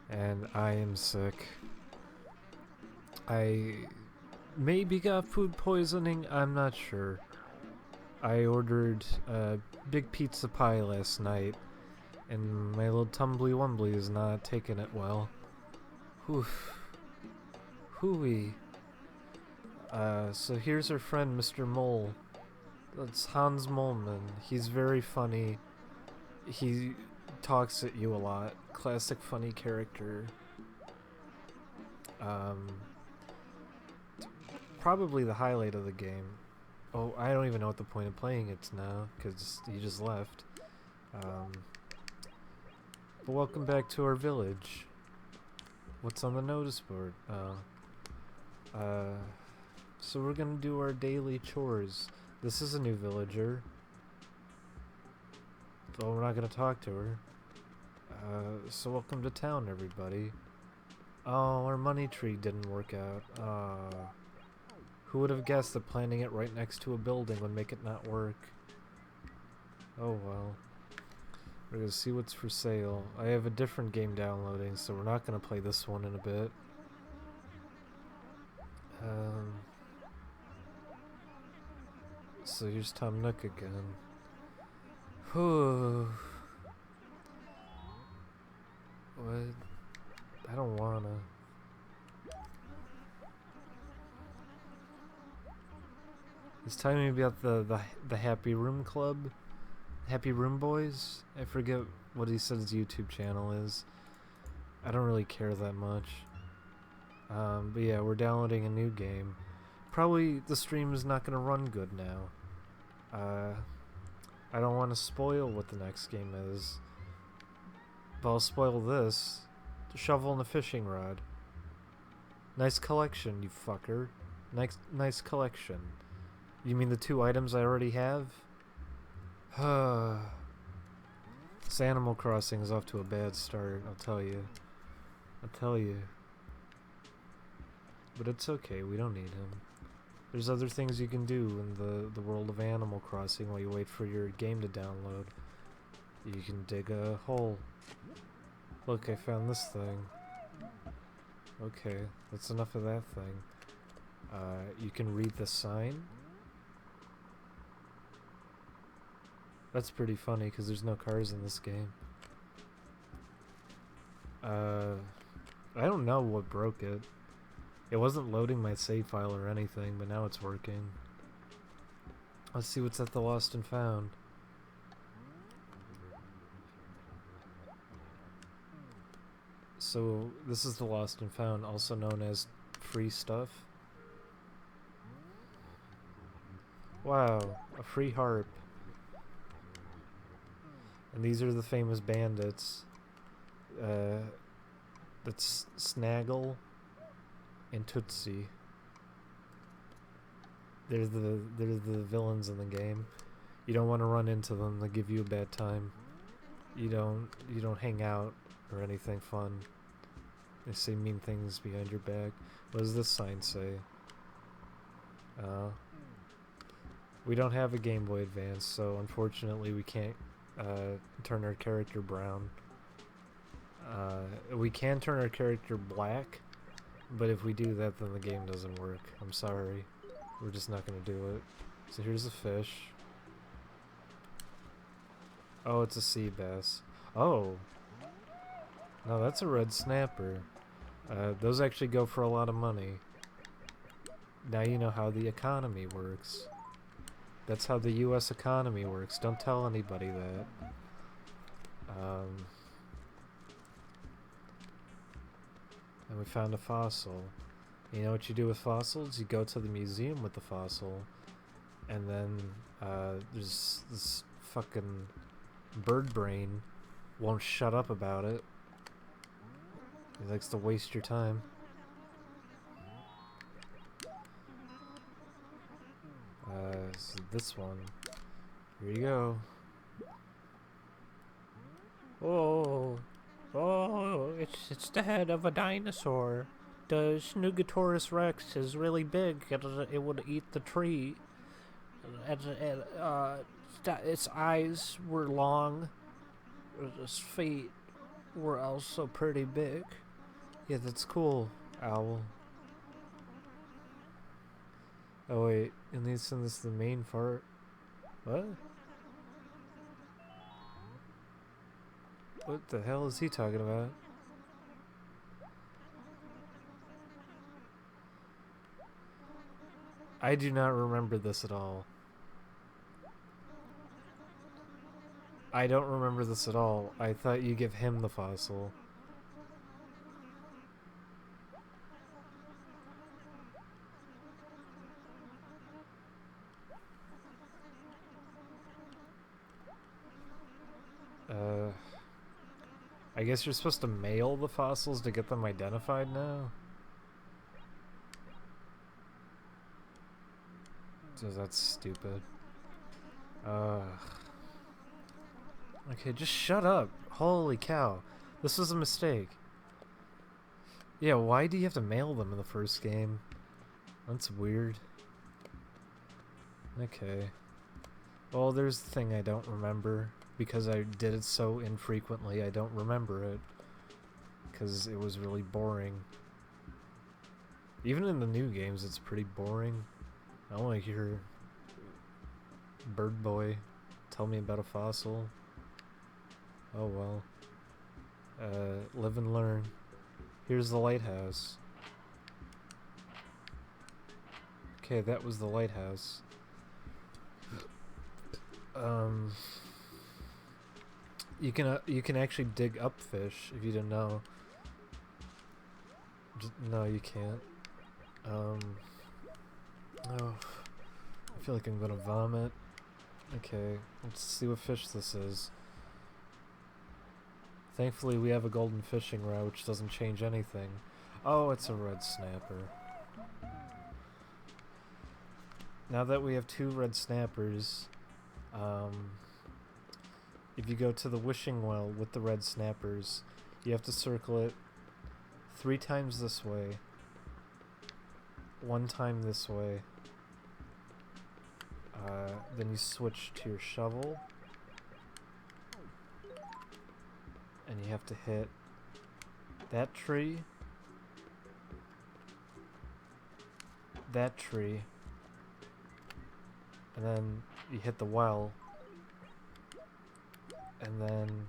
and I am sick. I maybe got food poisoning, I'm not sure. I ordered a big pizza pie last night, and my little tumbly wumbly is not taking it well. Oof. Hooey. So here's our friend Mr. Mole. That's Hans Molman. He's very funny. He talks at you a lot. Classic funny character. Um, Probably the highlight of the game. Oh, I don't even know what the point of playing it's now, because he just left. But welcome back to our village. What's on the notice board? So we're gonna do our daily chores. This is a new villager. But we're not gonna talk to her. So welcome to town, everybody. Oh, our money tree didn't work out. Who would have guessed that planting it right next to a building would make it not work? Oh well. We're gonna see what's for sale. I have a different game downloading, so we're not gonna play this one in a bit. So here's Tom Nook again. Whew. What? I don't wanna. He's telling me about the Happy Room Club. Happy Room Boys? I forget what he said his YouTube channel is. I don't really care that much. But yeah, we're downloading a new game. Probably the stream is not gonna run good now. I don't want to spoil what the next game is. But I'll spoil this. The shovel and the fishing rod. Nice collection, you fucker. Nice collection. You mean the two items I already have? This Animal Crossing is off to a bad start, I'll tell you. But it's okay, we don't need him. There's other things you can do in the world of Animal Crossing while you wait for your game to download. You can dig a hole. Look, I found this thing. Okay, that's enough of that thing. You can read the sign. That's pretty funny because there's no cars in this game. I don't know what broke it. It wasn't loading my save file or anything, but now it's working. Let's see what's at the Lost and Found. So this is the Lost and Found, also known as free stuff. Wow, a free harp. And these are the famous bandits. That's Snaggle and Tootsie. They're the villains in the game. You don't want to run into them, they give you a bad time. You don't hang out or anything fun. They say mean things behind your back. What does this sign say? We don't have a Game Boy Advance, so unfortunately we can't turn our character brown. We can turn our character black, but if we do that, then the game doesn't work. I'm sorry. We're just not gonna do it. So here's a fish. Oh, it's a sea bass. Oh! No, that's a red snapper. Those actually go for a lot of money. Now you know how the economy works. That's how the US economy works. Don't tell anybody that. And we found a fossil. You know what you do with fossils? You go to the museum with the fossil, and then there's this fucking bird brain won't shut up about it. He likes to waste your time. So this one. Here you go. Oh, it's the head of a dinosaur. The Snugatorus rex is really big. It would eat the tree. Its eyes were long. Its feet We're also pretty big. Yeah, that's cool, owl. Oh wait, and this is the main part. What? What the hell is he talking about? I do not remember this at all. I don't remember this at all. I thought you give him the fossil. I guess you're supposed to mail the fossils to get them identified now? So that's stupid. Okay, just shut up. Holy cow. This was a mistake. Yeah, why do you have to mail them in the first game? That's weird. Okay. Well, there's the thing I don't remember. Because I did it so infrequently, I don't remember it. Because it was really boring. Even in the new games, it's pretty boring. I don't want to hear Bird Boy tell me about a fossil. Oh well. Live and learn. Here's the lighthouse. Okay, that was the lighthouse. You can actually dig up fish if you didn't know. No, you can't. Oh, I feel like I'm gonna vomit. Okay, let's see what fish this is. Thankfully, we have a golden fishing rod, which doesn't change anything. Oh, it's a red snapper. Now that we have 2 red snappers, if you go to the wishing well with the red snappers, you have to circle it 3 times this way, 1 time this way, then you switch to your shovel, and you have to hit that tree, and then you hit the well, and then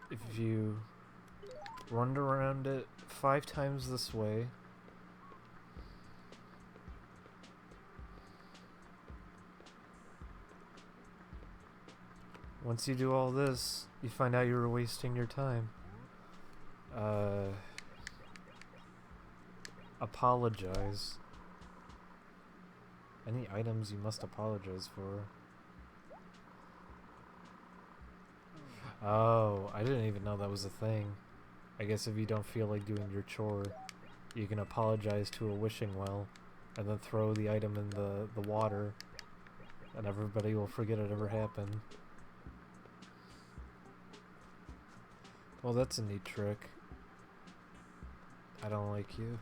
if you run around it 5 times this way, once you do all this, you find out you were wasting your time. Apologize. Any items you must apologize for. Oh, I didn't even know that was a thing. I guess if you don't feel like doing your chore, you can apologize to a wishing well, and then throw the item in the water, and everybody will forget it ever happened. Well, that's a neat trick. I don't like you.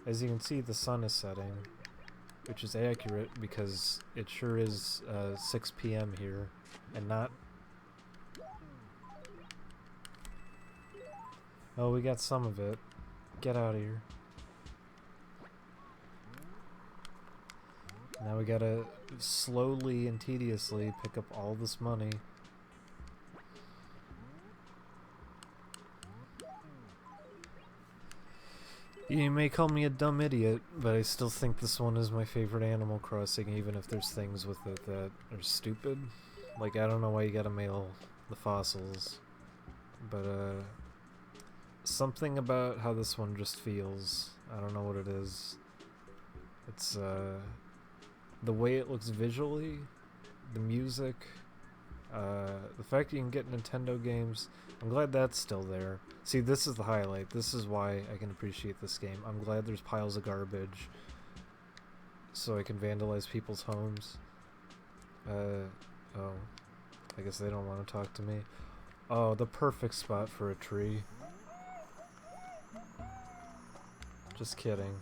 As you can see, the sun is setting, which is accurate because it sure is 6 p.m. here, and not... Oh, we got some of it. Get out of here. Now we gotta slowly and tediously pick up all this money. You may call me a dumb idiot, but I still think this one is my favorite Animal Crossing, even if there's things with it that are stupid. Like, I don't know why you gotta mail the fossils, but something about how this one just feels. I don't know what it is. It's the way it looks visually, the music, the fact you can get Nintendo games. I'm glad that's still there. See, this is the highlight. This is why I can appreciate this game. I'm glad there's piles of garbage so I can vandalize people's homes. Oh. I guess they don't want to talk to me. Oh, the perfect spot for a tree. Just kidding.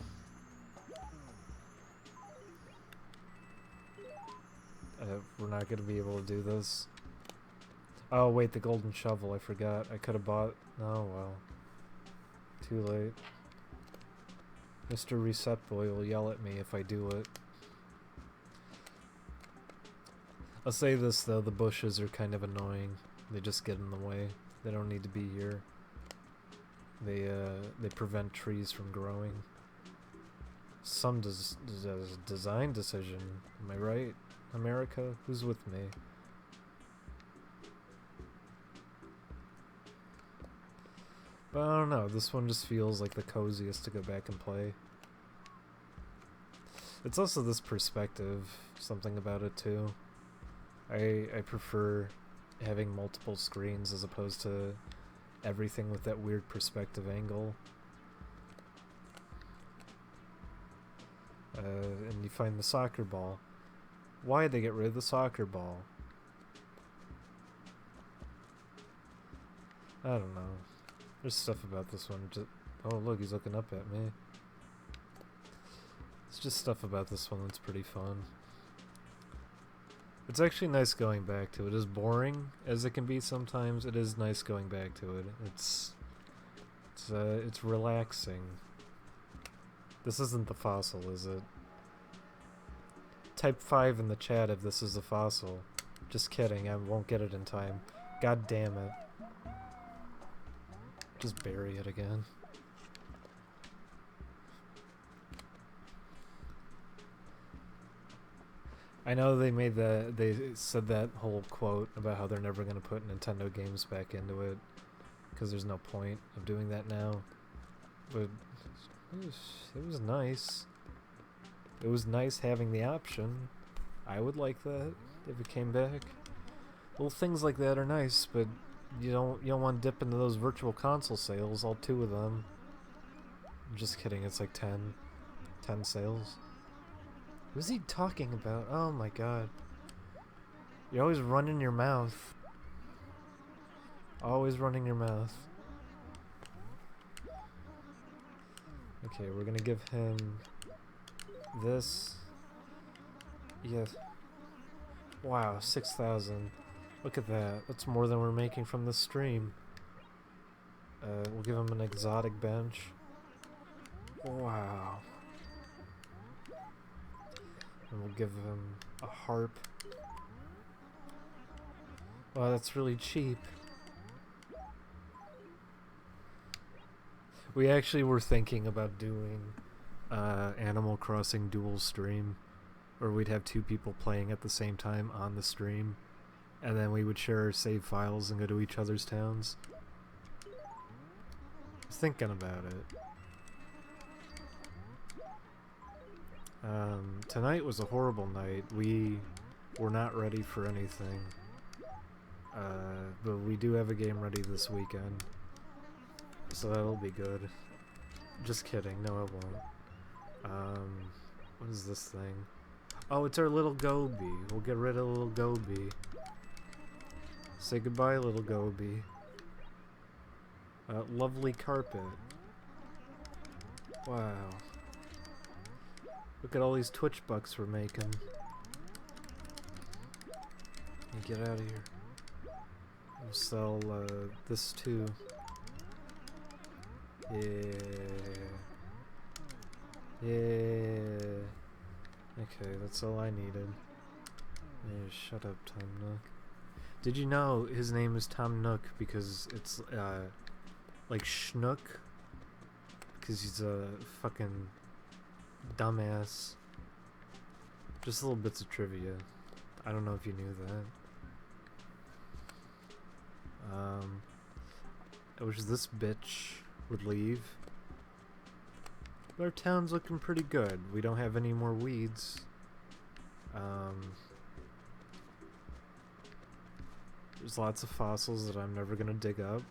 We're not going to be able to do this. Oh wait, the golden shovel, I forgot. I could have bought... Oh well. Too late. Mr. Reset Boy will yell at me if I do it. I'll say this though, the bushes are kind of annoying. They just get in the way. They don't need to be here. They prevent trees from growing. Some design decision. Am I right, America? Who's with me? But I don't know, this one just feels like the coziest to go back and play. It's also this perspective, something about it too. I prefer having multiple screens as opposed to everything with that weird perspective angle. And you find the soccer ball. Why'd they get rid of the soccer ball? I don't know. There's stuff about this one. Oh look, he's looking up at me. It's just stuff about this one that's pretty fun. It's actually nice going back to it. As boring as it can be sometimes, it is nice going back to it. It's relaxing. This isn't the fossil, is it? Type 5 in the chat if this is a fossil. Just kidding, I won't get it in time. God damn it. Just bury it again. I know they said that whole quote about how they're never going to put Nintendo games back into it because there's no point of doing that now. But it was nice. It was nice having the option. I would like that if it came back. Little things like that are nice, but you don't want to dip into those virtual console sales, all 2 of them. I'm just kidding, it's like 10 sales. Who's he talking about? Oh my god. You're always running your mouth. Always running your mouth. Okay, we're gonna give him this. Yes. Wow, 6,000. Look at that. That's more than we're making from the stream. We'll give him an exotic bench. Wow. And we'll give him a harp. Wow, that's really cheap. We actually were thinking about doing Animal Crossing dual stream, where we'd have 2 people playing at the same time on the stream, and then we would share our save files and go to each other's towns. I was thinking about it. Tonight was a horrible night. We were not ready for anything. But we do have a game ready this weekend. So that'll be good. Just kidding, no it won't. What is this thing? Oh, it's our little Goby. We'll get rid of little Goby. Say goodbye, little Goby. Lovely carpet. Wow. Look at all these Twitch bucks we're making. You get out of here. We'll sell this too. Yeah. Yeah. Okay, that's all I needed. Yeah, shut up, Tom Nook. Did you know his name is Tom Nook because it's like Schnook? Because he's a fucking dumbass. Just little bits of trivia. I don't know if you knew that. I wish this bitch would leave. But our town's looking pretty good. We don't have any more weeds. There's lots of fossils that I'm never gonna dig up.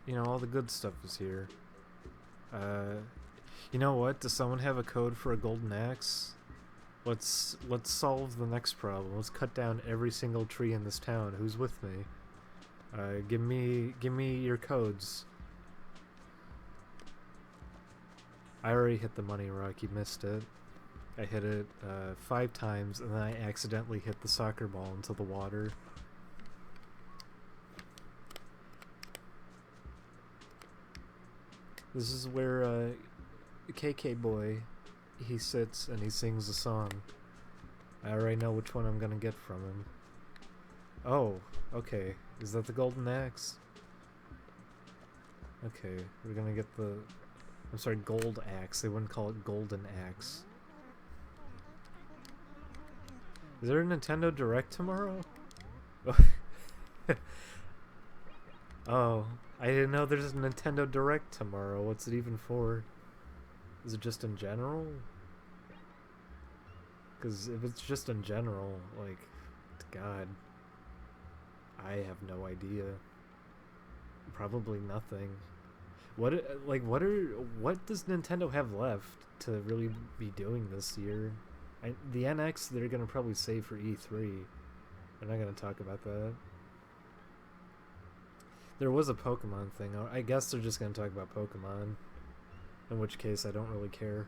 You know, all the good stuff is here. You know what? Does someone have a code for a golden axe? Let's solve the next problem. Let's cut down every single tree in this town. Who's with me? Give me your codes. I already hit the money rock. You missed it. I hit it 5 times, and then I accidentally hit the soccer ball into the water. This is where KK Boy, he sits and he sings a song. I already know which one I'm gonna get from him. Oh, okay. Is that the golden axe? Okay, we're gonna get the... I'm sorry, gold axe. They wouldn't call it golden axe. Is there a Nintendo Direct tomorrow? Oh, I didn't know there's a Nintendo Direct tomorrow. What's it even for? Is it just in general? Because if it's just in general, like, God, I have no idea. Probably nothing. What does Nintendo have left to really be doing this year? The NX, they're gonna probably save for E3. They're not gonna talk about that. There was a Pokemon thing. I guess they're just gonna talk about Pokemon. In which case, I don't really care.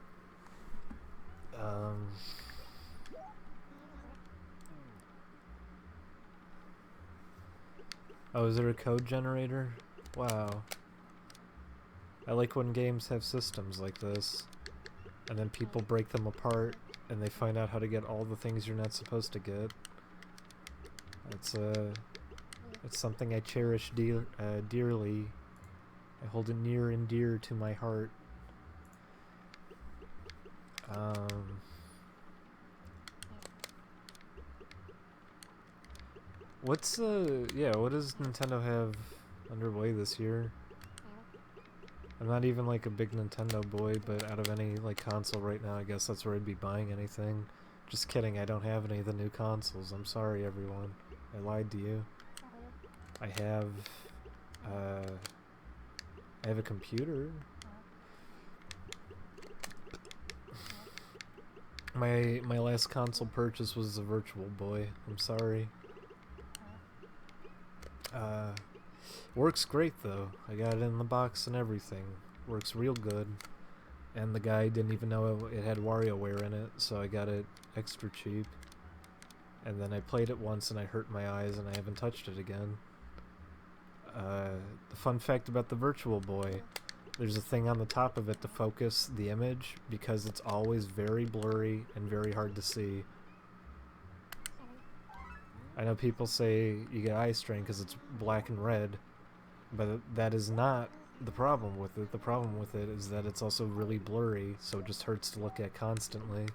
Oh, is there a code generator? Wow. I like when games have systems like this. And then people break them apart and they find out how to get all the things you're not supposed to get. It's something I cherish dearly. I hold it near and dear to my heart. What does Nintendo have underway this year? I'm not even like a big Nintendo boy, but out of any like console right now, I guess that's where I'd be buying anything. Just kidding, I don't have any of the new consoles. I'm sorry, everyone. I lied to you. I have a computer. My last console purchase was a Virtual Boy. I'm sorry. Works great though. I got it in the box and everything. Works real good. And the guy didn't even know it had WarioWare in it, so I got it extra cheap. And then I played it once and I hurt my eyes and I haven't touched it again. The fun fact about the Virtual Boy, there's a thing on the top of it to focus the image because it's always very blurry and very hard to see. I know people say you get eye strain because it's black and red, but that is not the problem with it. The problem with it is that it's also really blurry, so it just hurts to look at constantly.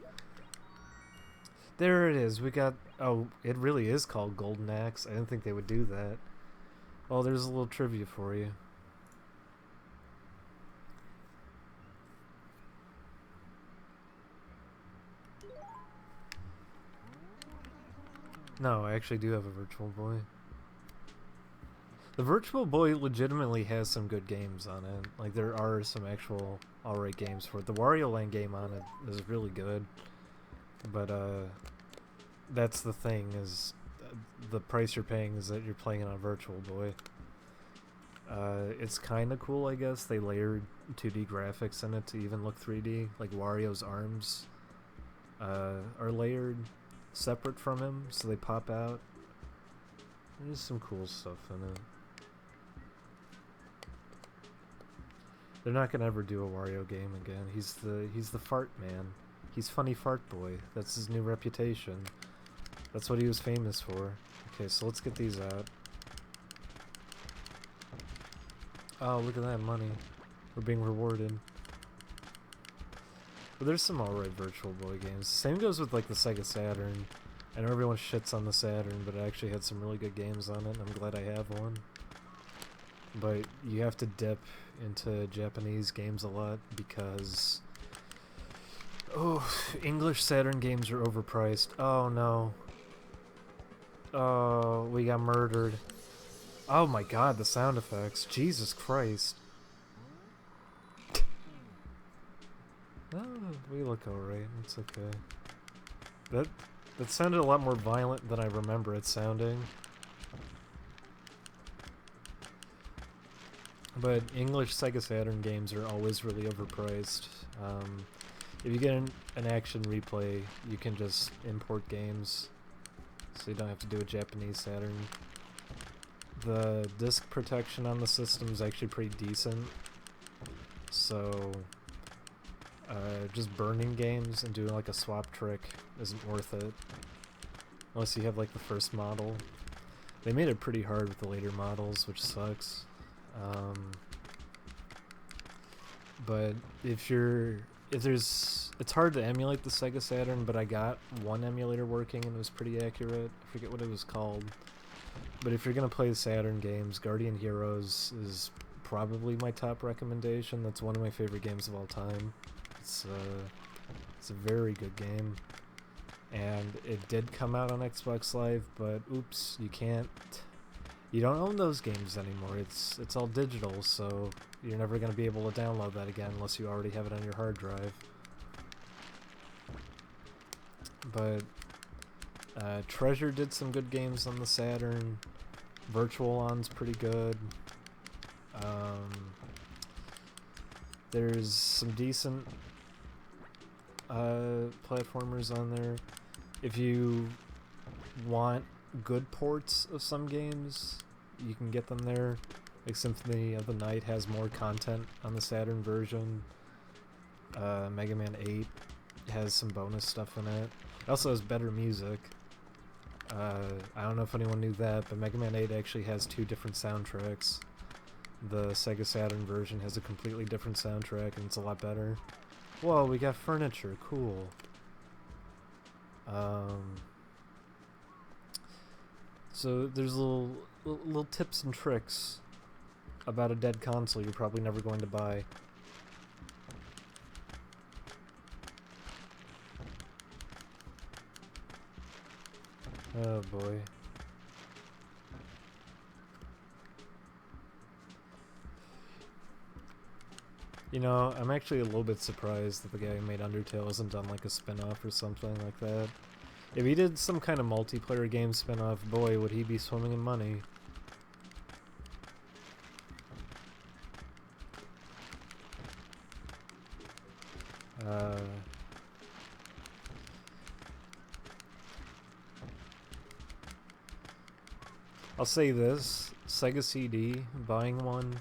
There it is. We got... Oh, it really is called Golden Axe. I didn't think they would do that. Oh, there's a little trivia for you. No, I actually do have a Virtual Boy. The Virtual Boy legitimately has some good games on it. Like, there are some actual alright games for it. The Wario Land game on it is really good. But, that's the thing, is the price you're paying is that you're playing it on Virtual Boy. It's kinda cool, I guess. They layered 2D graphics in it to even look 3D. Like, Wario's arms are layered separate from him, so they pop out. There's some cool stuff in it. They're not gonna ever do a Wario game again. He's the fart man. He's Funny Fart Boy. That's his new reputation. That's what he was famous for. Okay, so let's get these out. Oh, look at that money. We're being rewarded. But there's some alright Virtual Boy games. Same goes with like the Sega Saturn. I know everyone shits on the Saturn, but it actually had some really good games on it, and I'm glad I have one. But you have to dip into Japanese games a lot because... Oh, English Saturn games are overpriced. Oh no. Oh, we got murdered. Oh my god, the sound effects. Jesus Christ. Oh, we look alright. It's okay. That sounded a lot more violent than I remember it sounding. But English Sega Saturn games are always really overpriced. If you get an action replay, you can just import games, so you don't have to do a Japanese Saturn. The disc protection on the system is actually pretty decent, so just burning games and doing like a swap trick isn't worth it. Unless you have like the first model. They made it pretty hard with the later models, which sucks. But it's hard to emulate the Sega Saturn, but I got one emulator working and it was pretty accurate. I forget what it was called. But if you're gonna play the Saturn games, Guardian Heroes is probably my top recommendation. That's one of my favorite games of all time. It's a very good game. And it did come out on Xbox Live, but oops, you don't own those games anymore. It's all digital, so you're never going to be able to download that again unless you already have it on your hard drive. But Treasure did some good games on the Saturn. Virtual On's pretty good. There's some decent platformers on there. If you want good ports of some games, you can get them there. Like Symphony of the Night has more content on the Saturn version. Mega Man 8 has some bonus stuff in it. It also has better music. I don't know if anyone knew that, but Mega Man 8 actually has 2 different soundtracks. The Sega Saturn version has a completely different soundtrack, and it's a lot better. Whoa, we got furniture, cool. So there's little tips and tricks about a dead console you're probably never going to buy. Oh boy. You know, I'm actually a little bit surprised that the guy who made Undertale hasn't done like a spin-off or something like that. If he did some kind of multiplayer game spin-off, boy, would he be swimming in money. I'll say this, Sega CD, buying one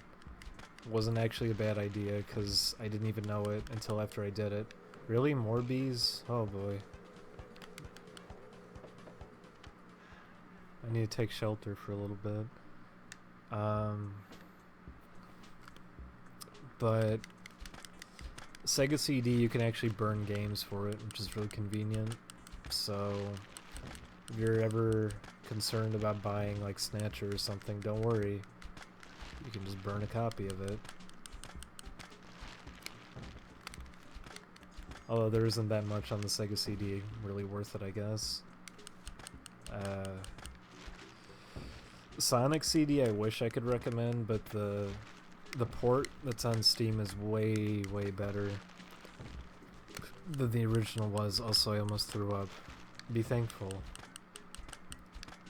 wasn't actually a bad idea because I didn't even know it until after I did it. Really? More bees? Oh boy. I need to take shelter for a little bit. But Sega CD, you can actually burn games for it, which is really convenient. So if you're ever concerned about buying like Snatcher or something, don't worry. You can just burn a copy of it. Although there isn't that much on the Sega CD really worth it, I guess. Sonic CD I wish I could recommend, but the port that's on Steam is way better than the original was. Also, I almost threw up. Be thankful.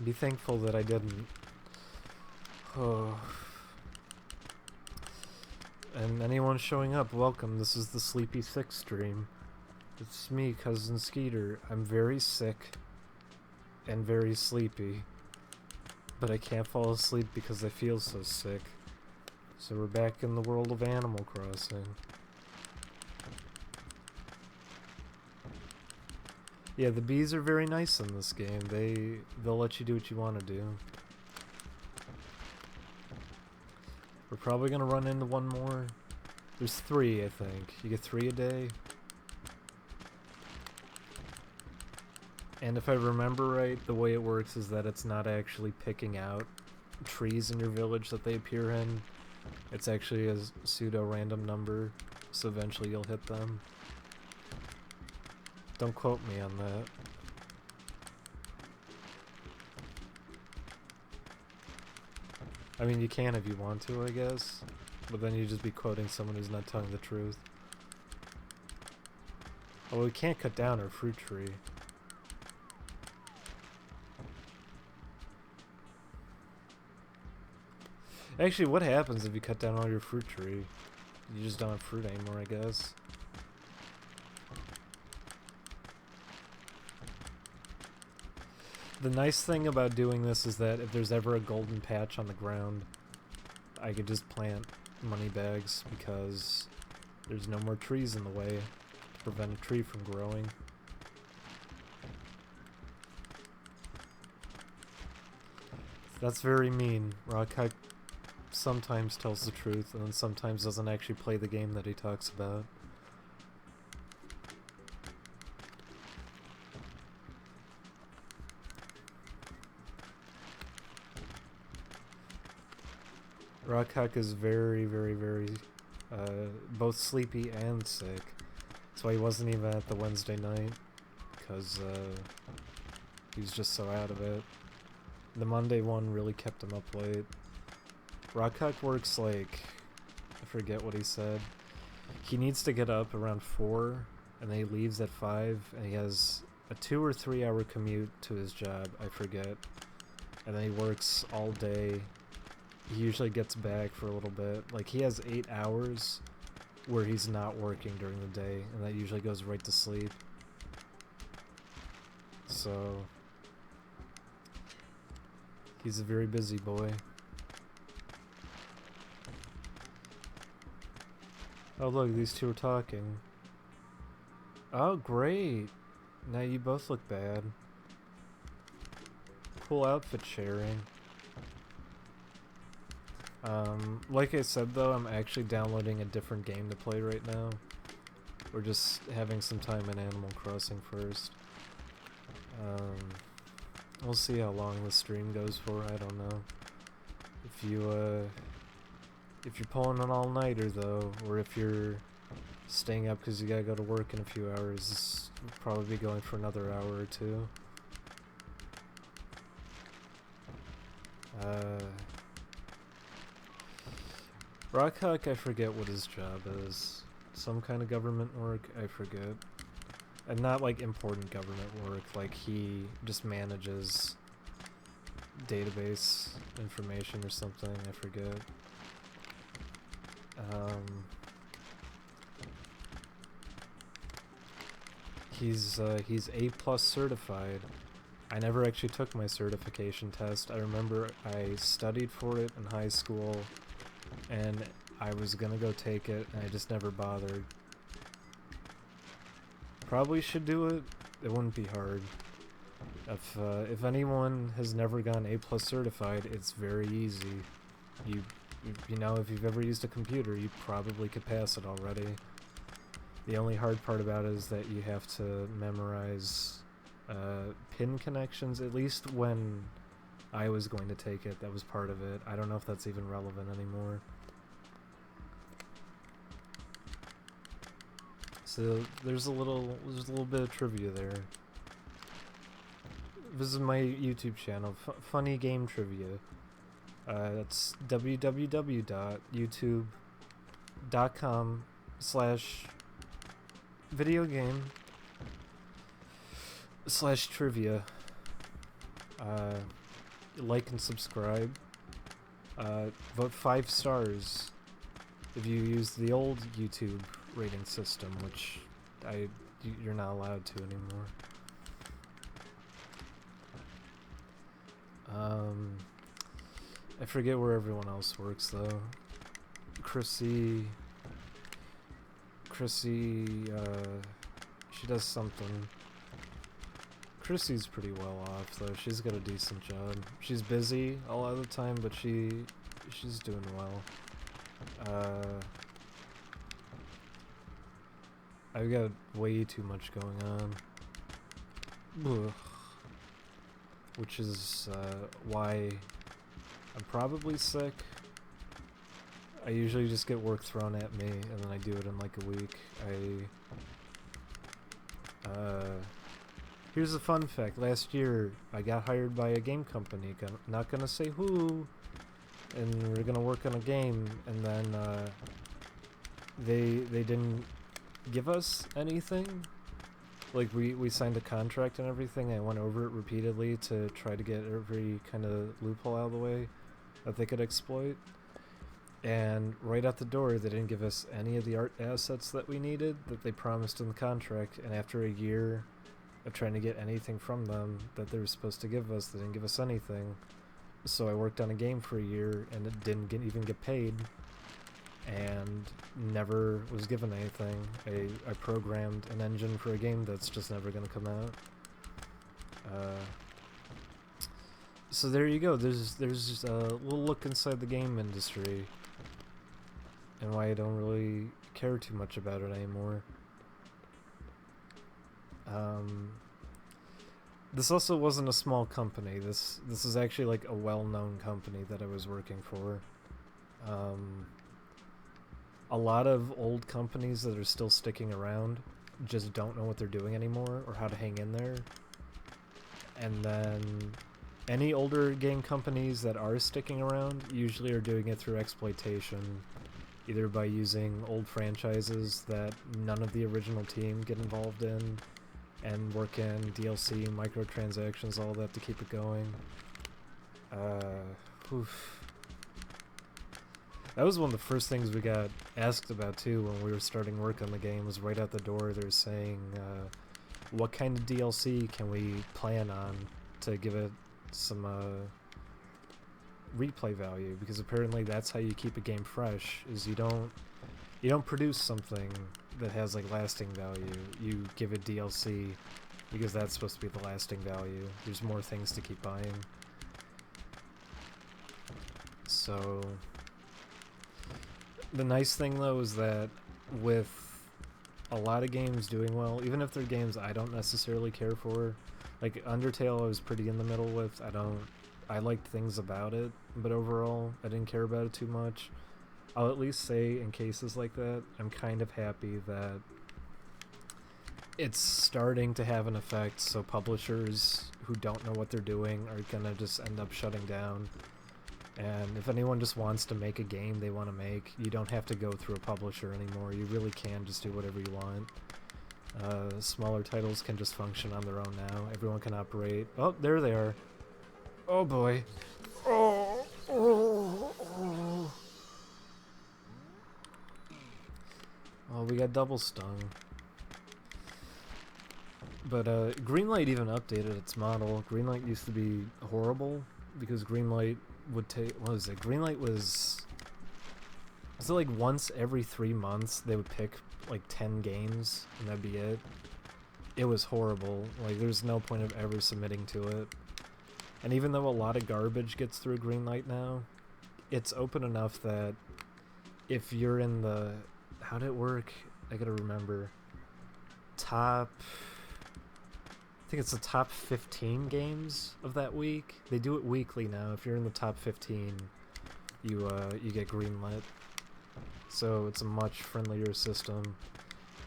Be thankful that I didn't. Oh. And anyone showing up, welcome. This is the Sleepy Six stream. It's me, Cousin Skeeter. I'm very sick and very sleepy, but I can't fall asleep because I feel so sick. So we're back in the world of Animal Crossing. Yeah, the bees are very nice in this game. They'll let you do what you want to do. We're probably gonna run into one more. There's 3, I think. You get 3 a day. And if I remember right, the way it works is that it's not actually picking out trees in your village that they appear in. It's actually a pseudo-random number, so eventually you'll hit them. Don't quote me on that. I mean, you can if you want to, I guess. But then you'd just be quoting someone who's not telling the truth. Oh, we can't cut down our fruit tree. Actually, what happens if you cut down all your fruit tree? You just don't have fruit anymore, I guess. The nice thing about doing this is that if there's ever a golden patch on the ground, I could just plant money bags because There's no more trees in the way to prevent a tree from growing. That's very mean. Rockhike sometimes tells the truth and then sometimes doesn't actually play the game that he talks about. Rockhike is very, very, very both sleepy and sick. That's why he wasn't even at the Wednesday night, because he was just so out of it. The Monday one really kept him up late. Rockhike works like, I forget what he said. He needs to get up around 4, and then he leaves at 5, and he has a 2 or 3 hour commute to his job, I forget. And then he works all day. He usually gets back for a little bit. Like, he has 8 hours where he's not working during the day, and that usually goes right to sleep. So, he's a very busy boy. Oh look, these two are talking. Oh great! Now you both look bad. Cool outfit sharing. Like I said though, I'm actually downloading a different game to play right now. We're just having some time in Animal Crossing first. We'll see how long the stream goes for, I don't know. If you're pulling an all-nighter though, or if you're staying up because you gotta go to work in a few hours, we'll probably be going for another hour or two. Rockhike, I forget what his job is. Some kind of government work, I forget. And not like important government work, like he just manages database information or something, I forget. He's A+ certified. I never actually took my certification test. I remember I studied for it in high school, and I was gonna go take it, and I just never bothered. Probably should do it. It wouldn't be hard. If anyone has never gone A+ certified, it's very easy. You know, if you've ever used a computer, you probably could pass it already. The only hard part about it is that you have to memorize pin connections, at least when I was going to take it, that was part of it. I don't know if that's even relevant anymore. So there's a little bit of trivia there. This is my YouTube channel, Funny Game Trivia. That's www.youtube.com/videogame/trivia. Like and subscribe. Vote 5 stars if you use the old YouTube rating system, which you're not allowed to anymore. I forget where everyone else works though. Chrissy, she does something. Chrissy's pretty well off though. She's got a decent job. She's busy a lot of the time, but she's doing well. I've got way too much going on. Ugh. Which is why I'm probably sick. I usually just get work thrown at me and then I do it in like a week. Here's a fun fact. Last year I got hired by a game company. Not gonna say who. And we're gonna work on a game, and then they didn't give us anything. Like we signed a contract and everything. I went over it repeatedly to try to get every kind of loophole out of the way that they could exploit. And right out the door, they didn't give us any of the art assets that we needed that they promised in the contract. And after a year of trying to get anything from them that they were supposed to give us, they didn't give us anything. So I worked on a game for a year and it didn't even get paid. and never was given anything. I programmed an engine for a game that's just never going to come out. So there you go. There's just a little look inside the game industry and why I don't really care too much about it anymore. This also wasn't a small company. This is actually like a well-known company that I was working for. A lot of old companies that are still sticking around just don't know what they're doing anymore or how to hang in there. And then any older game companies that are sticking around usually are doing it through exploitation, either by using old franchises that none of the original team get involved in, and work in DLC, microtransactions, all that to keep it going. That was one of the first things we got asked about too when we were starting work on the game, was right out the door they're saying, what kind of DLC can we plan on to give it some replay value, because apparently that's how you keep a game fresh, is you don't produce something that has like lasting value. You give it DLC because that's supposed to be the lasting value. There's more things to keep buying. So the nice thing though is that with a lot of games doing well, even if they're games I don't necessarily care for, like Undertale I was pretty in the middle with. I liked things about it, but overall I didn't care about it too much. I'll at least say in cases like that, I'm kind of happy that it's starting to have an effect, so publishers who don't know what they're doing are gonna just end up shutting down. And if anyone just wants to make a game they want to make, you don't have to go through a publisher anymore. You really can just do whatever you want. Smaller titles can just function on their own now. Everyone can operate. Oh, there they are. Oh boy. Oh. Oh, we got double stung. But Greenlight even updated its model. Greenlight used to be horrible because Greenlight would take, what was it? Greenlight was it like once every 3 months they would pick like 10 games and that'd be it. It was horrible. Like there's no point of ever submitting to it. And even though a lot of garbage gets through Greenlight now, it's open enough that if you're in the, how'd it work? I gotta remember. I think it's the top 15 games of that week. They do it weekly now. If you're in the top 15, you get greenlit. So it's a much friendlier system.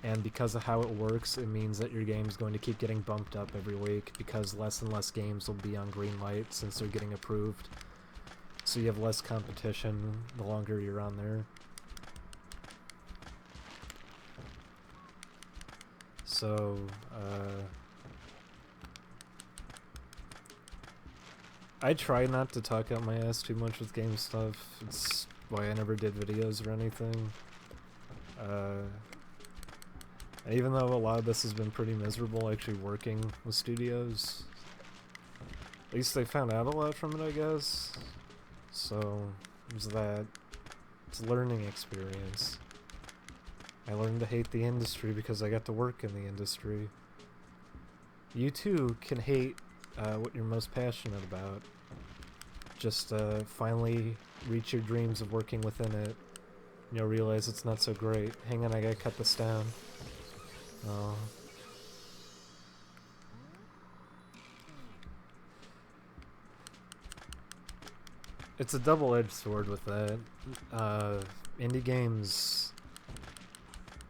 And because of how it works, it means that your game's going to keep getting bumped up every week, because less and less games will be on Greenlight since they're getting approved. So you have less competition the longer you're on there. So, I try not to talk out my ass too much with game stuff. It's why I never did videos or anything. Even though a lot of this has been pretty miserable actually working with studios, at least they found out a lot from it, I guess. So, there's that. It's a learning experience. I learned to hate the industry because I got to work in the industry. You too can hate what you're most passionate about. Just finally reach your dreams of working within it. You'll realize it's not so great. Hang on, I gotta cut this down. Oh. It's a double-edged sword with that. Indie games...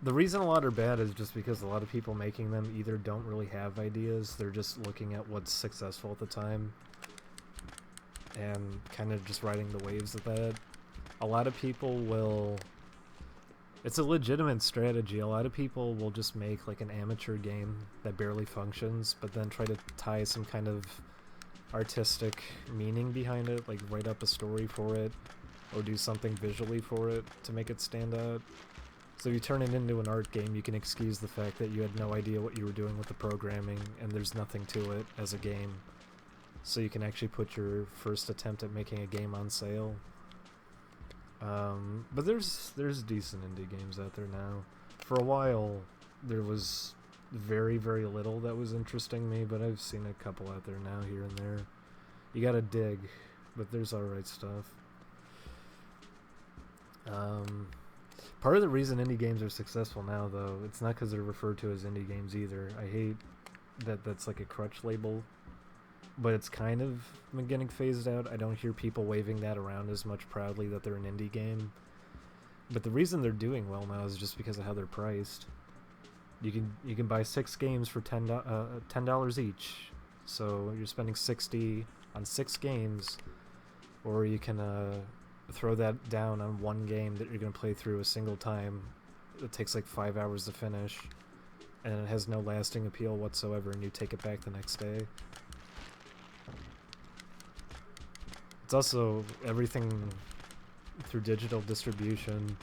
The reason a lot are bad is just because a lot of people making them either don't really have ideas, they're just looking at what's successful at the time and kind of just riding the waves of that. A lot of people will... It's a legitimate strategy. A lot of people will just make like an amateur game that barely functions, but then try to tie some kind of artistic meaning behind it, like write up a story for it, or do something visually for it to make it stand out. So if you turn it into an art game, you can excuse the fact that you had no idea what you were doing with the programming, and there's nothing to it as a game. So you can actually put your first attempt at making a game on sale. But there's decent indie games out there now. For a while, there was very, very little that was interesting me, but I've seen a couple out there now, here and there. You gotta dig, but there's alright stuff. Part of the reason indie games are successful now, though, it's not because they're referred to as indie games either. I hate that that's like a crutch label, but it's kind of getting phased out. I don't hear people waving that around as much proudly that they're an indie game. But the reason they're doing well now is just because of how they're priced. You can buy 6 games for $10 each, so you're spending $60 on 6 games, or you can throw that down on one game that you're going to play through a single time. It takes like 5 hours to finish, and it has no lasting appeal whatsoever, and you take it back the next day. It's also everything through digital distribution.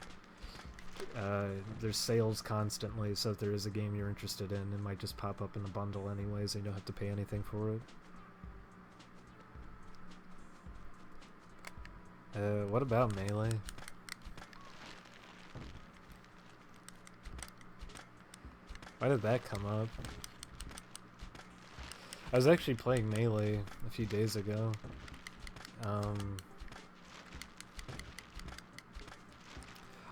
There's sales constantly, so if there is a game you're interested in, it might just pop up in the bundle anyways, and you don't have to pay anything for it. What about Melee? Why did that come up? I was actually playing Melee a few days ago.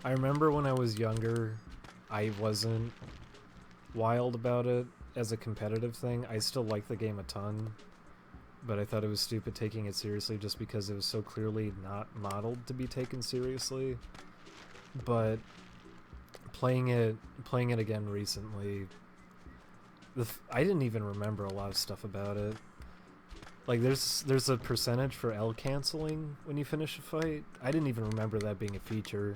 I remember when I was younger, I wasn't wild about it as a competitive thing. I still like the game a ton, but I thought it was stupid taking it seriously just because it was so clearly not modeled to be taken seriously. But playing it again recently, I didn't even remember a lot of stuff about it. Like, there's a percentage for L canceling when you finish a fight. I didn't even remember that being a feature.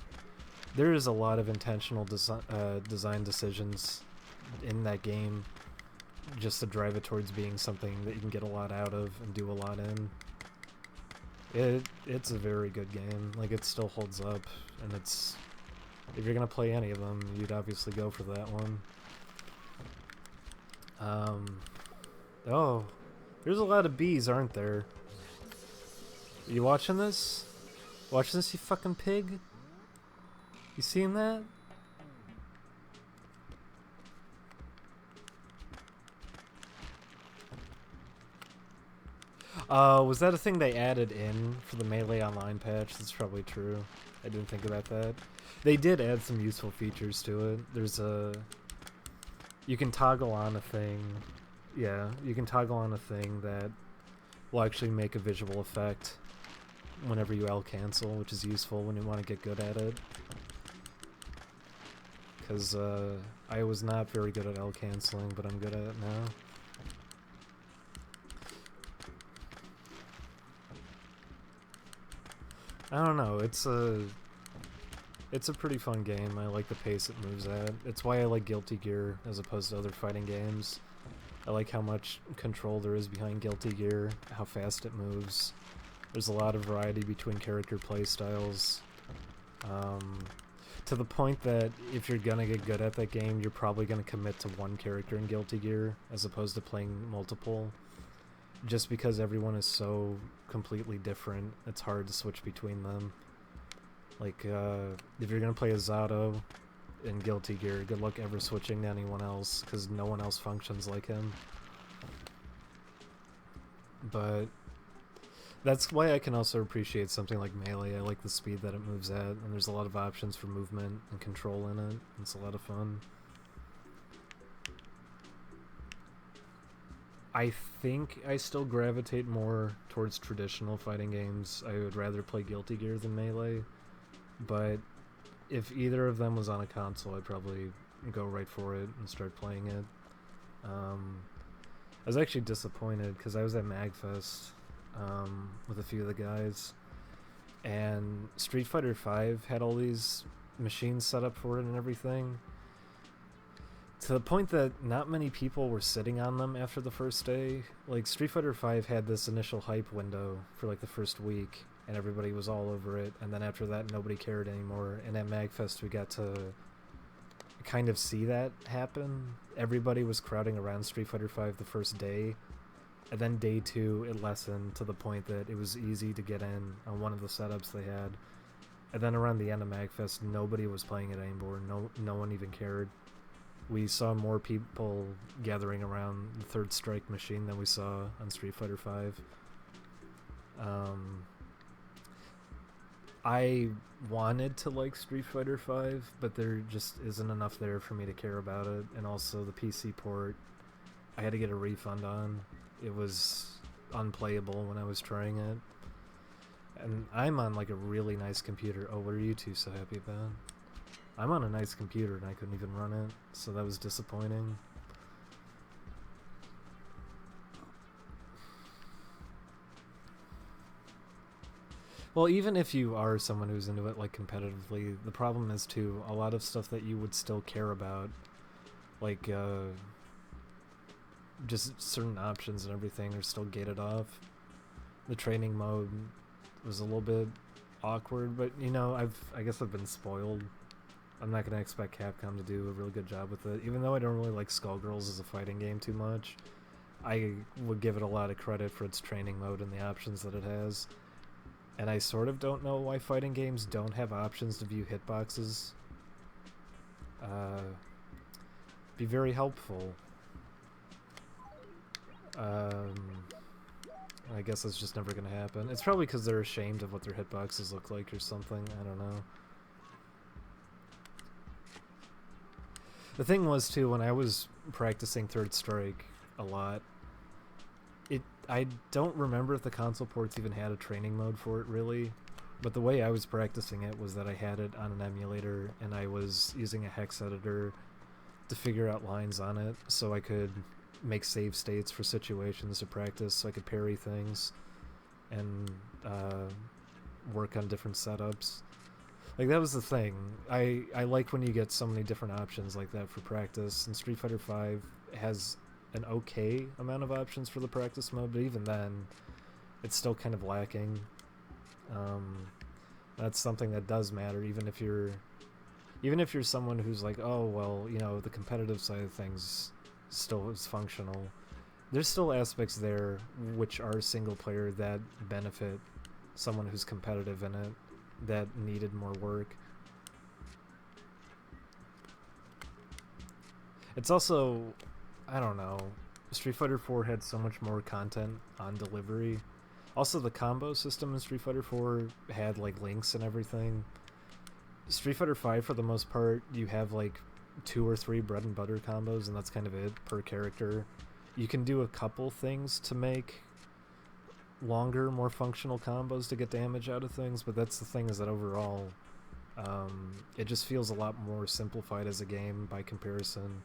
There is a lot of intentional design decisions in that game just to drive it towards being something that you can get a lot out of and do a lot in. It's a very good game. Like, it still holds up, and it's... If you're gonna play any of them, you'd obviously go for that one. Oh, there's a lot of bees, aren't there? You watching this? Watching this, you fucking pig? You seeing that? Was that a thing they added in for the Melee Online patch? That's probably true. I didn't think about that. They did add some useful features to it. There's a... You can toggle on a thing. Yeah, you can toggle on a thing that will actually make a visual effect whenever you L cancel, which is useful when you want to get good at it. Because I was not very good at L canceling, but I'm good at it now. I don't know, it's a pretty fun game. I like the pace it moves at. It's why I like Guilty Gear as opposed to other fighting games. I like how much control there is behind Guilty Gear, how fast it moves. There's a lot of variety between character playstyles. To the point that if you're gonna get good at that game, you're probably gonna commit to one character in Guilty Gear as opposed to playing multiple. Just because everyone is so completely different, it's hard to switch between them. Like, if you're gonna play a Zato in Guilty Gear, good luck ever switching to anyone else, because no one else functions like him. But that's why I can also appreciate something like Melee. I like the speed that it moves at, and there's a lot of options for movement and control in it. It's a lot of fun. I think I still gravitate more towards traditional fighting games. I would rather play Guilty Gear than Melee, but if either of them was on a console, I'd probably go right for it and start playing it. I was actually disappointed because I was at MagFest with a few of the guys, and Street Fighter V had all these machines set up for it and everything, to the point that not many people were sitting on them after the first day. Like, Street Fighter V had this initial hype window for like the first week, and everybody was all over it, and then after that nobody cared anymore, and at MagFest we got to kind of see that happen. Everybody was crowding around Street Fighter V the first day, and then day 2 it lessened to the point that it was easy to get in on one of the setups they had. And then around the end of MagFest, nobody was playing it anymore. No one even cared. We saw more people gathering around the Third Strike machine than we saw on Street Fighter V. I wanted to like Street Fighter V, but there just isn't enough there for me to care about it. And also the PC port, I had to get a refund on. It was unplayable when I was trying it. And I'm on like a really nice computer. Oh, what are you two so happy about? I'm on a nice computer and I couldn't even run it, so that was disappointing. Well, even if you are someone who's into it like competitively, the problem is too, a lot of stuff that you would still care about, like just certain options and everything are still gated off. The training mode was a little bit awkward, but you know, I guess I've been spoiled. I'm not going to expect Capcom to do a really good job with it. Even though I don't really like Skullgirls as a fighting game too much, I would give it a lot of credit for its training mode and the options that it has. And I sort of don't know why fighting games don't have options to view hitboxes. Be very helpful. I guess that's just never going to happen. It's probably because they're ashamed of what their hitboxes look like or something. I don't know. The thing was, too, when I was practicing Third Strike a lot, I don't remember if the console ports even had a training mode for it, really. But the way I was practicing it was that I had it on an emulator, and I was using a hex editor to figure out lines on it, so I could make save states for situations to practice, so I could parry things and work on different setups. Like, that was the thing. I like when you get so many different options like that for practice, and Street Fighter V has an okay amount of options for the practice mode, but even then, it's still kind of lacking. That's something that does matter, even if you're someone who's like, oh, well, you know, the competitive side of things still is functional. There's still aspects there which are single player that benefit someone who's competitive in it, that needed more work. It's also, I don't know, Street Fighter 4 had so much more content on delivery. Also, the combo system in Street Fighter 4 had like links and everything. Street Fighter 5, for the most part, you have like 2 or 3 bread and butter combos, and that's kind of it per character. You can do a couple things to make longer, more functional combos to get damage out of things, but that's the thing, is that overall, it just feels a lot more simplified as a game by comparison.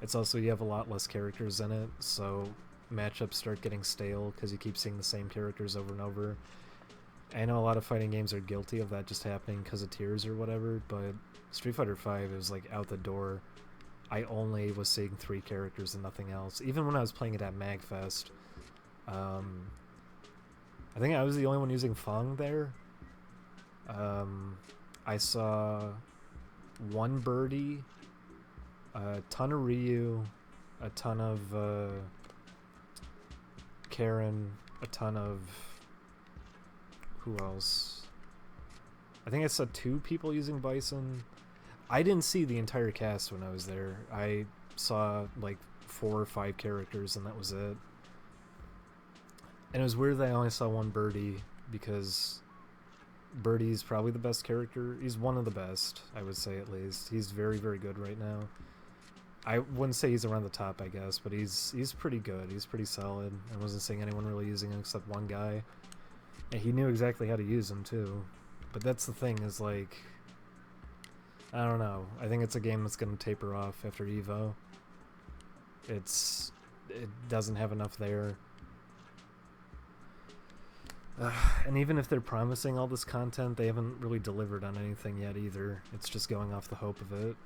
It's also, you have a lot less characters in it, so matchups start getting stale because you keep seeing the same characters over and over. I know a lot of fighting games are guilty of that just happening because of tiers or whatever, but Street Fighter V is like out the door. I only was seeing 3 characters and nothing else. Even when I was playing it at MagFest, I think I was the only one using Fong there. I saw 1 Birdie, a ton of Ryu, a ton of Karen, a ton of... who else? I think I saw 2 people using Bison. I didn't see the entire cast when I was there. I saw like 4 or 5 characters and that was it. And it was weird that I only saw 1 Birdie, because Birdie's probably the best character. He's one of the best, I would say, at least. He's very, very good right now. I wouldn't say he's around the top, I guess, but he's pretty good. He's pretty solid. I wasn't seeing anyone really using him except 1 guy. And he knew exactly how to use him, too. But that's the thing, is like... I don't know. I think it's a game that's going to taper off after EVO. It doesn't have enough there. And even if they're promising all this content, they haven't really delivered on anything yet either. It's just going off the hope of it.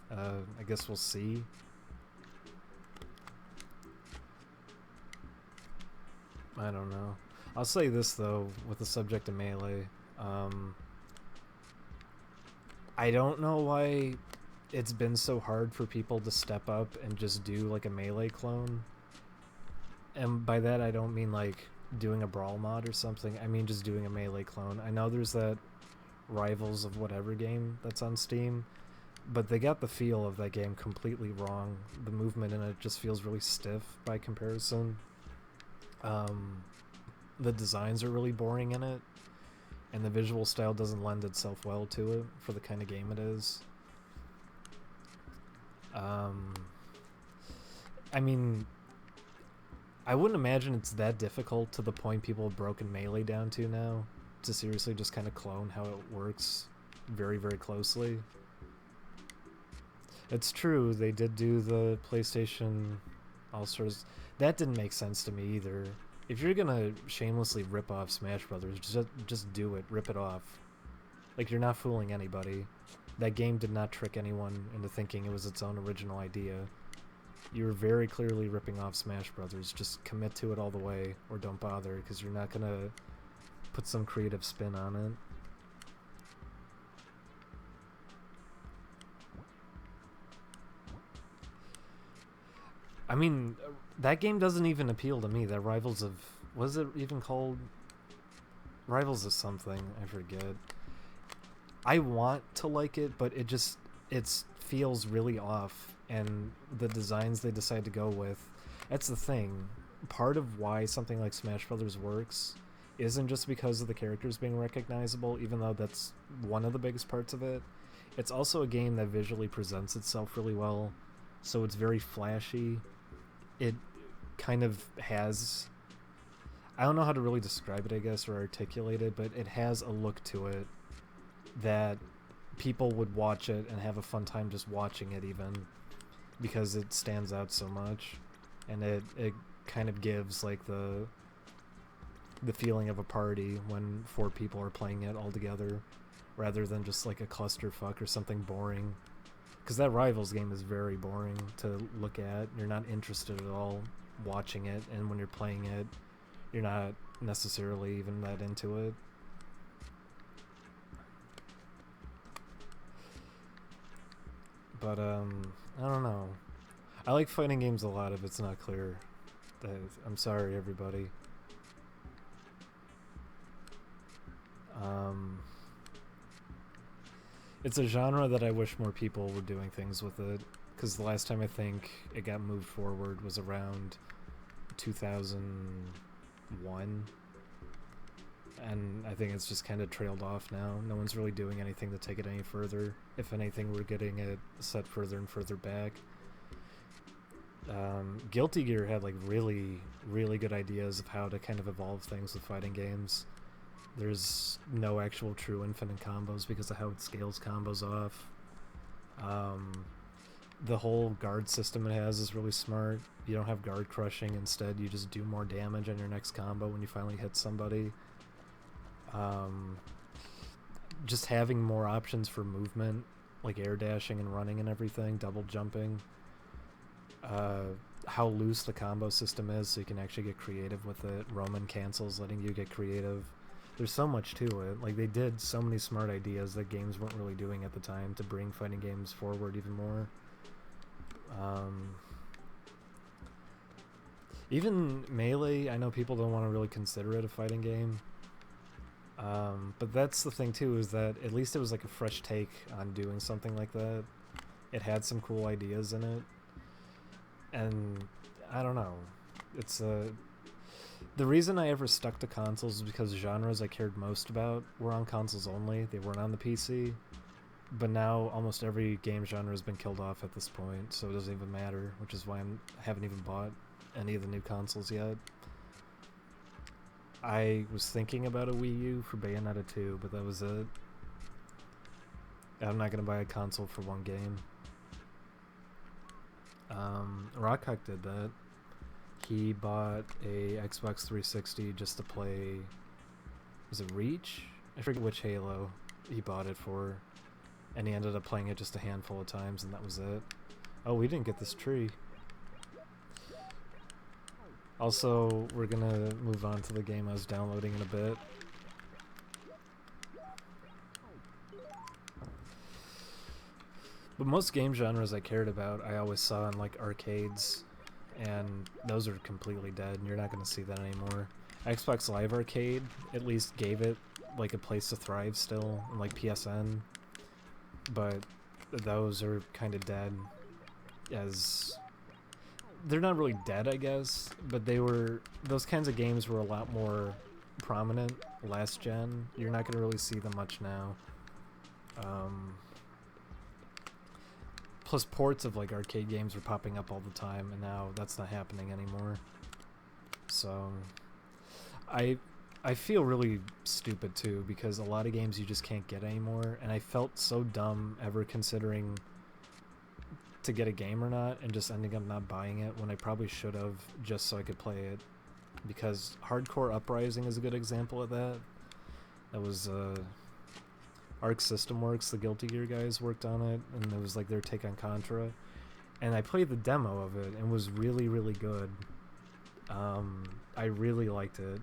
I guess we'll see. I don't know. I'll say this, though, with the subject of Melee. I don't know why it's been so hard for people to step up and just do, like, a Melee clone. And by that, I don't mean, like, doing a Brawl mod or something. I mean just doing a Melee clone. I know there's that Rivals of Whatever game that's on Steam, but they got the feel of that game completely wrong. The movement in it just feels really stiff by comparison. The designs are really boring in it, and the visual style doesn't lend itself well to it for the kind of game it is. I mean, I wouldn't imagine it's that difficult to the point people have broken Melee down to now, to seriously just kind of clone how it works very, very closely. It's true, they did do the PlayStation All-Stars. That didn't make sense to me either. If you're gonna shamelessly rip off Smash Brothers, just do it. Rip it off. Like, you're not fooling anybody. That game did not trick anyone into thinking it was its own original idea. You were very clearly ripping off Smash Brothers. Just commit to it all the way, or don't bother, because you're not gonna put some creative spin on it. I mean, that game doesn't even appeal to me. That Rivals of... what is it even called? Rivals of something. I forget. I want to like it, but it feels really off. And the designs they decide to go with... that's the thing. Part of why something like Smash Brothers works isn't just because of the characters being recognizable, even though that's one of the biggest parts of it. It's also a game that visually presents itself really well. So it's very flashy. It kind of has... I don't know how to really describe it, I guess, or articulate it, but it has a look to it that people would watch it and have a fun time just watching it, even, because it stands out so much. And it kind of gives, like, the feeling of a party when 4 people are playing it all together, rather than just, like, a clusterfuck or something boring. Because that Rivals game is very boring to look at. You're not interested at all watching it, and when you're playing it, you're not necessarily even that into it. But, I don't know. I like fighting games a lot if it's not clear. I'm sorry, everybody. It's a genre that I wish more people were doing things with it, because the last time I think it got moved forward was around 2001, and I think it's just kind of trailed off now. No one's really doing anything to take it any further. If anything, we're getting it set further and further back. Guilty Gear had like really, really good ideas of how to kind of evolve things with fighting games. There's no actual true infinite combos because of how it scales combos off. The whole guard system it has is really smart. You don't have guard crushing. Instead, you just do more damage on your next combo when you finally hit somebody. Just having more options for movement, like air dashing and running and everything, double jumping. How loose the combo system is, so you can actually get creative with it. Roman cancels, letting you get creative. There's so much to it. Like, they did so many smart ideas that games weren't really doing at the time to bring fighting games forward even more. Even Melee, I know people don't want to really consider it a fighting game. But that's the thing too, is that at least it was like a fresh take on doing something like that. It had some cool ideas in it. And I don't know. It's the reason I ever stuck to consoles is because genres I cared most about were on consoles only. They weren't on the PC. But now almost every game genre has been killed off at this point, so it doesn't even matter, which is why I haven't even bought any of the new consoles yet. I was thinking about a Wii U for Bayonetta 2, but that was it. I'm not going to buy a console for one game. Rockhawk did that. He bought a Xbox 360 just to play... was it Reach? I forget which Halo he bought it for. And he ended up playing it just a handful of times, and that was it. Oh, we didn't get this tree. Also, we're gonna move on to the game I was downloading in a bit. But most game genres I cared about, I always saw in like arcades, and those are completely dead, and you're not gonna see that anymore. Xbox Live Arcade at least gave it like a place to thrive still, and like PSN, but those are kind of dead. As they're not really dead, I guess, but those kinds of games were a lot more prominent last gen. You're not gonna really see them much now. Plus ports of like arcade games were popping up all the time, and now that's not happening anymore. So I feel really stupid too, because a lot of games you just can't get anymore, and I felt so dumb ever considering to get a game or not, and just ending up not buying it when I probably should have, just so I could play it. Because Hardcore Uprising is a good example of that. That was Arc System Works, the Guilty Gear guys worked on it, and it was like their take on Contra. And I played the demo of it, and it was really, really good. I really liked it,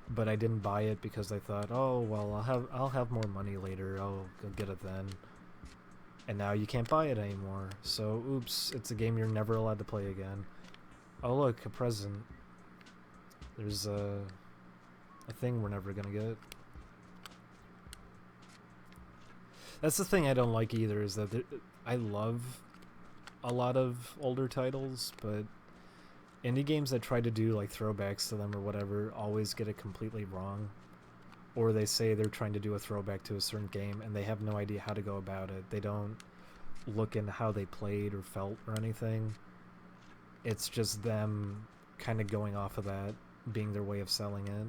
but I didn't buy it because I thought, oh well, I'll have more money later. I'll go get it then. And now you can't buy it anymore. So oops, it's a game you're never allowed to play again. Oh look, a present. There's a thing we're never gonna get. That's the thing I don't like either, is that I love a lot of older titles, but indie games that try to do like throwbacks to them or whatever always get it completely wrong. Or they say they're trying to do a throwback to a certain game and they have no idea how to go about it. They don't look into how they played or felt or anything. It's just them kind of going off of that being their way of selling it.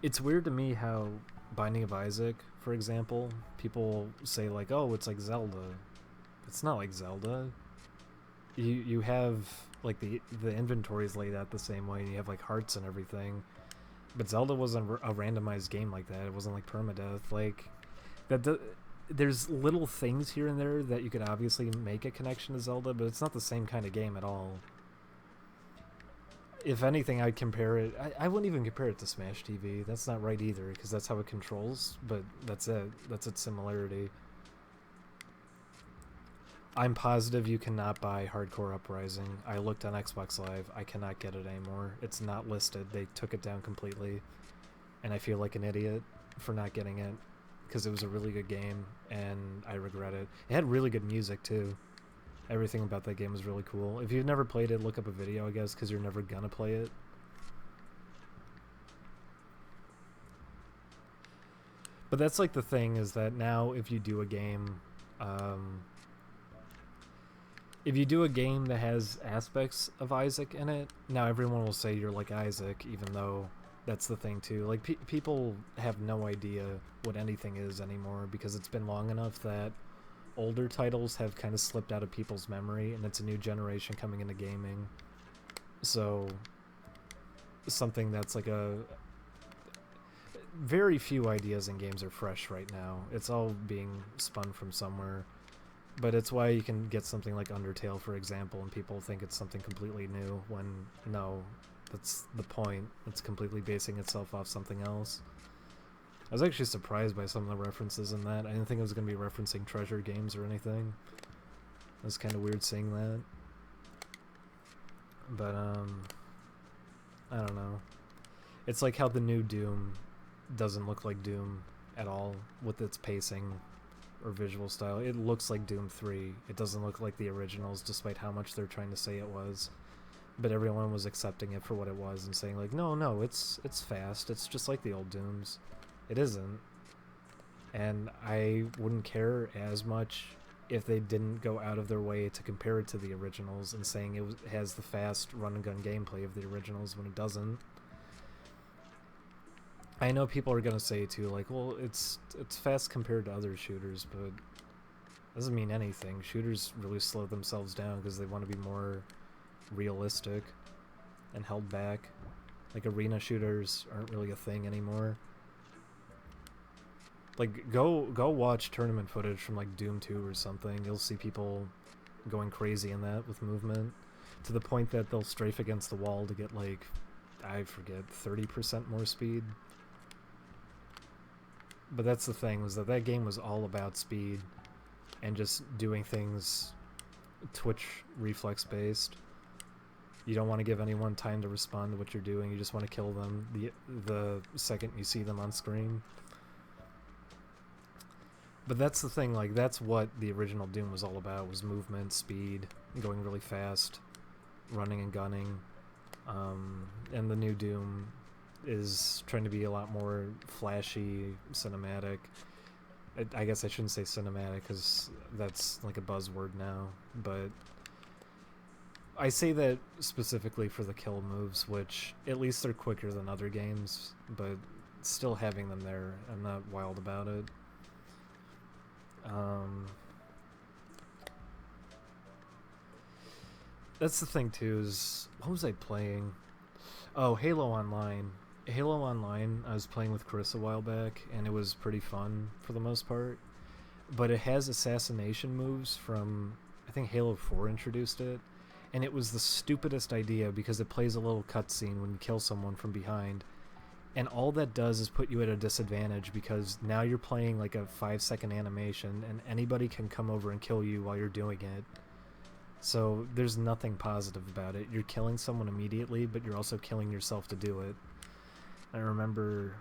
It's weird to me how Binding of Isaac, for example, people say like, oh, it's like Zelda. It's not like Zelda. You have like the inventory is laid out the same way, and you have like hearts and everything. But Zelda wasn't a randomized game like that. It wasn't like permadeath. Like that. There's little things here and there that you could obviously make a connection to Zelda, but it's not the same kind of game at all. If anything, I'd compare it. I wouldn't even compare it to Smash TV. That's not right either, because that's how it controls. But that's it. That's its similarity. I'm positive you cannot buy Hardcore Uprising. I looked on Xbox Live. I cannot get it anymore. It's not listed. They took it down completely. And I feel like an idiot for not getting it, because it was a really good game, and I regret it. It had really good music, too. Everything about that game was really cool. If you've never played it, look up a video, I guess, because you're never gonna play it. But that's like the thing, is that now if you do a game... if you do a game that has aspects of Isaac in it, now everyone will say you're like Isaac, even though that's the thing too. Like, people have no idea what anything is anymore, because it's been long enough that older titles have kind of slipped out of people's memory, and it's a new generation coming into gaming. So, something that's like a... Very few ideas in games are fresh right now. It's all being spun from somewhere. But it's why you can get something like Undertale, for example, and people think it's something completely new, when no, that's the point. It's completely basing itself off something else. I was actually surprised by some of the references in that. I didn't think it was going to be referencing Treasure games or anything. It was kind of weird seeing that. But, I don't know. It's like how the new Doom doesn't look like Doom at all with its pacing or visual style. It looks like Doom 3. It doesn't look like the originals, despite how much they're trying to say it was. But everyone was accepting it for what it was and saying like, no, it's fast. It's just like the old Dooms. It isn't. And I wouldn't care as much if they didn't go out of their way to compare it to the originals and saying it has the fast run-and-gun gameplay of the originals when it doesn't. I know people are gonna say too, like, well, it's fast compared to other shooters, but it doesn't mean anything. Shooters really slow themselves down because they want to be more realistic and held back. Like, arena shooters aren't really a thing anymore. Like, go watch tournament footage from like Doom 2 or something. You'll see people going crazy in that with movement, to the point that they'll strafe against the wall to get like, I forget, 30% more speed. But that's the thing, was that game was all about speed and just doing things Twitch reflex based. You don't want to give anyone time to respond to what you're doing. You just want to kill them the second you see them on screen. But that's the thing, like, that's what the original Doom was all about, was movement, speed, going really fast, running and gunning. And the new Doom is trying to be a lot more flashy, cinematic. I guess I shouldn't say cinematic, because that's like a buzzword now, but I say that specifically for the kill moves, which at least they're quicker than other games, but still having them there, I'm not wild about it. That's the thing too, is what was I playing? Oh, Halo Online. Halo Online, I was playing with Chris a while back, and it was pretty fun for the most part. But it has assassination moves from, I think Halo 4 introduced it, and it was the stupidest idea because it plays a little cutscene when you kill someone from behind, and all that does is put you at a disadvantage because now you're playing like a 5-second animation, and anybody can come over and kill you while you're doing it. So there's nothing positive about it. You're killing someone immediately, but you're also killing yourself to do it. I remember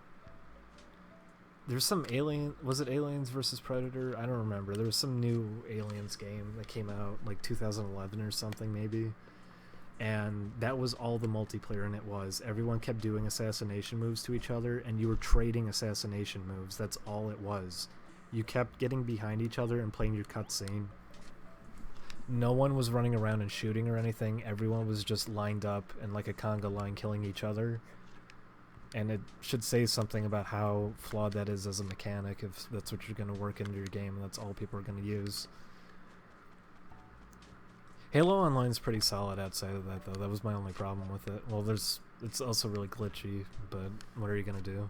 there's some Alien, was it Aliens versus Predator? I don't remember. There was some new Aliens game that came out like 2011 or something maybe. And that was all the multiplayer in it was. Everyone kept doing assassination moves to each other, and you were trading assassination moves. That's all it was. You kept getting behind each other and playing your cutscene. No one was running around and shooting or anything. Everyone was just lined up in like a conga line killing each other. And it should say something about how flawed that is as a mechanic if that's what you're going to work into your game and that's all people are going to use. Halo Online's pretty solid outside of that, though. That was my only problem with it. Well, it's also really glitchy, but what are you going to do?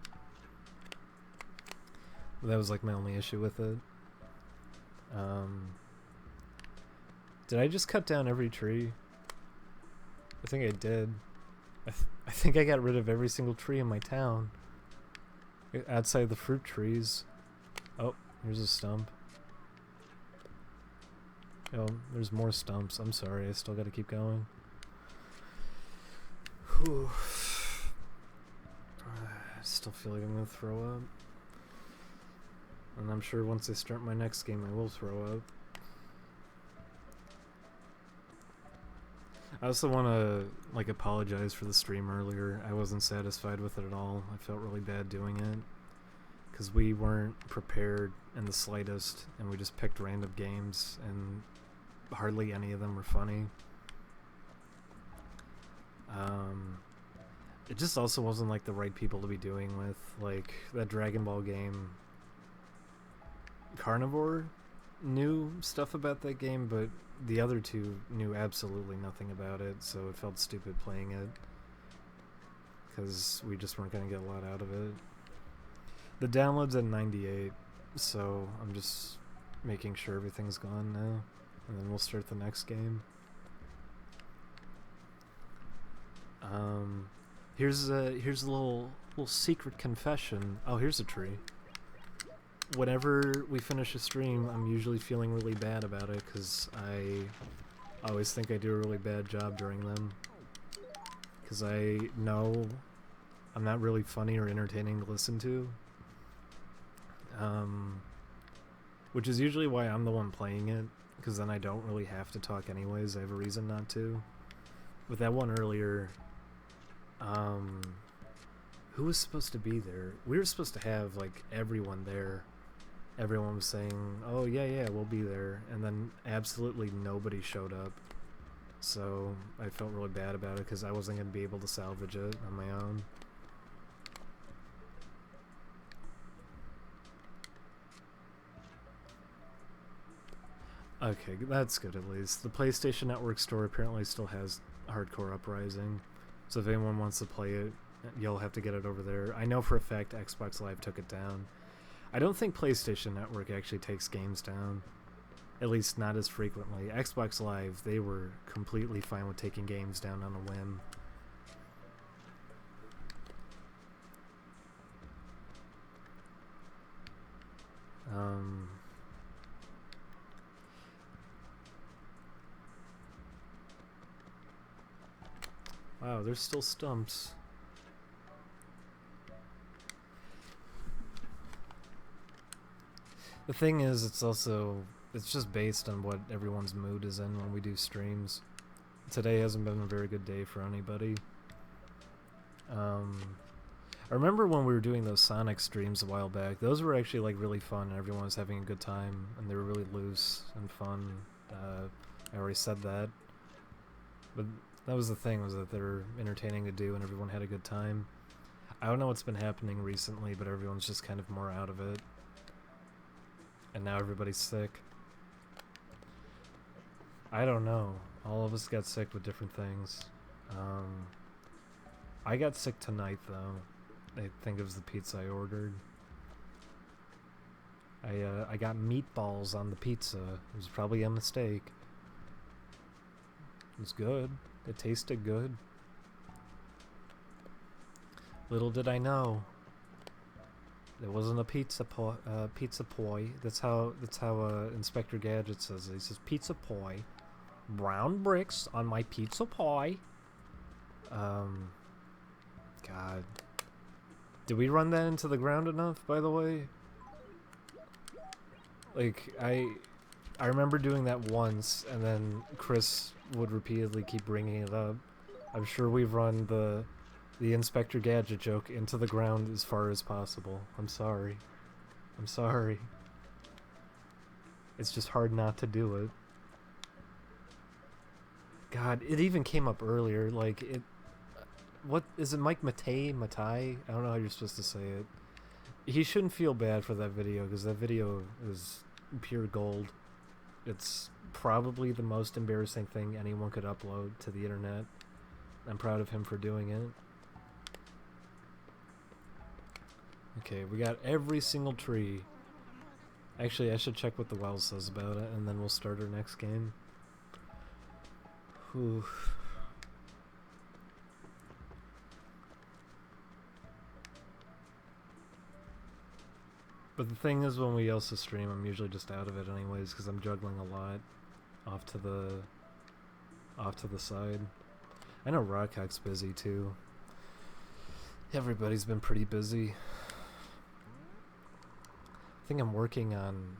That was like my only issue with it. Did I just cut down every tree? I think I did. I think I got rid of every single tree in my town. Outside the fruit trees. Oh, here's a stump. Oh, there's more stumps. I'm sorry, I still gotta keep going. Whew. I still feel like I'm gonna throw up. And I'm sure once I start my next game I will throw up. I also want to like apologize for the stream earlier. I wasn't satisfied with it at all. I felt really bad doing it because we weren't prepared in the slightest, and we just picked random games, and hardly any of them were funny. It just also wasn't like the right people to be doing with. Like that Dragon Ball game, Carnivore knew stuff about that game, but the other two knew absolutely nothing about it, so it felt stupid playing it because we just weren't going to get a lot out of it. The download's at 98, so I'm just making sure everything's gone now, and then we'll start the next game. Here's a little secret confession. Oh, here's a tree. Whenever we finish a stream, I'm usually feeling really bad about it because I always think I do a really bad job during them. Because I know I'm not really funny or entertaining to listen to. Which is usually why I'm the one playing it, because then I don't really have to talk anyways. I have a reason not to. With that one earlier, who was supposed to be there? We were supposed to have like everyone there. Everyone was saying, oh yeah, we'll be there, and then absolutely nobody showed up. So I felt really bad about it because I wasn't going to be able to salvage it on my own. Okay, that's good at least. The PlayStation Network store apparently still has Hardcore Uprising, so if anyone wants to play it, you'll have to get it over there. I know for a fact Xbox Live took it down. I don't think PlayStation Network actually takes games down. At least not as frequently. Xbox Live, they were completely fine with taking games down on a whim. Wow, there's still stumps. The thing is, it's just based on what everyone's mood is in when we do streams. Today hasn't been a very good day for anybody. I remember when we were doing those Sonic streams a while back, those were actually like really fun and everyone was having a good time and they were really loose and fun. I already said that. But that was the thing, was that they were entertaining to do and everyone had a good time. I don't know what's been happening recently, but everyone's just kind of more out of it. And now everybody's sick. I don't know. All of us got sick with different things. I got sick tonight, though. I think it was the pizza I ordered. I got meatballs on the pizza. It was probably a mistake. It was good. It tasted good. Little did I know. It wasn't a pizza poi. That's how Inspector Gadget says it. He says pizza poi. Brown bricks on my pizza pie. God. Did we run that into the ground enough, by the way? Like, I remember doing that once, and then Chris would repeatedly keep bringing it up. I'm sure we've run the Inspector Gadget joke into the ground as far as possible. I'm sorry. I'm sorry. It's just hard not to do it. God, it even came up earlier, like, it... What, is it Mike Matai? I don't know how you're supposed to say it. He shouldn't feel bad for that video, because that video is pure gold. It's probably the most embarrassing thing anyone could upload to the internet. I'm proud of him for doing it. Okay, we got every single tree. Actually, I should check what the well says about it, and then we'll start our next game. Whew. But the thing is, when we also stream, I'm usually just out of it anyways, because I'm juggling a lot off to the side. I know Rockcock's busy too. Everybody's been pretty busy. I think I'm working on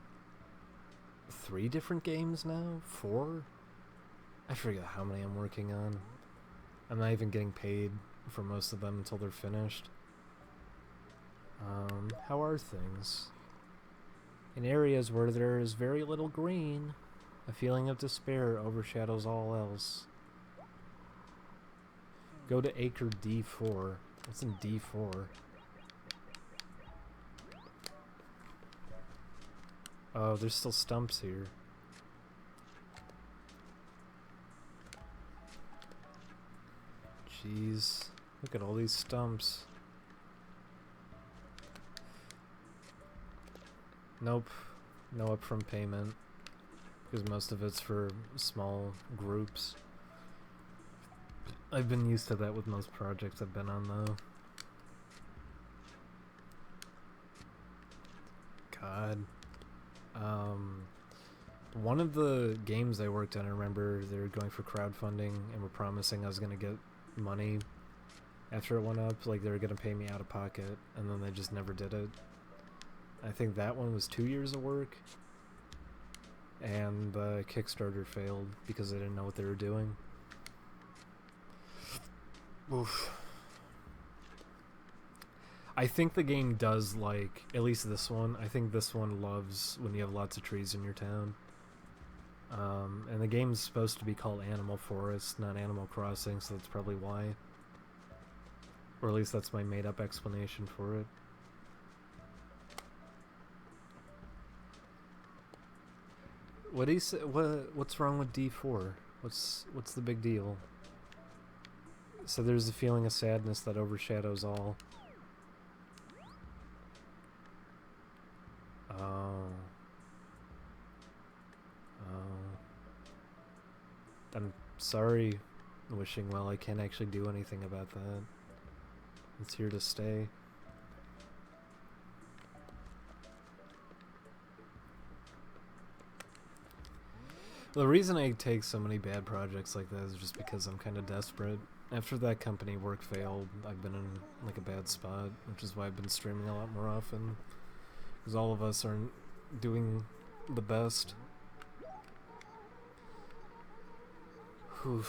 3 different games now? 4? I forget how many I'm working on. I'm not even getting paid for most of them until they're finished. How are things? In areas where there is very little green, a feeling of despair overshadows all else. Go to Acre D4. What's in D4? Oh, there's still stumps here. Jeez. Look at all these stumps. Nope. No upfront payment. Because most of it's for small groups. I've been used to that with most projects I've been on, though. God. One of the games I worked on, I remember they were going for crowdfunding and were promising I was going to get money after it went up. Like, they were going to pay me out of pocket, and then they just never did it. I think that one was 2 years of work, and the Kickstarter failed because they didn't know what they were doing. Oof. I think the game does like, at least this one, I think this one loves when you have lots of trees in your town. And the game's supposed to be called Animal Forest, not Animal Crossing, so that's probably why. Or at least that's my made-up explanation for it. What do you say? What's wrong with D4? What's the big deal? So there's a feeling of sadness that overshadows all. Oh. I'm sorry, Wishing Well. I can't actually do anything about that. It's here to stay. The reason I take so many bad projects like that is just because I'm kind of desperate. After that company work failed, I've been in like a bad spot, which is why I've been streaming a lot more often. Because all of us aren't doing the best. Whew.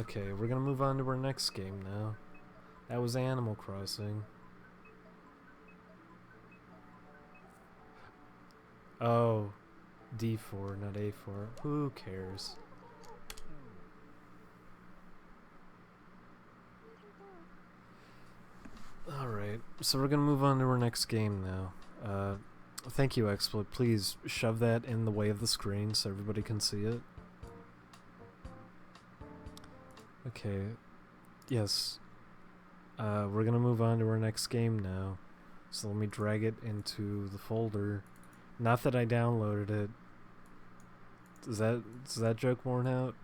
Okay, we're gonna move on to our next game now. That was Animal Crossing. Oh, D4, not A4. Who cares? Alright, so we're gonna move on to our next game now. Thank you, XSplit. Please shove that in the way of the screen so everybody can see it. Okay, yes. We're gonna move on to our next game now. So let me drag it into the folder. Not that I downloaded it. Is that joke worn out?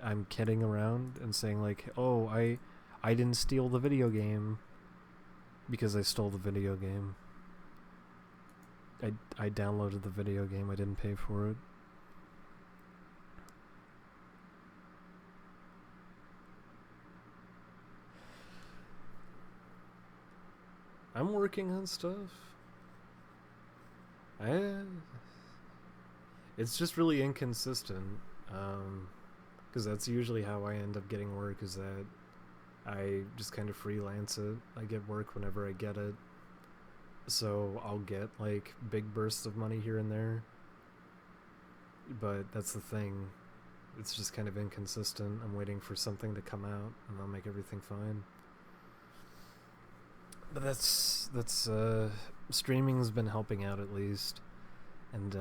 I'm kidding around and saying like, oh, I didn't steal the video game because I stole the video game. I downloaded the video game. I didn't pay for it. I'm working on stuff. It's just really inconsistent, because that's usually how I end up getting work, is that I just kind of freelance it. I get work whenever I get it, so I'll get like big bursts of money here and there, but that's the thing, it's just kind of inconsistent. I'm waiting for something to come out and I'll make everything fine. But that's streaming's been helping out at least, and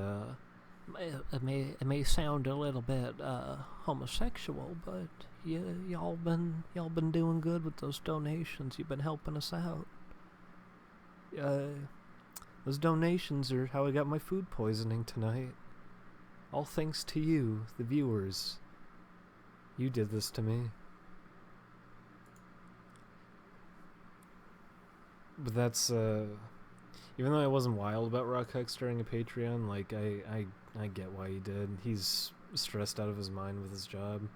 it may sound a little bit homosexual, but y'all been doing good with those donations. You've been helping us out. Those donations are how I got my food poisoning tonight. All thanks to you, the viewers. You did this to me. But that's, even though I wasn't wild about Rockhex starting a Patreon, like, I get why he did. He's stressed out of his mind with his job.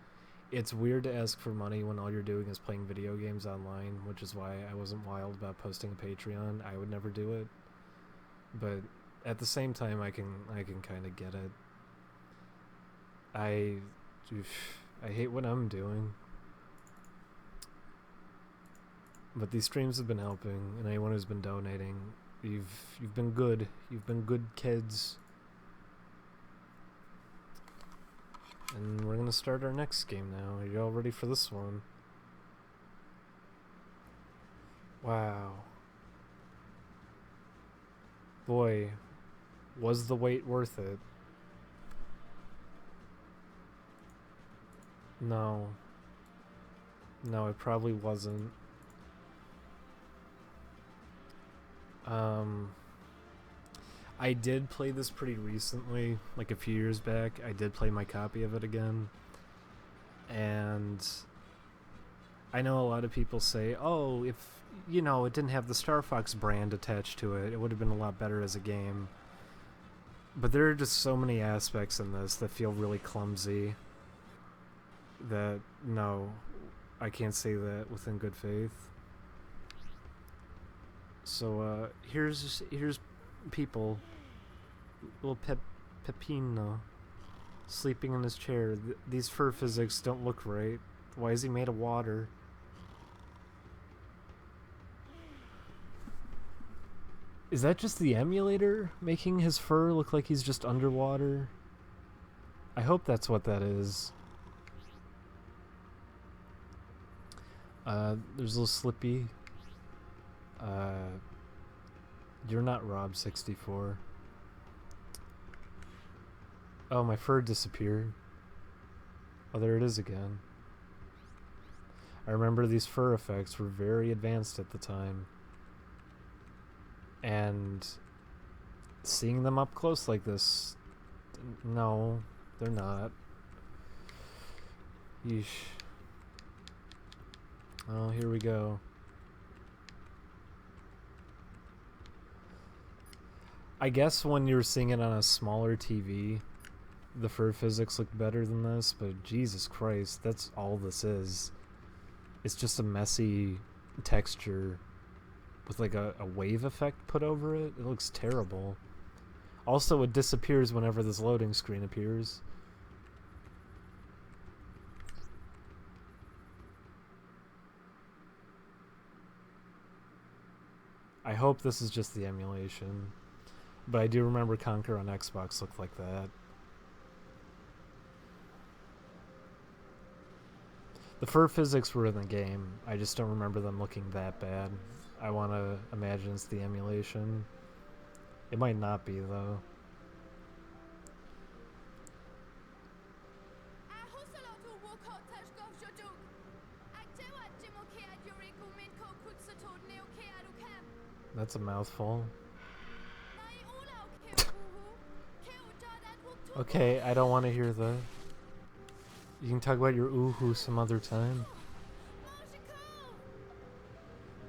It's weird to ask for money when all you're doing is playing video games online, which is why I wasn't wild about posting a Patreon. I would never do it. But at the same time, I can kind of get it. I hate what I'm doing. But these streams have been helping, and anyone who's been donating, you've been good. You've been good kids. And we're gonna start our next game now. Are you all ready for this one? Wow. Boy, was the wait worth it? No. No, it probably wasn't. I did play this pretty recently, like a few years back. I did play my copy of it again. And I know a lot of people say, oh, if, you know, it didn't have the Star Fox brand attached to it, it would have been a lot better as a game. But there are just so many aspects in this that feel really clumsy that, no, I can't say that within good faith. So, here's people, little Pepino, sleeping in his chair. These fur physics don't look right. Why is he made of water? Is that just the emulator making his fur look like he's just underwater? I hope that's what that is. There's a little Slippy. You're not Rob64. Oh, my fur disappeared. Oh, there it is again. I remember these fur effects were very advanced at the time. And seeing them up close like this, no, they're not. Yeesh. Oh, here we go. I guess when you're seeing it on a smaller TV, the fur physics look better than this, but Jesus Christ, that's all this is. It's just a messy texture with like a wave effect put over it. It looks terrible. Also, it disappears whenever this loading screen appears. I hope this is just the emulation, but I do remember Conker on Xbox looked like that. The fur physics were in the game, I just don't remember them looking that bad. I want to imagine it's the emulation. It might not be, though. That's a mouthful. Okay, I don't want to hear that. You can talk about your ooh-hoo some other time.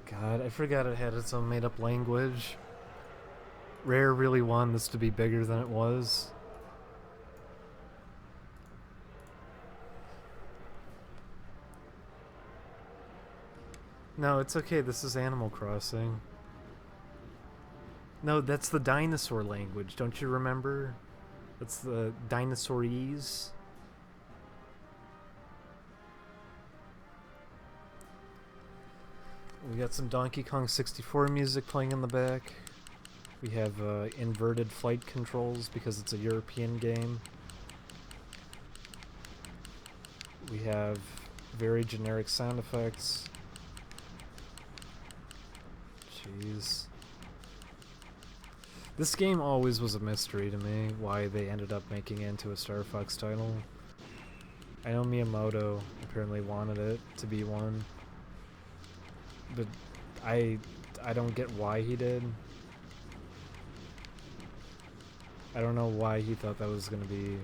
God, I forgot it had its own made-up language. Rare really wanted this to be bigger than it was. No, it's okay, this is Animal Crossing. No, that's the dinosaur language, don't you remember? That's the dinosaurese. We got some Donkey Kong 64 music playing in the back. We have inverted flight controls because it's a European game. We have very generic sound effects. Jeez. This game always was a mystery to me, why they ended up making it into a Star Fox title. I know Miyamoto apparently wanted it to be one, but I don't get why he did. I don't know why he thought that was going to be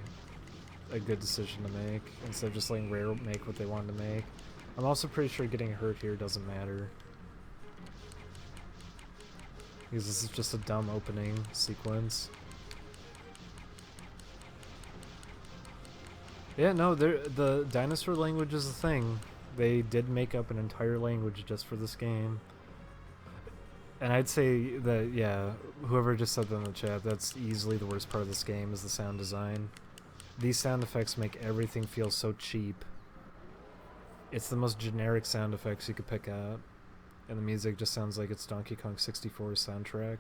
a good decision to make, instead of just letting Rare make what they wanted to make. I'm also pretty sure getting hurt here doesn't matter, because this is just a dumb opening sequence. Yeah, no, the dinosaur language is a thing. They did make up an entire language just for this game. And I'd say that, yeah, whoever just said that in the chat, that's easily the worst part of this game, is the sound design. These sound effects make everything feel so cheap. It's the most generic sound effects you could pick out. And the music just sounds like it's Donkey Kong 64's soundtrack.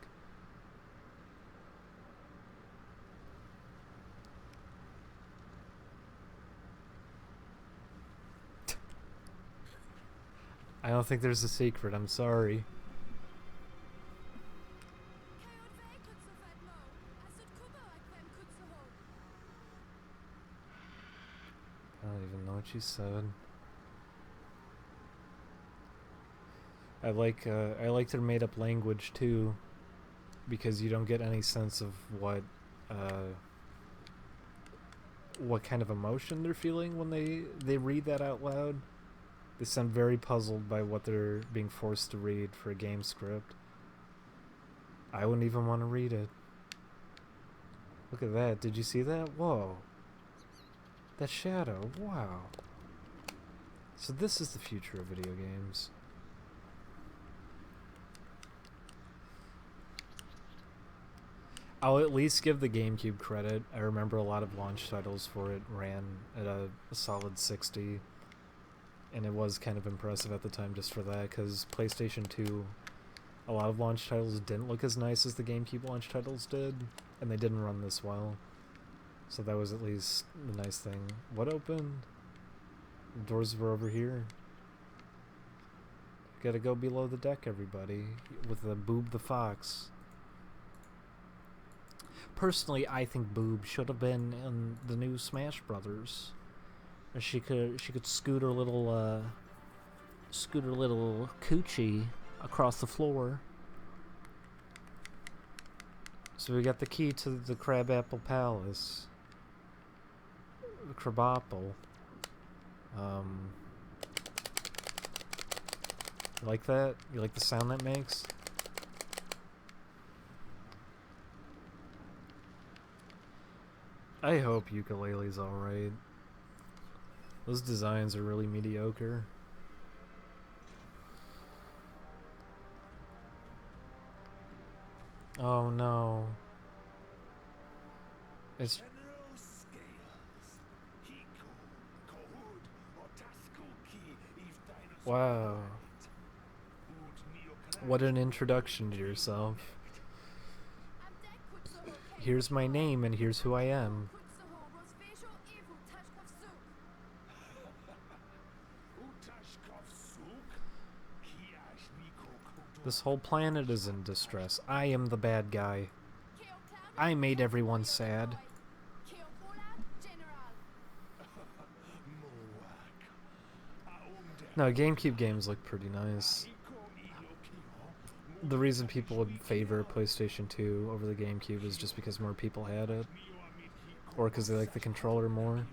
I don't think there's a secret, I'm sorry. I don't even know what you said. I like their made-up language too, because you don't get any sense of what kind of emotion they're feeling when they read that out loud. They sound very puzzled by what they're being forced to read for a game script. I wouldn't even want to read it. Look at that. Did you see that? Whoa. That shadow. Wow. So this is the future of video games. I'll at least give the GameCube credit. I remember a lot of launch titles for it ran at a solid 60. And it was kind of impressive at the time just for that, because PlayStation 2, a lot of launch titles didn't look as nice as the GameCube launch titles did, and they didn't run this well. So that was at least the nice thing. What opened? The doors were over here. Gotta go below the deck, everybody, with the Boob the Fox. Personally, I think Boob should have been in the new Smash Brothers. She could scoot her little coochie across the floor. So we got the key to the Crabapple Palace. The Crabapple. You like that? You like the sound that makes? I hope Ukulele's alright. Those designs are really mediocre. Oh no. It's... Wow. What an introduction to yourself. Here's my name and here's who I am. This whole planet is in distress. I am the bad guy. I made everyone sad. No, GameCube games look pretty nice. The reason people would favor PlayStation 2 over the GameCube is just because more people had it. Or because they like the controller more.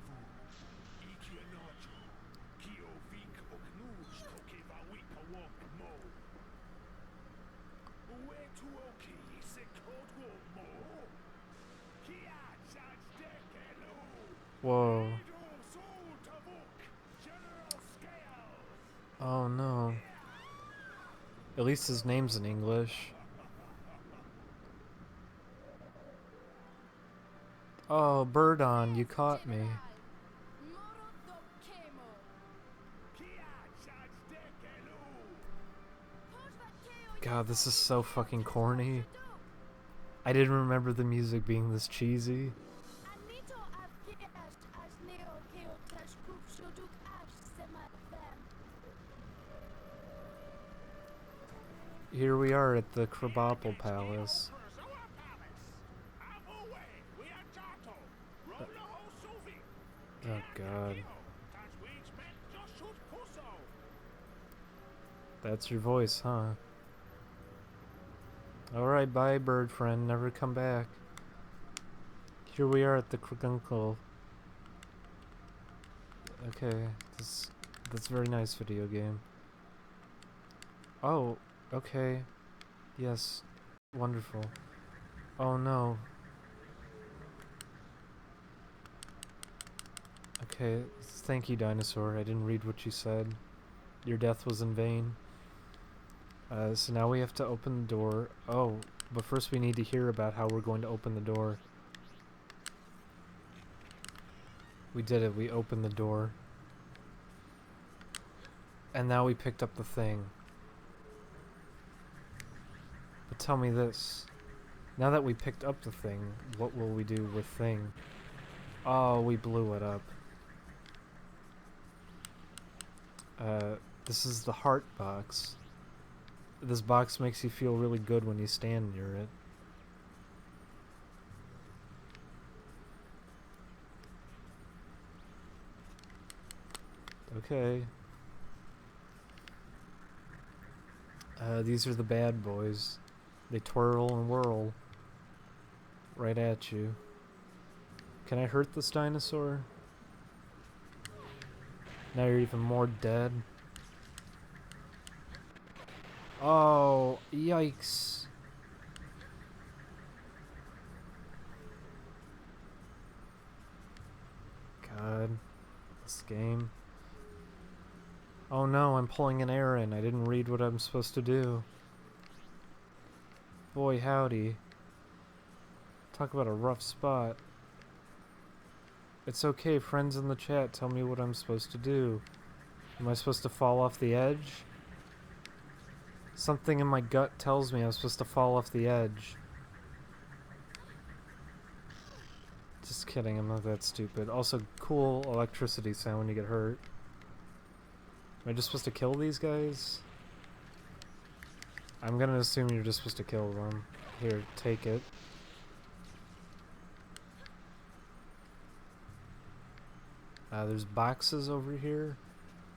Whoa. Oh no. At least his name's in English. Oh, Birdon, you caught me. God, this is so fucking corny. I didn't remember the music being this cheesy. Here we are at the Krabappel Palace. Oh god. That's your voice, huh? Alright, bye bird friend, never come back. Here we are at the Kragunkel. Okay, that's a very nice video game. Oh, okay. Yes, wonderful. Oh no. Okay, thank you, dinosaur. I didn't read what you said. Your death was in vain. So now we have to open the door. Oh, but first we need to hear about how we're going to open the door. We did it. We opened the door. And now we picked up the thing. But tell me this. Now that we picked up the thing, what will we do with thing? Oh, we blew it up. This is the heart box. This box makes you feel really good when you stand near it. Okay. These are the bad boys. They twirl and whirl right at you. Can I hurt this dinosaur? Now you're even more dead. Oh, yikes. God, this game. Oh no, I'm pulling an errand. I didn't read what I'm supposed to do. Boy, howdy. Talk about a rough spot. It's okay, friends in the chat, tell me what I'm supposed to do. Am I supposed to fall off the edge? Something in my gut tells me I'm supposed to fall off the edge. Just kidding, I'm not that stupid. Also, cool electricity sound when you get hurt. Am I just supposed to kill these guys? I'm gonna assume you're just supposed to kill them. Here, take it. There's boxes over here.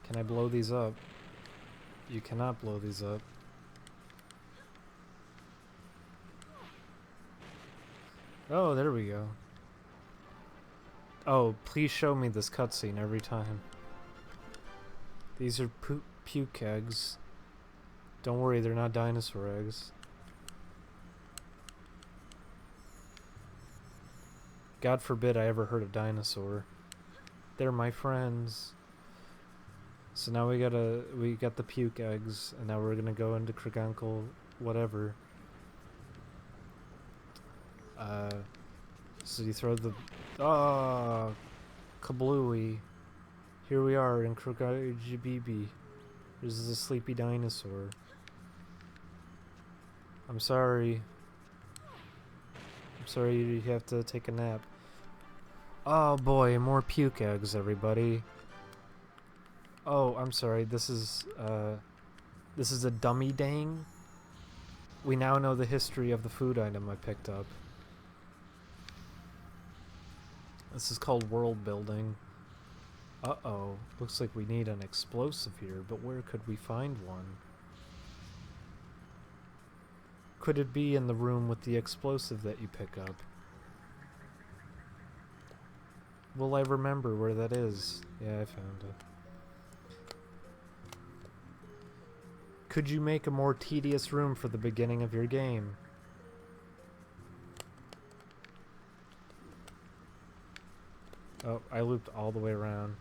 Can I blow these up? You cannot blow these up. Oh, there we go. Oh, please show me this cutscene every time. These are puke eggs. Don't worry, they're not dinosaur eggs. God forbid I ever hurt a dinosaur. They're my friends. So now we got the puke eggs, and now we're gonna go into Kragunkel, whatever. So you throw the, kablooey. Here we are in Kragunkel. This is a sleepy dinosaur. I'm sorry. I'm sorry you have to take a nap. Oh boy, more puke eggs, everybody. Oh, I'm sorry. This is a dummy dang. We now know the history of the food item I picked up. This is called world building. Uh-oh. Looks like we need an explosive here, but where could we find one? Could it be in the room with the explosive that you pick up? Will I remember where that is? Yeah, I found it. Could you make a more tedious room for the beginning of your game? Oh, I looped all the way around.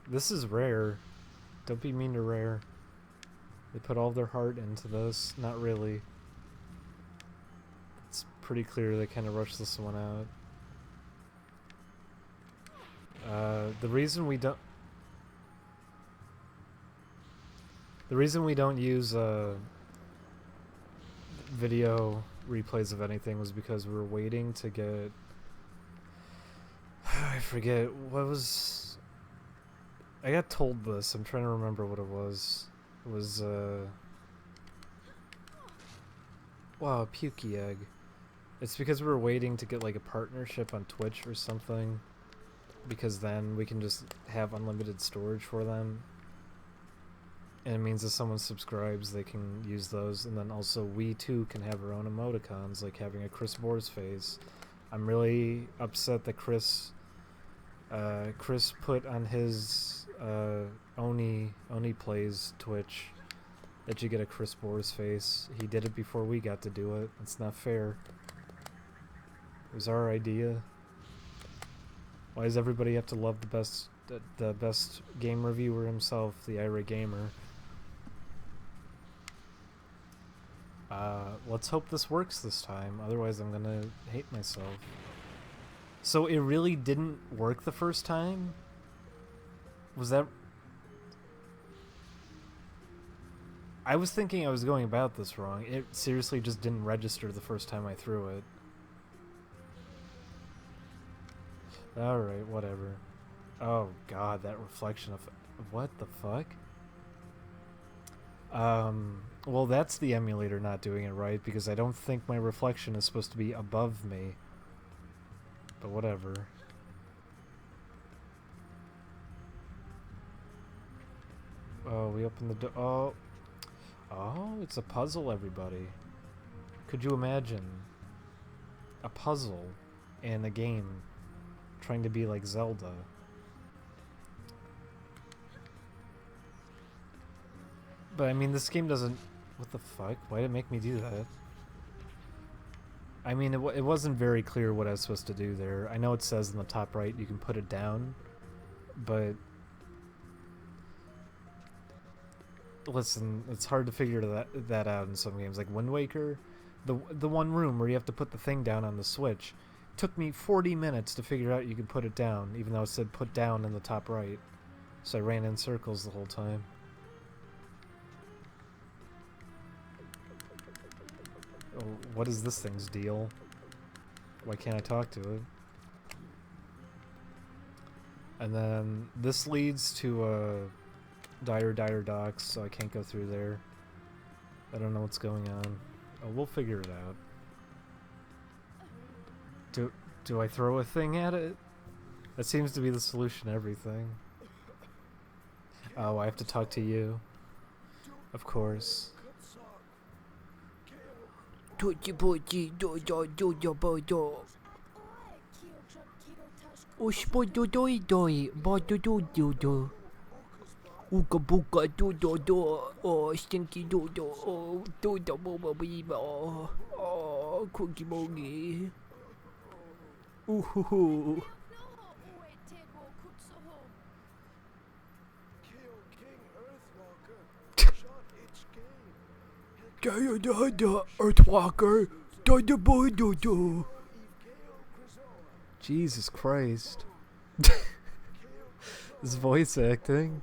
This is rare. Don't be mean to Rare. They put all their heart into this. Not really. It's pretty clear they kind of rushed this one out. The reason we don't use video replays of anything was because we were waiting to get I forget what was I got told this. I'm trying to remember what it was. It was wow, a pukey egg. It's because we were waiting to get like a partnership on Twitch or something, because then we can just have unlimited storage for them. And it means if someone subscribes, they can use those. And then also we too can have our own emoticons, like having a Chris Boars face. I'm really upset that Chris put on his Oni Plays Twitch that you get a Chris Boars face. He did it before we got to do it. It's not fair. It was our idea. Why does everybody have to love the best game reviewer himself, the Irate Gamer? Let's hope this works this time, otherwise I'm gonna hate myself. So it really didn't work the first time? Was that... I was thinking I was going about this wrong. It seriously just didn't register the first time I threw it. Alright, whatever. Oh god, that reflection of... What the fuck? Well, that's the emulator not doing it right, because I don't think my reflection is supposed to be above me. But whatever. Oh, we opened the door. Oh. Oh, it's a puzzle, everybody. Could you imagine a puzzle in a game trying to be like Zelda? But I mean, this game doesn't... What the fuck? Why did it make me do that? I mean, it wasn't very clear what I was supposed to do there. I know it says in the top right you can put it down, but... Listen, it's hard to figure that out in some games. Like Wind Waker, the one room where you have to put the thing down on the Switch, took me 40 minutes to figure out you can put it down, even though it said put down in the top right. So I ran in circles the whole time. Oh, what is this thing's deal? Why can't I talk to it? And then this leads to Dire Docks, so I can't go through there. I don't know what's going on. Oh, we'll figure it out. Do I throw a thing at it? That seems to be the solution to everything. Oh, I have to talk to you. Of course. Ooga booga do do do. Oh, stinky do do. Oh, do do booba beeba. Oh, cookie boogie. Ooh hoo hoo. Da da da, Earthwalker. Da da boy do do. Jesus Christ. This voice acting.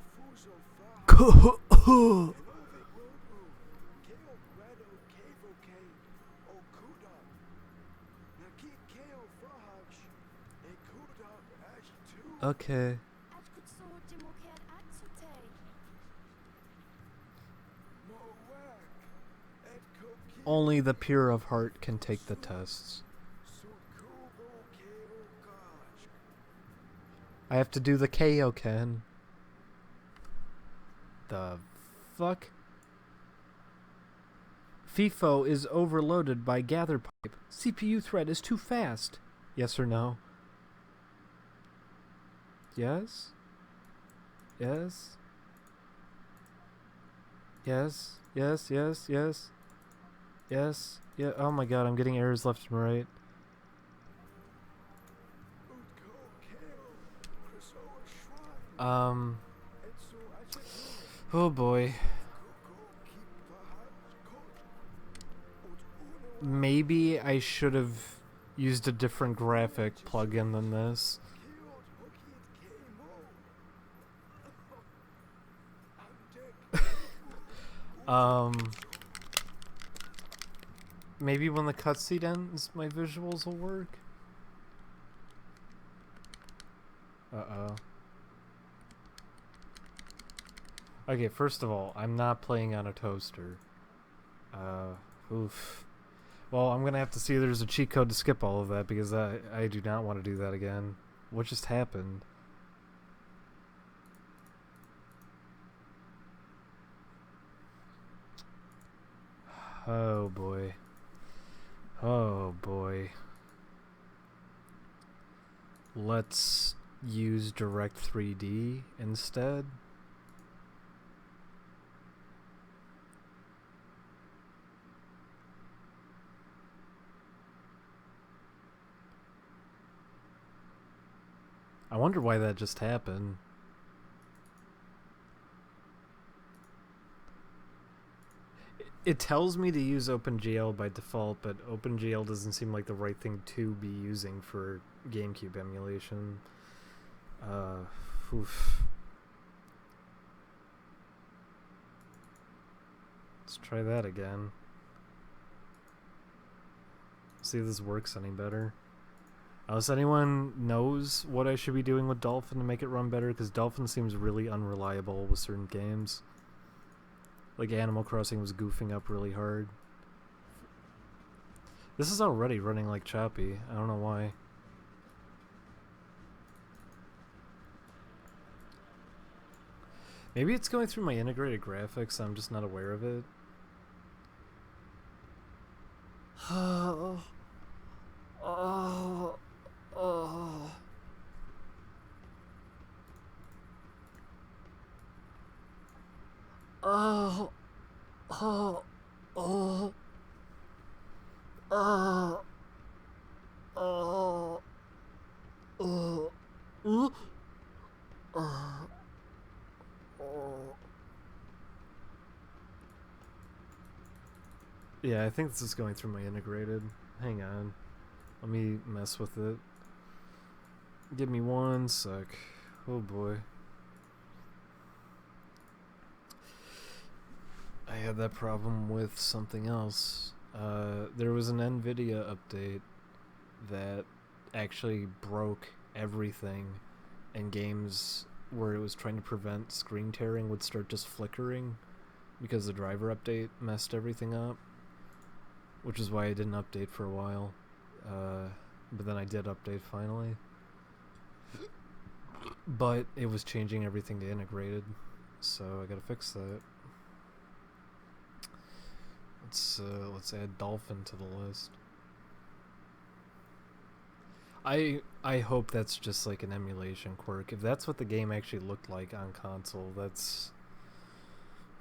Okay. Only the pure of heart can take the tests. I have to do the Kaioken. The fuck? FIFO is overloaded by gather pipe. CPU thread is too fast. Yes or no? Yes? Yes? Yes? Yes, yes, yes. Yes? Yeah, oh my god, I'm getting errors left and right. Oh boy. Maybe I should have used a different graphic plugin than this. Maybe when the cutscene ends, my visuals will work. Uh-oh. Okay, first of all, I'm not playing on a toaster. Oof. Well, I'm gonna have to see if there's a cheat code to skip all of that, because I do not want to do that again. What just happened? Oh boy. Oh boy. Let's use Direct 3D instead. I wonder why that just happened. It tells me to use OpenGL by default, but OpenGL doesn't seem like the right thing to be using for GameCube emulation. Oof. Let's try that again. See if this works any better. Unless anyone knows what I should be doing with Dolphin to make it run better, because Dolphin seems really unreliable with certain games. Like Animal Crossing was goofing up really hard. This is already running like choppy. I don't know why. Maybe it's going through my integrated graphics, I'm just not aware of it. Oh. Oh. Oh. Oh. Oh. Oh. Oh. Oh. Oh. Oh. Oh. Yeah, I think this is going through my integrated. Hang on. Let me mess with it. Give me one sec. Oh boy. I had that problem with something else. There was an NVIDIA update that actually broke everything, and games where it was trying to prevent screen tearing would start just flickering because the driver update messed everything up, which is why I didn't update for a while. But then I did update finally. But it was changing everything to integrated, so I gotta fix that. Let's add Dolphin to the list. I hope that's just like an emulation quirk. If that's what the game actually looked like on console, that's...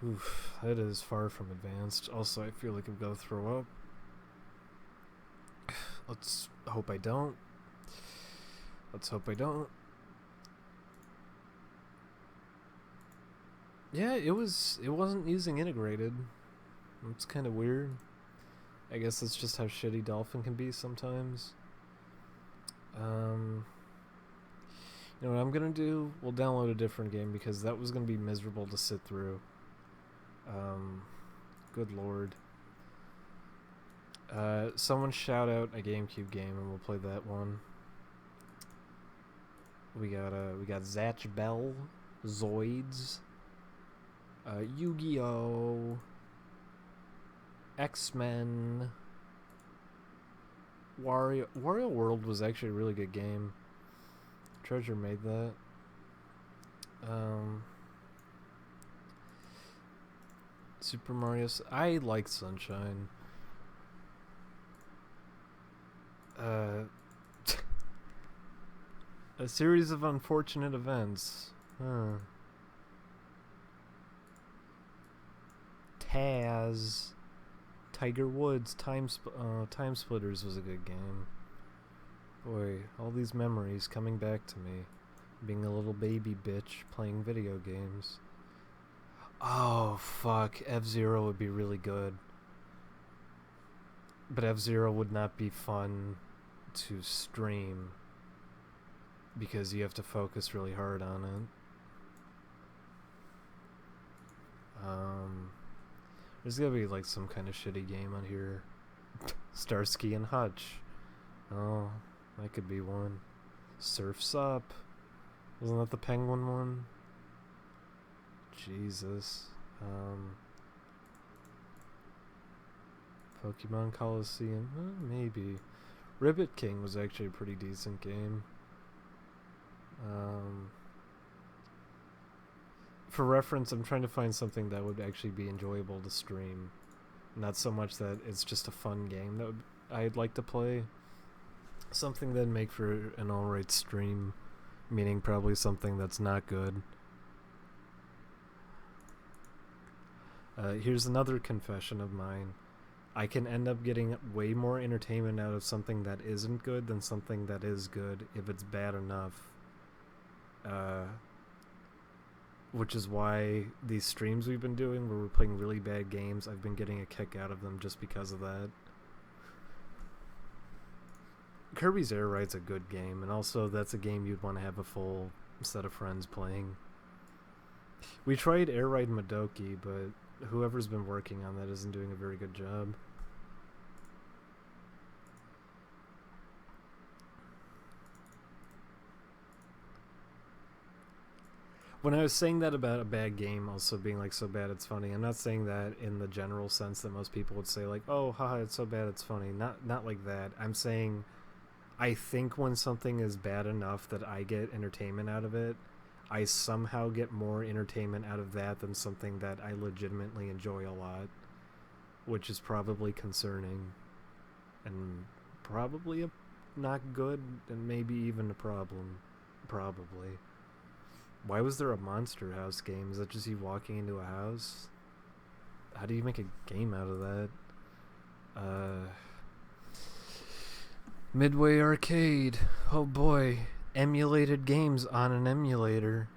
Oof, that is far from advanced. Also, I feel like I'm gonna throw up. Let's hope I don't. Let's hope I don't. Yeah, it wasn't using integrated. It's kind of weird. I guess it's just how shitty Dolphin can be sometimes. You know what I'm gonna do? We'll download a different game because that was gonna be miserable to sit through. Good lord. Someone shout out a GameCube game and we'll play that one. We got Zatch Bell, Zoids, Yu-Gi-Oh, X-Men, Wario World was actually a really good game. Treasure made that. Super Mario. I like Sunshine. A series of unfortunate events. Huh. Taz. Tiger Woods. Time Splitters was a good game. Boy, all these memories coming back to me. Being a little baby bitch playing video games. Oh, fuck. F-Zero would be really good. But F-Zero would not be fun to stream because you have to focus really hard on it. There's gotta be like some kind of shitty game on here. Starsky and Hutch. Oh, that could be one. Surf's Up. Wasn't that the Penguin one? Jesus. Pokemon Coliseum? Maybe. Ribbit King was actually a pretty decent game. For reference, I'm trying to find something that would actually be enjoyable to stream. Not so much that it's just a fun game that I'd like to play. Something that'd make for an alright stream. Meaning probably something that's not good. Here's another confession of mine. I can end up getting way more entertainment out of something that isn't good than something that is good if it's bad enough. Which is why these streams we've been doing where we're playing really bad games, I've been getting a kick out of them just because of that. Kirby's Air Ride's a good game, and also that's a game you'd want to have a full set of friends playing. We tried Air Ride Madoki, but whoever's been working on that isn't doing a very good job. When I was saying that about a bad game also being like so bad it's funny, I'm not saying that in the general sense that most people would say like, oh haha, it's so bad it's funny. Not like that. I'm saying I think when something is bad enough that I get entertainment out of it, I somehow get more entertainment out of that than something that I legitimately enjoy a lot, which is probably concerning and probably not good and maybe even a problem. Probably. Why was there a Monster House game? Is that just you walking into a house? How do you make a game out of that? Midway Arcade. Oh boy. Emulated games on an emulator.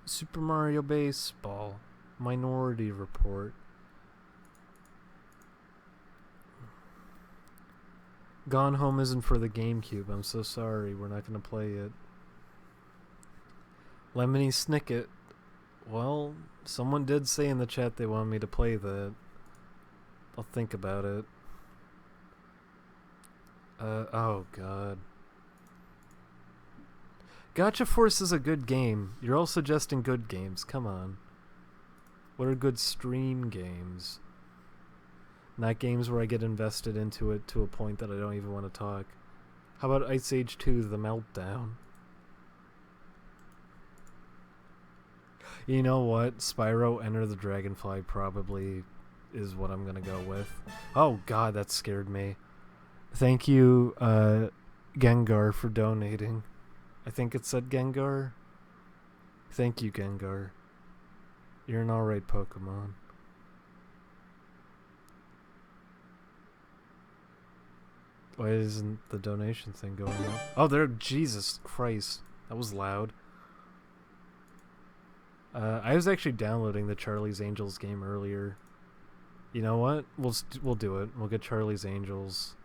Super Mario Baseball. Minority Report. Gone Home isn't for the GameCube. I'm so sorry. We're not going to play it. Lemony Snicket. Well, someone did say in the chat they want me to play that. I'll think about it. Oh god. Gotcha Force is a good game. You're all suggesting good games. Come on. What are good stream games? Not games where I get invested into it to a point that I don't even want to talk. How about Ice Age 2 The Meltdown? You know what? Spyro Enter the Dragonfly probably is what I'm gonna go with. Oh god, that scared me. Thank you, Gengar, for donating. I think it said Gengar. Thank you, Gengar. You're an alright Pokemon. Why isn't the donation thing going on? Oh, there! Jesus Christ, that was loud. I was actually downloading the Charlie's Angels game earlier. You know what? We'll do it. We'll get Charlie's Angels.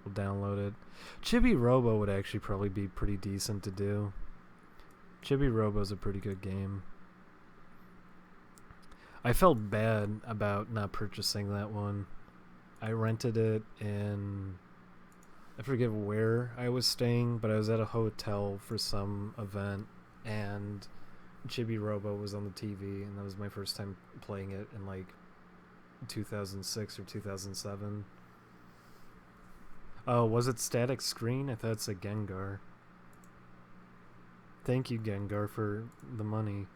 We'll download it. Chibi Robo would actually probably be pretty decent to do. Chibi Robo's a pretty good game. I felt bad about not purchasing that one. I rented it in... I forget where I was staying, but I was at a hotel for some event, and Chibi Robo was on the TV, and that was my first time playing it in like 2006 or 2007. Oh, was it static screen? I thought it said Gengar. Thank you, Gengar, for the money.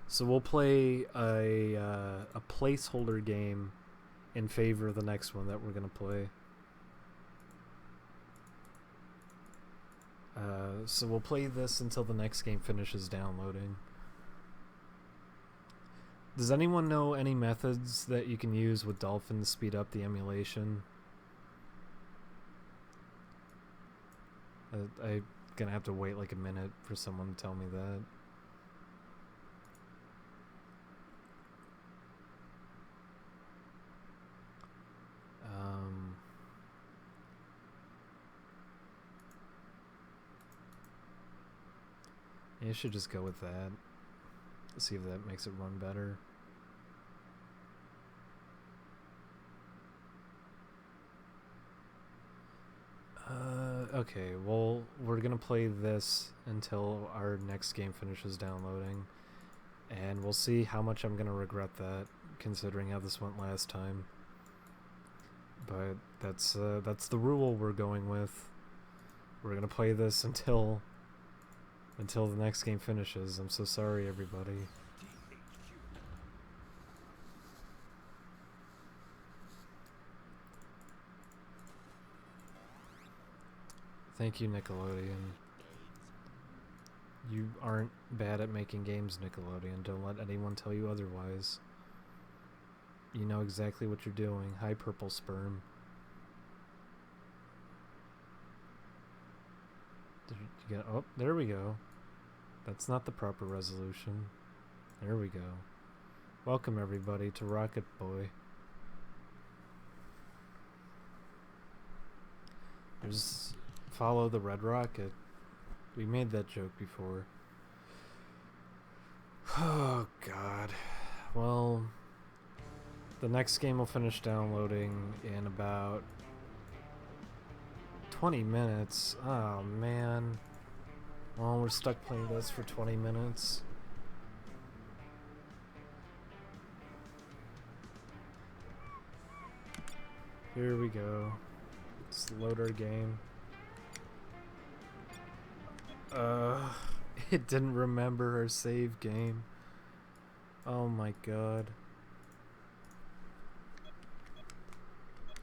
So we'll play a placeholder game in favor of the next one that we're gonna play. So we'll play this until the next game finishes downloading. Does anyone know any methods that you can use with Dolphin to speed up the emulation? I'm gonna have to wait like a minute for someone to tell me that. You should just go with that. See if that makes it run better. Okay, well, we're gonna play this until our next game finishes downloading, and we'll see how much I'm gonna regret that, considering how this went last time. But that's the rule we're going with. We're gonna play this until the next game finishes. I'm so sorry, everybody. Thank you, Nickelodeon. You aren't bad at making games, Nickelodeon. Don't let anyone tell you otherwise. You know exactly what you're doing. Hi, Purple Sperm. Did you get... Oh, there we go. That's not the proper resolution. There we go. Welcome, everybody, to Rocket Boy. There's... Follow the Red Rocket. We made that joke before. Oh, God. Well, the next game will finish downloading in about 20 minutes. Oh, man. Well, we're stuck playing this for 20 minutes. Here we go. Let's load our game. It didn't remember our save game. Oh my god.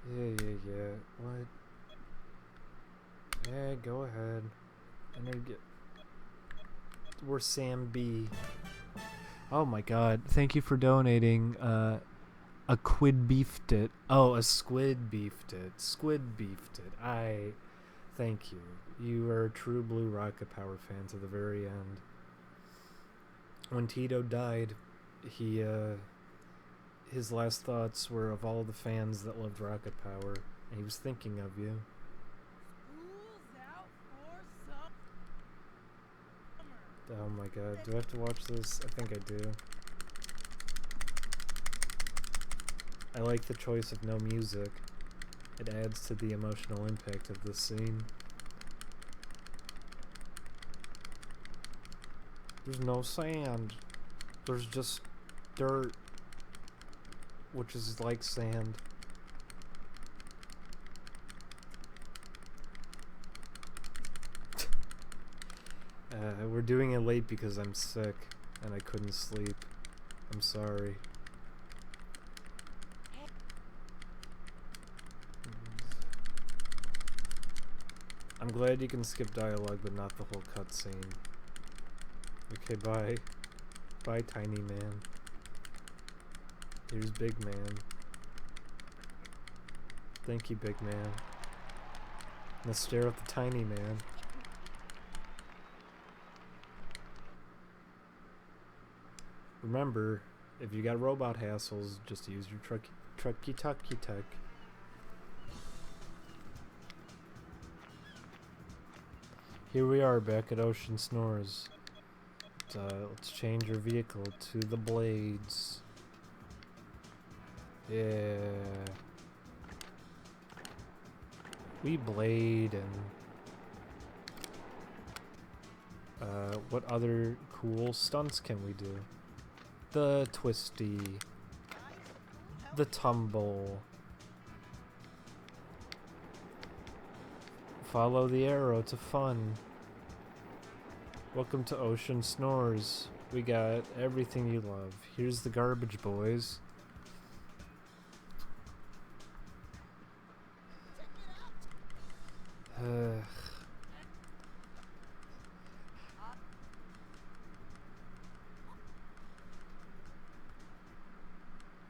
Yeah. What? Yeah, go ahead. I'm gonna get... We're Sam B. Oh my god. Thank you for donating. A quid beefed it. Oh, a squid beefed it. Squid beefed it. Thank you. You are a true Blue Rocket Power fan to the very end. When Tito died, his last thoughts were of all the fans that loved Rocket Power, and he was thinking of you. Oh my god, do I have to watch this? I think I do. I like the choice of no music. It adds to the emotional impact of the scene. There's no sand. There's just dirt, which is like sand. We're doing it late because I'm sick and I couldn't sleep. I'm sorry. I'm glad you can skip dialogue, but not the whole cutscene. Okay, bye. Bye, tiny man. Here's big man. Thank you, big man. Let's stare at the tiny man. Remember, if you got robot hassles, just use your trucky tech. Here we are back at Ocean Snores. Let's change your vehicle to the Blades. Yeah. We blade and what other cool stunts can we do? The twisty, the tumble. Follow the arrow to fun. Welcome to Ocean Snores. We got everything you love. Here's the garbage boys.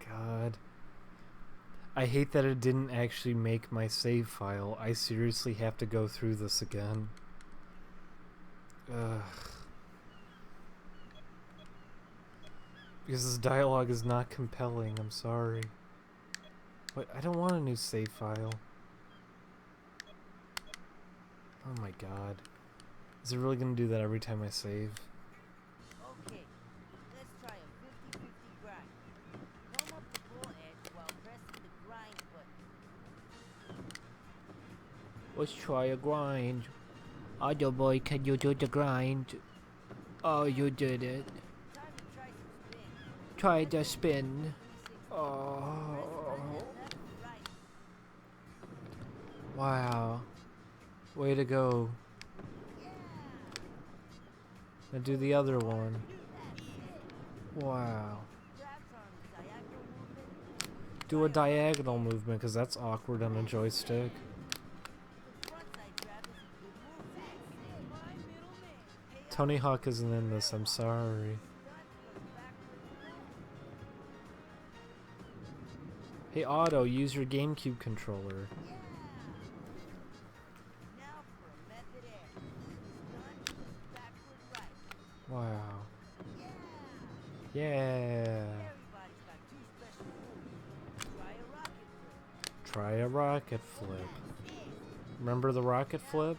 God. I hate that it didn't actually make my save file. I seriously have to go through this again. Ugh. Because this dialogue is not compelling, I'm sorry. What? I don't want a new save file. Oh my god. Is it really gonna do that every time I save? Okay, let's try a 50-50 grind. Come up the ball edge while pressing the grind button. Let's try a grind. Other boy, can you do the grind? Oh, you did it. Time to try some spin. Try the spin. 360. Oh. Press the button left or right. Wow. Way to go. Yeah. Now do the other one. That's it. Wow. Grabs on the diagonal movement. Do a diagonal movement, because that's awkward on a joystick. The front side grab is a good move. That's it. My middle man. Hey, Tony Hawk isn't in this, I'm sorry. Hey Otto, use your GameCube controller. Yeah. Now for a method air. Stunt, backward right. Wow. Yeah. Yeah. Everybody's got two special moves. Try Try a rocket flip. a rocket flip. That's it. Remember the rocket flip?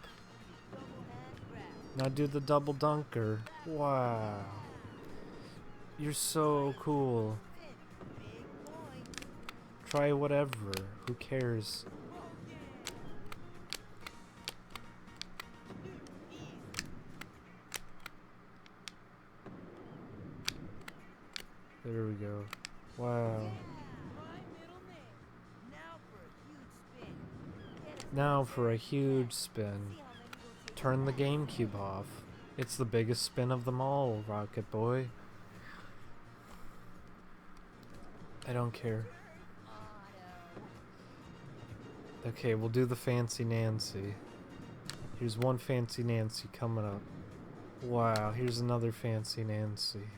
Double hand grab. Now do the double dunker. Wow. You're so cool. Big point. Try whatever. Who cares? There we go. Wow. My middle name. Now for a huge spin. Get us Now for a huge spin. see how many will take Turn the back. GameCube off. It's the biggest spin of them all, Rocket Boy. I don't care. Auto. Okay, we'll do the Fancy Nancy. Here's one Fancy Nancy coming up. Wow, here's another Fancy Nancy.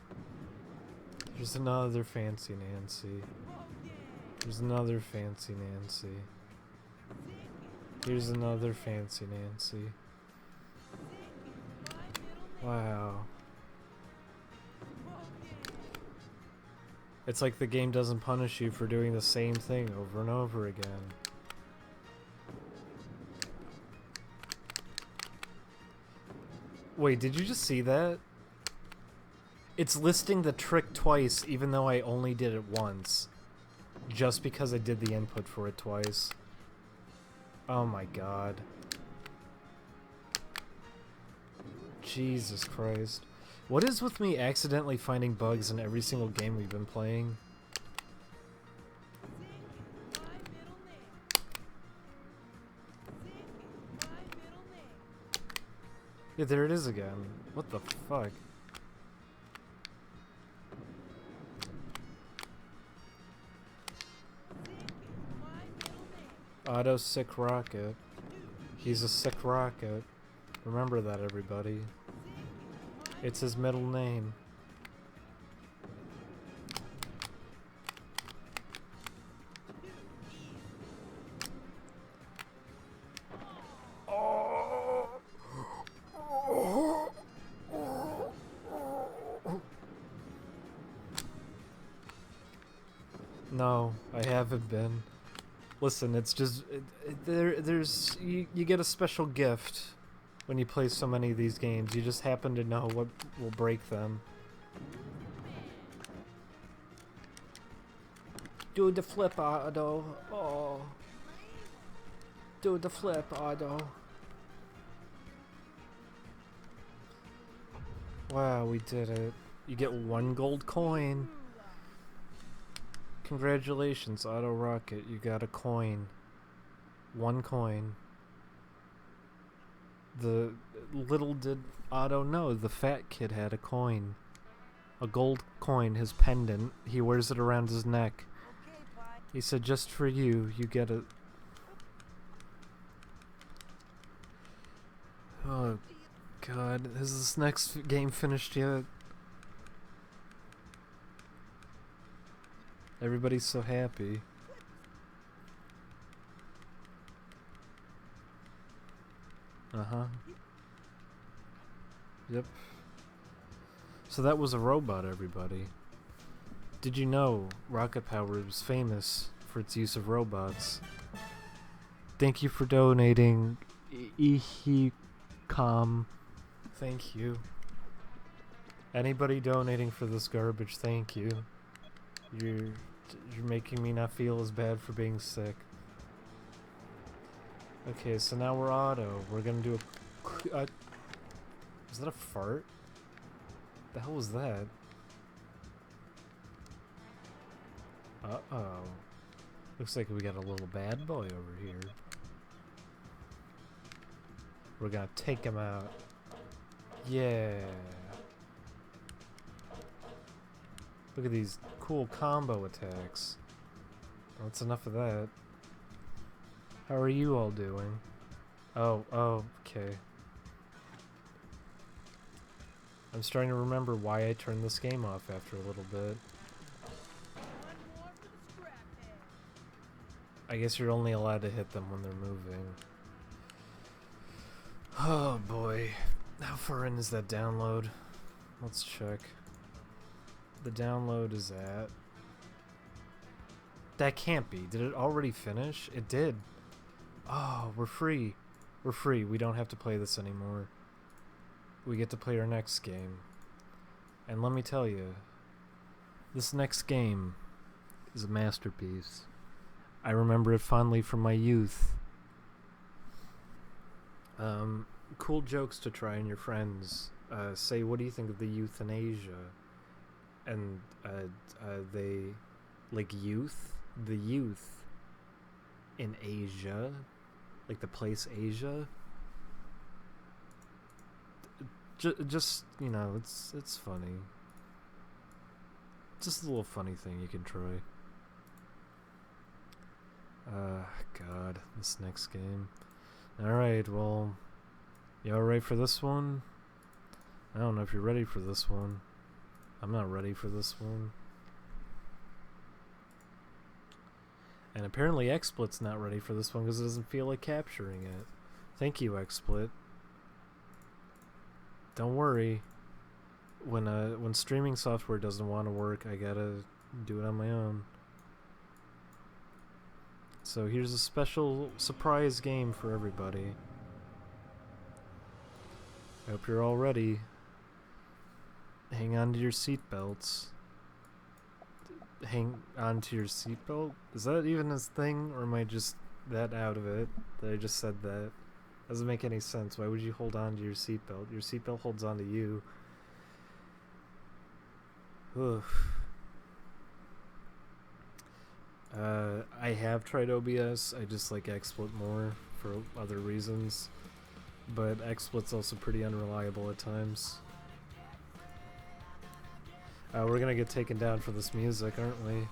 Here's another Fancy Nancy. Here's another Fancy Nancy. Here's another Fancy Nancy. Wow. It's like the game doesn't punish you for doing the same thing over and over again. Wait, did you just see that? It's listing the trick twice even though I only did it once. Just because I did the input for it twice. Oh my god. Jesus Christ. What is with me accidentally finding bugs in every single game we've been playing? Yeah, there it is again. What the fuck? Auto sick rocket. He's a sick rocket. Remember that, everybody. It's his middle name. No, I haven't been. Listen, it's just there's you get a special gift when you play so many of these games. You just happen to know what will break them. Do the flip, Otto. Oh. Do the flip, Otto. Wow, we did it. You get 1 gold coin. Congratulations, Auto Rocket. You got a coin. 1 coin. The little did Otto know the fat kid had a coin. A gold coin, his pendant. He wears it around his neck. Okay, Pi. He said, just for you, you get it. Oh, God. Has this next game finished yet? Everybody's so happy. Uh-huh. Yep. So that was a robot, everybody. Did you know Rocket Power was famous for its use of robots? Thank you for donating, Ihicom. Thank you. Anybody donating for this garbage, thank you. You're making me not feel as bad for being sick. Okay, so now we're Auto. We're gonna do a... is that a fart? The hell was that? Uh-oh. Looks like we got a little bad boy over here. We're gonna take him out. Yeah. Look at these cool combo attacks. That's enough of that. How are you all doing? Oh, okay. I'm starting to remember why I turned this game off after a little bit. I guess you're only allowed to hit them when they're moving. Oh boy. How far in is that download? Let's check. The download is at... That can't be. Did it already finish? It did. Oh, we're free. We're free. We don't have to play this anymore. We get to play our next game. And let me tell you, this next game is a masterpiece. I remember it fondly from my youth. Cool jokes to try on your friends. Say, what do you think of the euthanasia? And they, like, youth? The youth in Asia, like the place Asia. Just, you know, it's funny. Just a little funny thing you can try. God, this next game. Alright, well, you alright for this one? I don't know if you're ready for this one. I'm not ready for this one. And apparently XSplit's not ready for this one because it doesn't feel like capturing it. Thank you, XSplit. Don't worry. When streaming software doesn't want to work, I gotta do it on my own. So here's a special surprise game for everybody. I hope you're all ready. Hang on to your seatbelts. Hang on to your seatbelt? Is that even a thing, or am I just that out of it that I just said that? Doesn't make any sense. Why would you hold on to your seatbelt? Your seatbelt holds on to you. Oof. I have tried OBS. I just like XSplit more for other reasons. But XSplit's also pretty unreliable at times. We're gonna get taken down for this music, aren't we?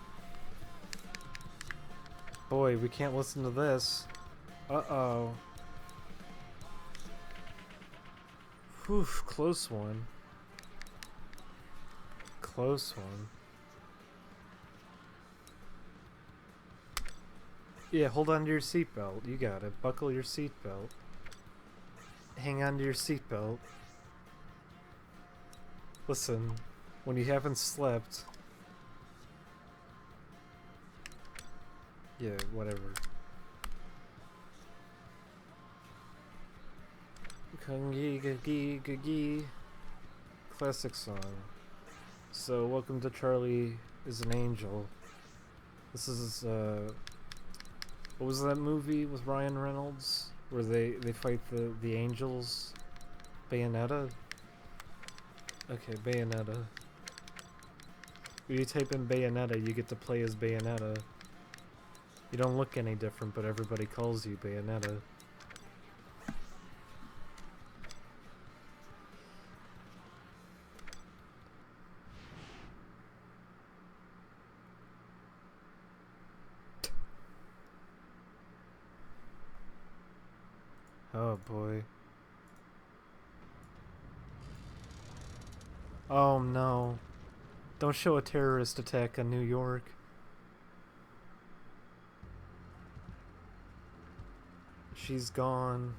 Boy, we can't listen to this. Uh-oh. Whew, close one. Close one. Yeah, hold on to your seatbelt. You got it. Buckle your seatbelt. Hang on to your seatbelt. Listen, when you haven't slept... Yeah, whatever. Kangi. Classic song. So, welcome to Charlie is an Angel. This is, what was that movie with Ryan Reynolds? Where they fight the angels? Bayonetta? Okay, Bayonetta. When you type in Bayonetta, you get to play as Bayonetta. You don't look any different, but everybody calls you Bayonetta. Oh boy. Oh no. Don't show a terrorist attack on New York. She's gone.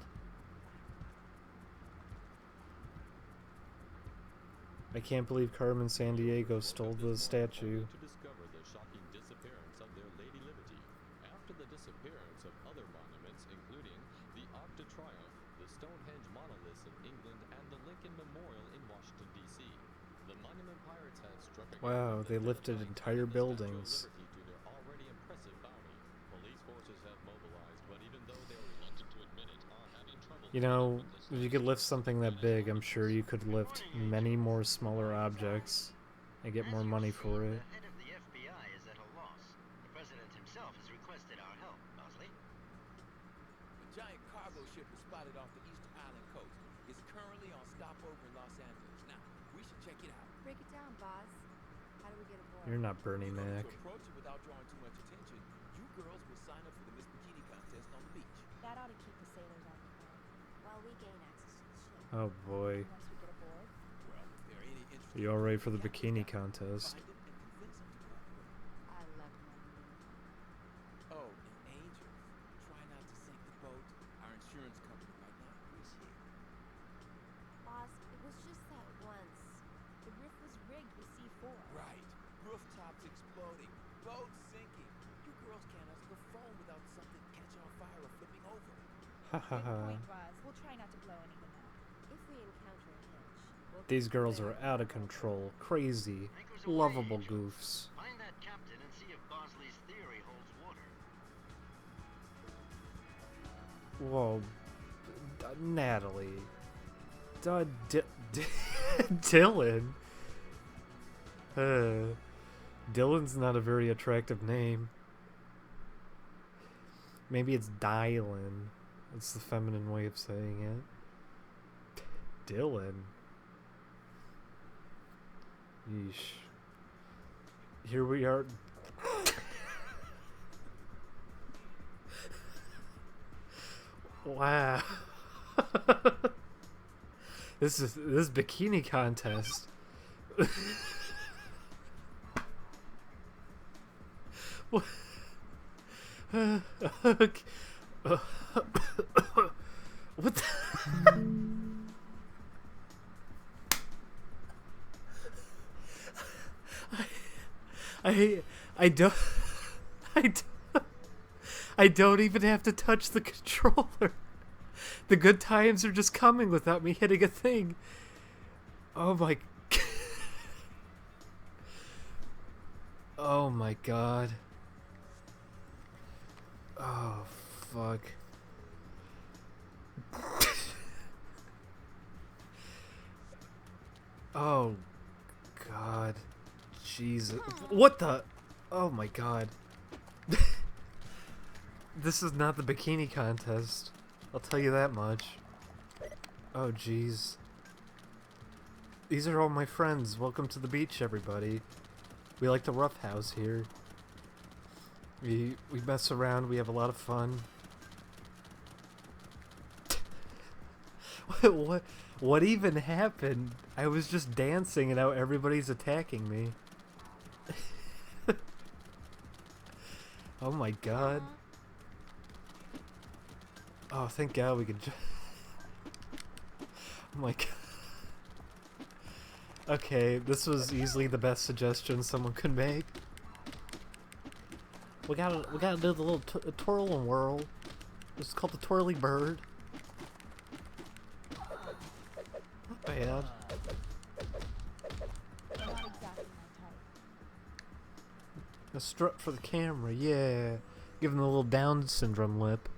I can't believe Carmen Sandiego stole the statue. To discover the shocking disappearance of their Lady Liberty after the disappearance of other monuments, including the Arc de Triomphe, the Stonehenge monoliths of England, and the Lincoln Memorial in Washington, D.C. The monument pirates had struck again Wow, with they the lifted Statue entire of buildings. Liberty to their already impressive bounty. Police forces have mobilized, but even though they are reluctant to admit it, are having trouble. You know, if you could lift something that big, I'm sure you could lift many more smaller objects and get more money for it. The head of the FBI is at a loss. The president himself has requested our help, Bosley. A giant cargo ship was spotted off the Easter Island coast. It's currently on stopover in Los Angeles. Now, we should check it out. Break it down, boss. How do we get aboard? You're not Bernie In order Mac. to approach it without drawing too much attention, you girls will sign up for the Miss Bikini contest on the beach. That ought to keep the sailors occupied while we gain access to the ship. Oh boy. Once we get aboard, Well, if there are any interested You all ready for the people, bikini contest? find them and convince them to cooperate. I love money. Oh, and Angel, try not to sink the boat. Our insurance company might not appreciate it. Boss, it was just that once. The riff was rigged with C4. Right. Rooftops exploding. Boats sinking. You girls can't hustle the phone without something catching on fire or flipping over. Ha ha ha. Roz. We'll try not to blow anything up. If we encounter a hitch, we'll These keep girls it are there. out of control, crazy, Anchors away, lovable Angel. goofs. Find that captain and see if Bosley's theory holds water. Whoa, Natalie, Dylan. Dylan's not a very attractive name. Maybe it's Dylan. It's the feminine way of saying it. Dylan. Yeesh. Here we are. Wow. This bikini contest. What? Okay. What the? I don't I don't even have to touch the controller. The good times are just coming without me hitting a thing. Oh my Oh my god. Oh fuck. Oh god. Jesus. What the? Oh my god. This is not the bikini contest. I'll tell you that much. Oh jeez. These are all my friends. Welcome to the beach, everybody. We like the rough house here. We mess around, we have a lot of fun. What? What even happened? I was just dancing and now everybody's attacking me. Oh my god. Oh, thank god we could oh my god. Okay, this was easily the best suggestion someone could make. We gotta do the little twirl and whirl. It's called the twirly bird. Not bad. Not exactly my type. A strut for the camera, yeah. Give him the little Down syndrome lip.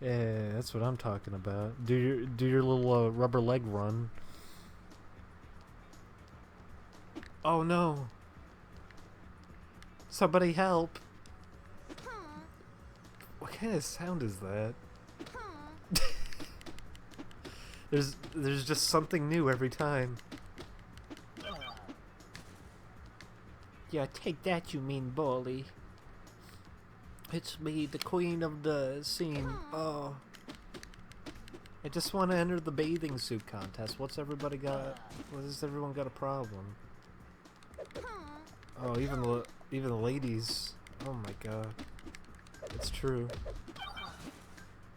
Yeah, that's what I'm talking about. Do your little rubber leg run. Oh no! Somebody help! What kind of sound is that? There's just something new every time. Yeah, take that, you mean bully. It's me, the queen of the scene. Oh. I just want to enter the bathing suit contest. What's everybody got? What has everyone got a problem? Oh, even the ladies. Oh my god. It's true.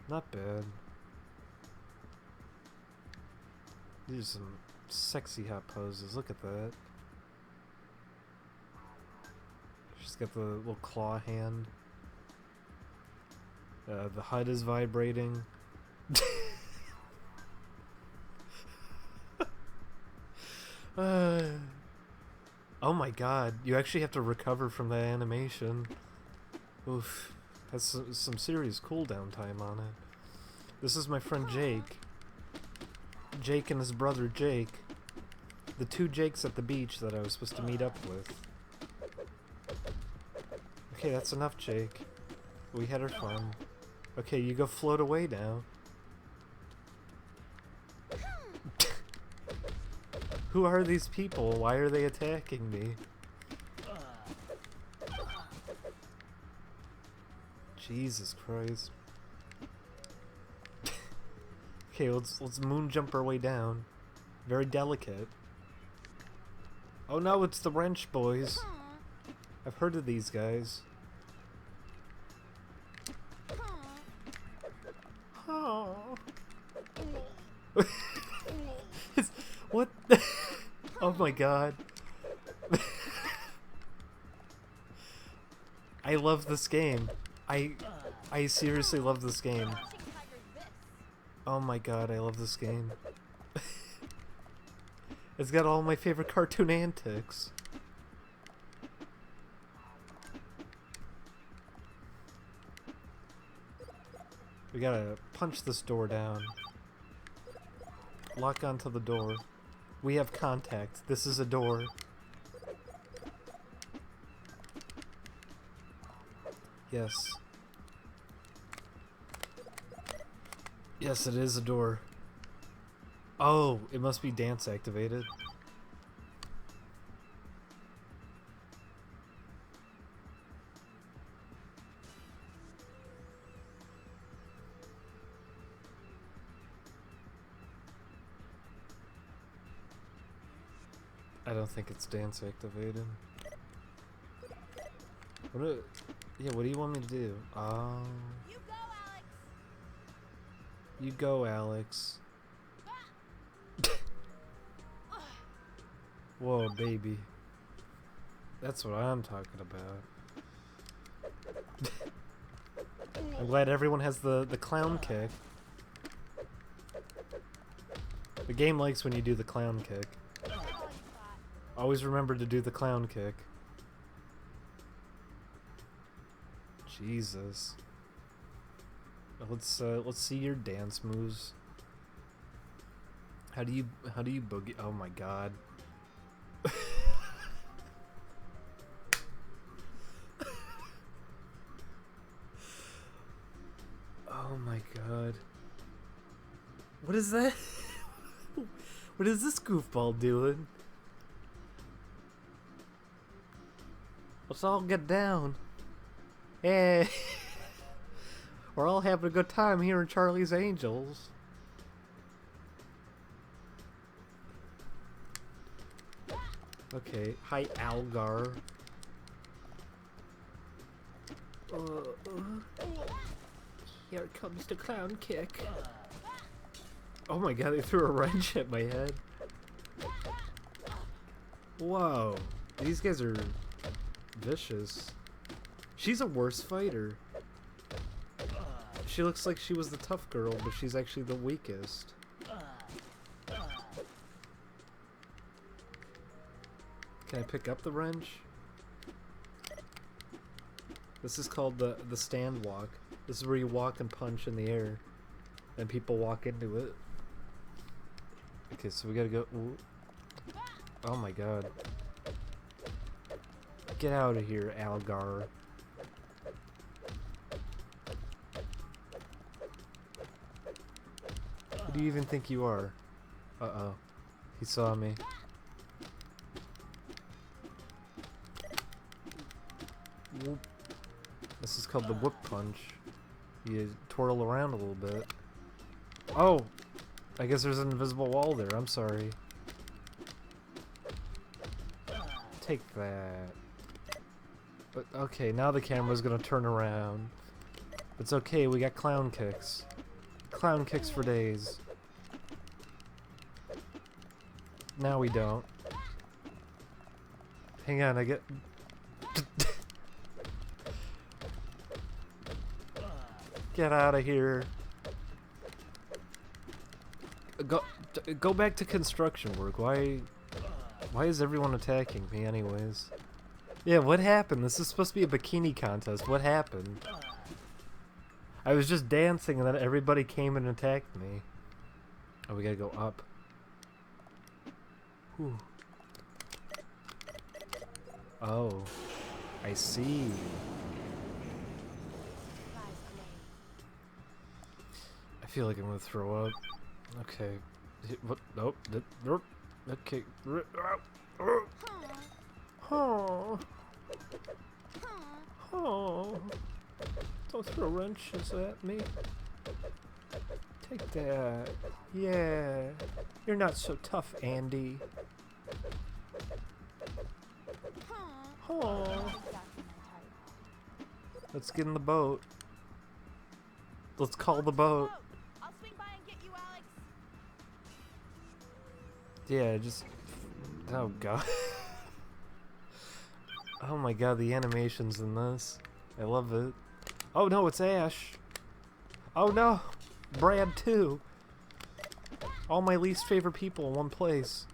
Not bad. These are some sexy hot poses. Look at that. She's got the little claw hand. The HUD is vibrating. Oh my god, you actually have to recover from that animation. Oof. Has some serious cooldown time on it. This is my friend Jake. Jake and his brother Jake. The two Jakes at the beach that I was supposed to meet up with. Okay, that's enough, Jake. We had our fun. Okay, you go float away now. Who are these people? Why are they attacking me? Jesus Christ. Okay, let's moon jump our way down. Very delicate. Oh no, it's the Wrench Boys. I've heard of these guys. Oh. What? Oh my god. I love this game. I seriously love this game. Oh my god, I love this game. It's got all my favorite cartoon antics. We gotta punch this door down. Lock onto the door. We have contact. This is a door. Yes. Yes, it is a door. Oh, it must be dance activated. I don't think it's dance activated. What do you want me to do? Oh. You go, Alex. Whoa, baby. That's what I'm talking about. I'm glad everyone has the clown kick. The game likes when you do the clown kick. Always remember to do the clown kick. Jesus. Let's see your dance moves. How do you boogie? Oh my god. Oh my god. What is that? What is this goofball doing? Let's all get down. Hey. We're all having a good time here in Charlie's Angels. Okay, hi Algar. Here comes the clown kick. Oh my god, they threw a wrench at my head. Whoa, these guys are vicious. She's a worse fighter. She looks like she was the tough girl, but she's actually the weakest. Can I pick up the wrench? This is called the stand walk. This is where you walk and punch in the air, and people walk into it. Okay, so we gotta go. Ooh. Oh my god! Get out of here, Algar. Who do you even think you are? Uh-oh. He saw me. Whoop. This is called the whip punch. You twirl around a little bit. Oh! I guess there's an invisible wall there. I'm sorry. Take that. But okay, now the camera's gonna turn around. It's okay, we got clown kicks. Clown kicks for days. Now we don't. Hang on, I get... Get out of here. Go back to construction work. Why is everyone attacking me anyways? Yeah, what happened? This is supposed to be a bikini contest. What happened? I was just dancing and then everybody came and attacked me. Oh, we gotta go up. Whew. Oh, I see. I feel like I'm gonna throw up. Okay. What? Nope. Okay. Oh. Oh. Don't throw wrenches at me. Take that. Yeah. You're not so tough, Andy. Oh. Let's get in the boat. Let's call the boat. I'll swing by and get you, Alex. Yeah, just... Oh god. Oh my god, the animations in this. I love it. Oh no, it's Ash. Oh no! Brad too. All my least favorite people in one place.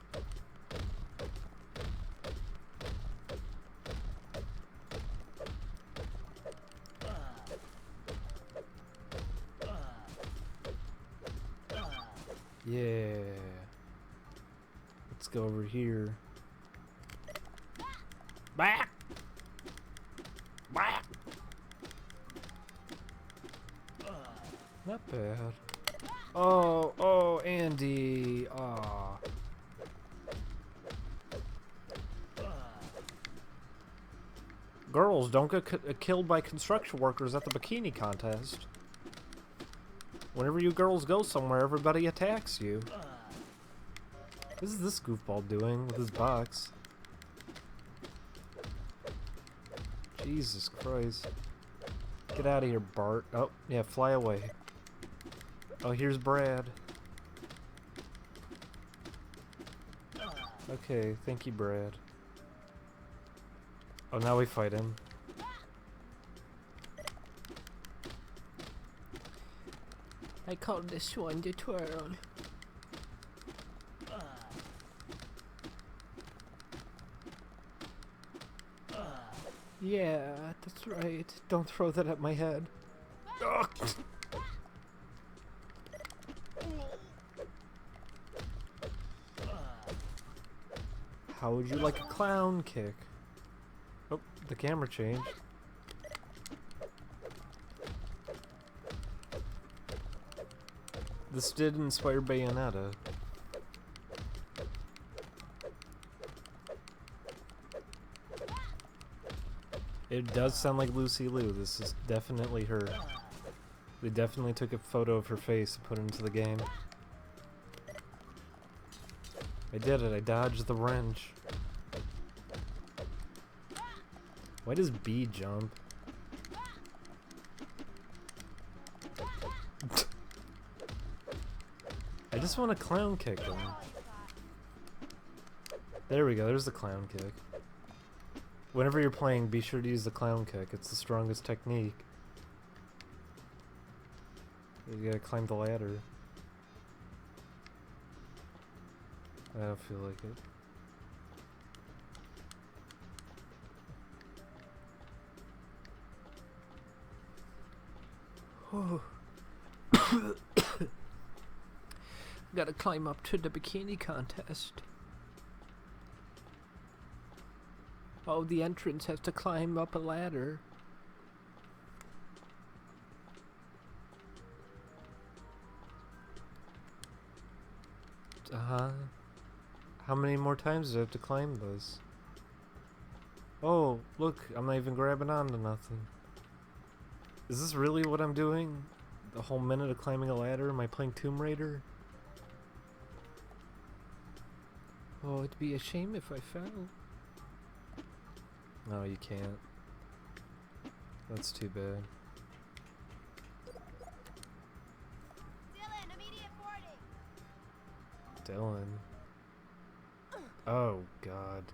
Yeah. Let's go over here. Back! Back! Not bad. Oh, Andy. Aw. Girls, don't get killed by construction workers at the bikini contest. Whenever you girls go somewhere, everybody attacks you. What is this goofball doing with his box? Jesus Christ. Get out of here, Bart. Oh, yeah, fly away. Oh, here's Brad. Okay, thank you, Brad. Oh, now we fight him. I call this one the twirl. Yeah, that's right. Don't throw that at my head. Ugh. How would you like a clown kick? Oh, the camera changed. This did inspire Bayonetta. It does sound like Lucy Liu. This is definitely her. They definitely took a photo of her face and put it into the game. I did it. I dodged the wrench. Why does B jump? I just want to clown kick him. There we go, there's the clown kick. Whenever you're playing, be sure to use the clown kick. It's the strongest technique. You gotta climb the ladder. I don't feel like it. Oh. Gotta climb up to the bikini contest. Oh, the entrance has to climb up a ladder. How many more times do I have to climb this? Oh, look, I'm not even grabbing onto nothing. Is this really what I'm doing? The whole minute of climbing a ladder? Am I playing Tomb Raider? Oh, it'd be a shame if I fell. No, you can't. That's too bad. Dylan, immediate boarding. Dylan. Oh, God.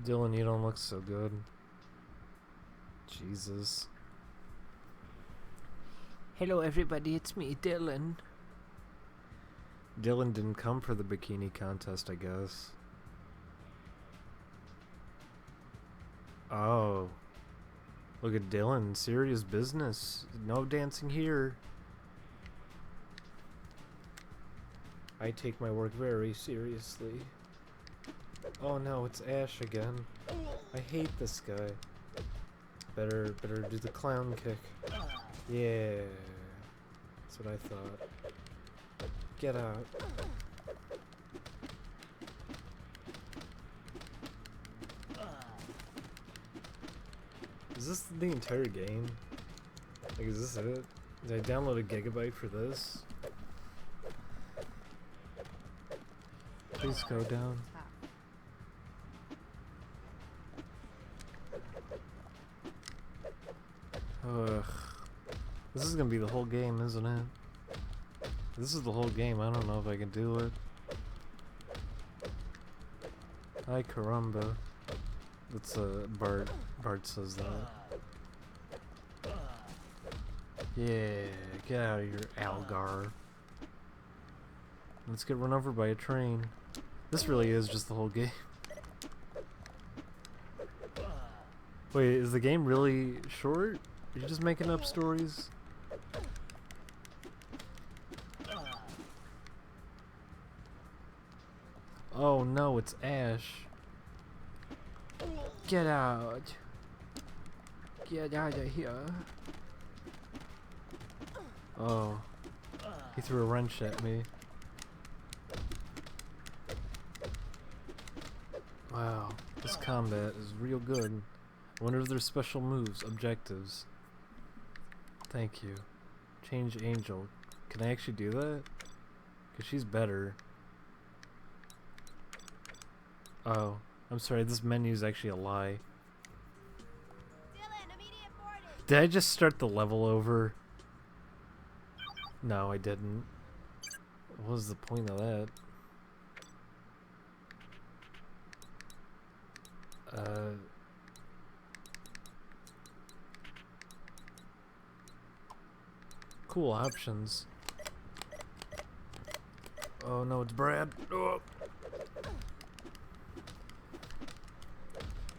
Dylan, you don't look so good. Jesus. Hello, everybody. It's me, Dylan. Dylan didn't come for the bikini contest, I guess. Oh. Look at Dylan. Serious business. No dancing here. I take my work very seriously. Oh no, it's Ash again. I hate this guy. Better do the clown kick. Yeah. That's what I thought. Get out. Is this the entire game? Like, is this it? Did I download a gigabyte for this? Please go down. Ugh. This is gonna be the whole game, isn't it? This is the whole game. I don't know if I can do it. Ay caramba. That's Bart. Bart says that. Yeah, get out of here, Algar. Let's get run over by a train. This really is just the whole game. Wait, is the game really short? Are you just making up stories? Oh no, it's Ash. Get out. Get out of here. Oh. He threw a wrench at me. Wow, this combat is real good. I wonder if there's special moves, objectives. Thank you. Change Angel. Can I actually do that? Because she's better. Oh, I'm sorry, this menu is actually a lie. Dylan, immediate boarding. Did I just start the level over? No, I didn't. What was the point of that? Cool options. Oh no, it's Brad. Oh.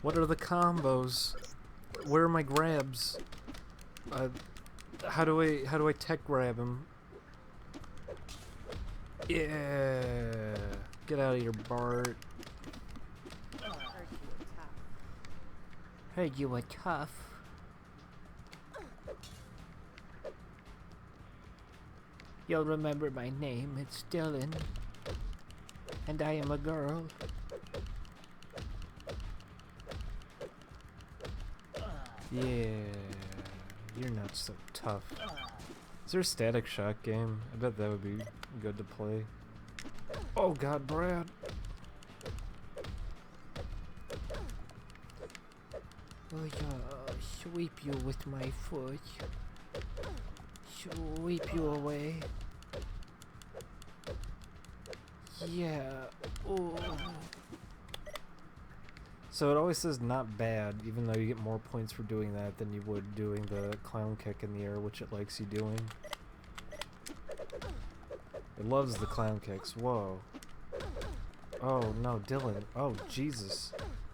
What are the combos? Where are my grabs? How do I tech grab him? Yeah. Get out of here, Bart. Heard you were tough. You'll remember my name. It's Dylan. And I am a girl. Yeah. You're not so tough. Is there a Static Shock game? I bet that would be good to play. Oh god, Brad. Oh yeah, sweep you with my foot. Sweep you away. Yeah. Oh. So it always says not bad, even though you get more points for doing that than you would doing the clown kick in the air, which it likes you doing. It loves the clown kicks. Whoa. Oh no, Dylan. Oh Jesus.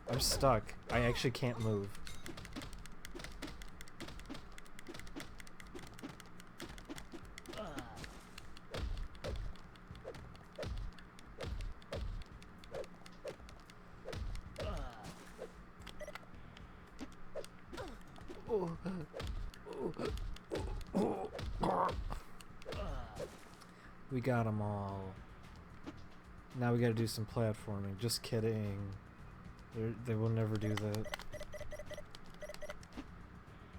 I'm stuck. I actually can't move. We got them all. Now we gotta do some platforming. Just kidding. They will never do that.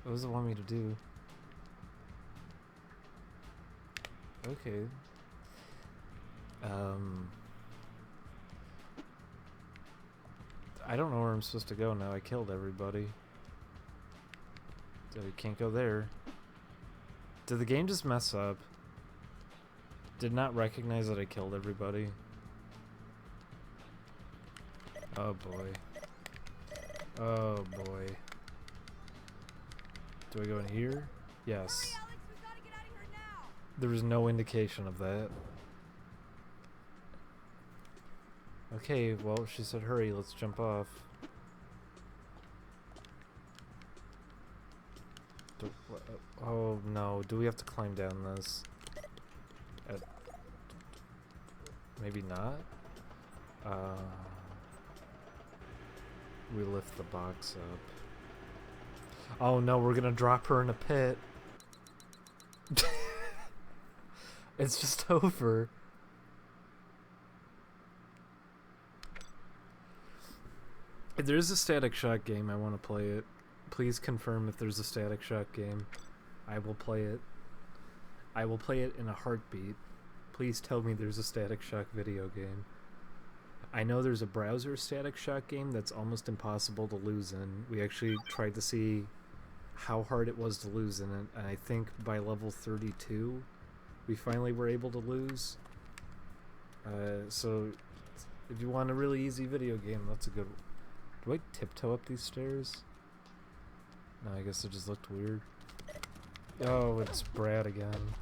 What does it want me to do? Okay. I don't know where I'm supposed to go now. I killed everybody. So you can't go there. Did the game just mess up? Did not recognize that I killed everybody. Oh boy. Oh boy. Do I go in here? Yes. Hurry, Alex, we gotta get out of here now. There was no indication of that. Okay, well, she said hurry, let's jump off. Oh no, do we have to climb down this? Maybe not? We lift the box up. Oh no, we're gonna drop her in a pit. It's just over. If there's a Static Shock game, I want to play it. Please confirm if there's a Static Shock game. I will play it. I will play it in a heartbeat. Please tell me there's a Static Shock video game. I know there's a browser Static Shock game that's almost impossible to lose in. We actually tried to see how hard it was to lose in it, and I think by level 32 we finally were able to lose. So if you want a really easy video game, that's a good one. Do I tiptoe up these stairs? No, I guess it just looked weird. Oh, it's Brad again.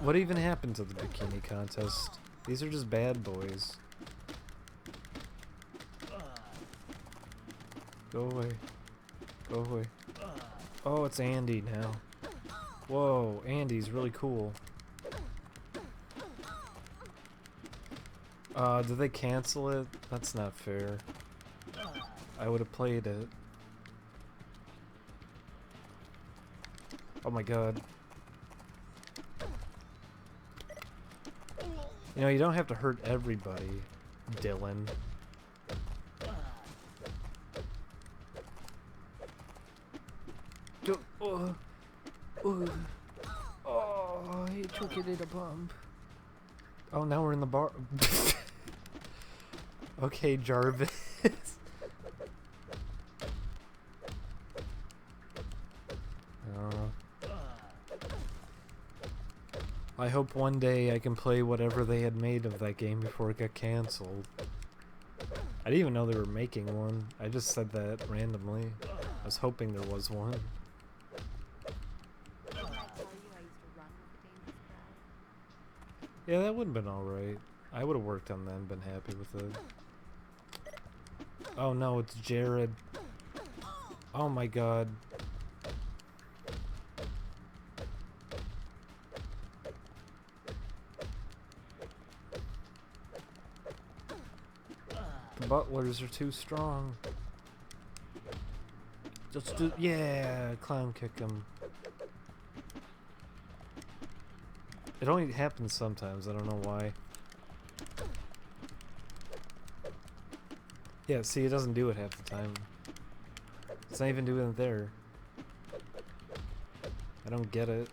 What even happened to the bikini contest? These are just bad boys. Go away. Go away. Oh, it's Andy now. Whoa, Andy's really cool. Did they cancel it? That's not fair. I would have played it. Oh my god. You know, you don't have to hurt everybody, Dylan. Oh, he took it in a bump. Oh, now we're in the bar. Okay, Jarvis. I hope one day I can play whatever they had made of that game before it got canceled. I didn't even know they were making one. I just said that randomly. I was hoping there was one. Did I tell you I used to run with the Dangerous Crowd? Yeah, that would have been alright. I would have worked on that and been happy with it. Oh no, it's Jared. Oh my god. The butlers are too strong. Just do, yeah, clown kick him. It only happens sometimes, I don't know why. Yeah, see, it doesn't do it half the time. It's not even doing it there. I don't get it.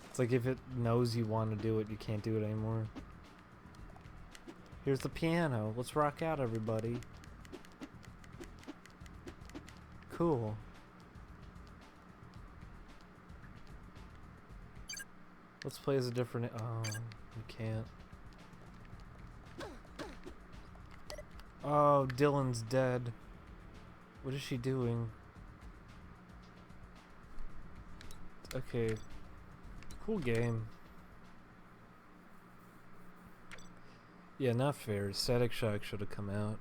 It's like if it knows you want to do it, you can't do it anymore. Here's the piano. Let's rock out, everybody. Cool. Let's play as a different. Oh, we can't. Oh, Dylan's dead. What is she doing? Okay. Cool game. Yeah, not fair. Static Shock should have come out.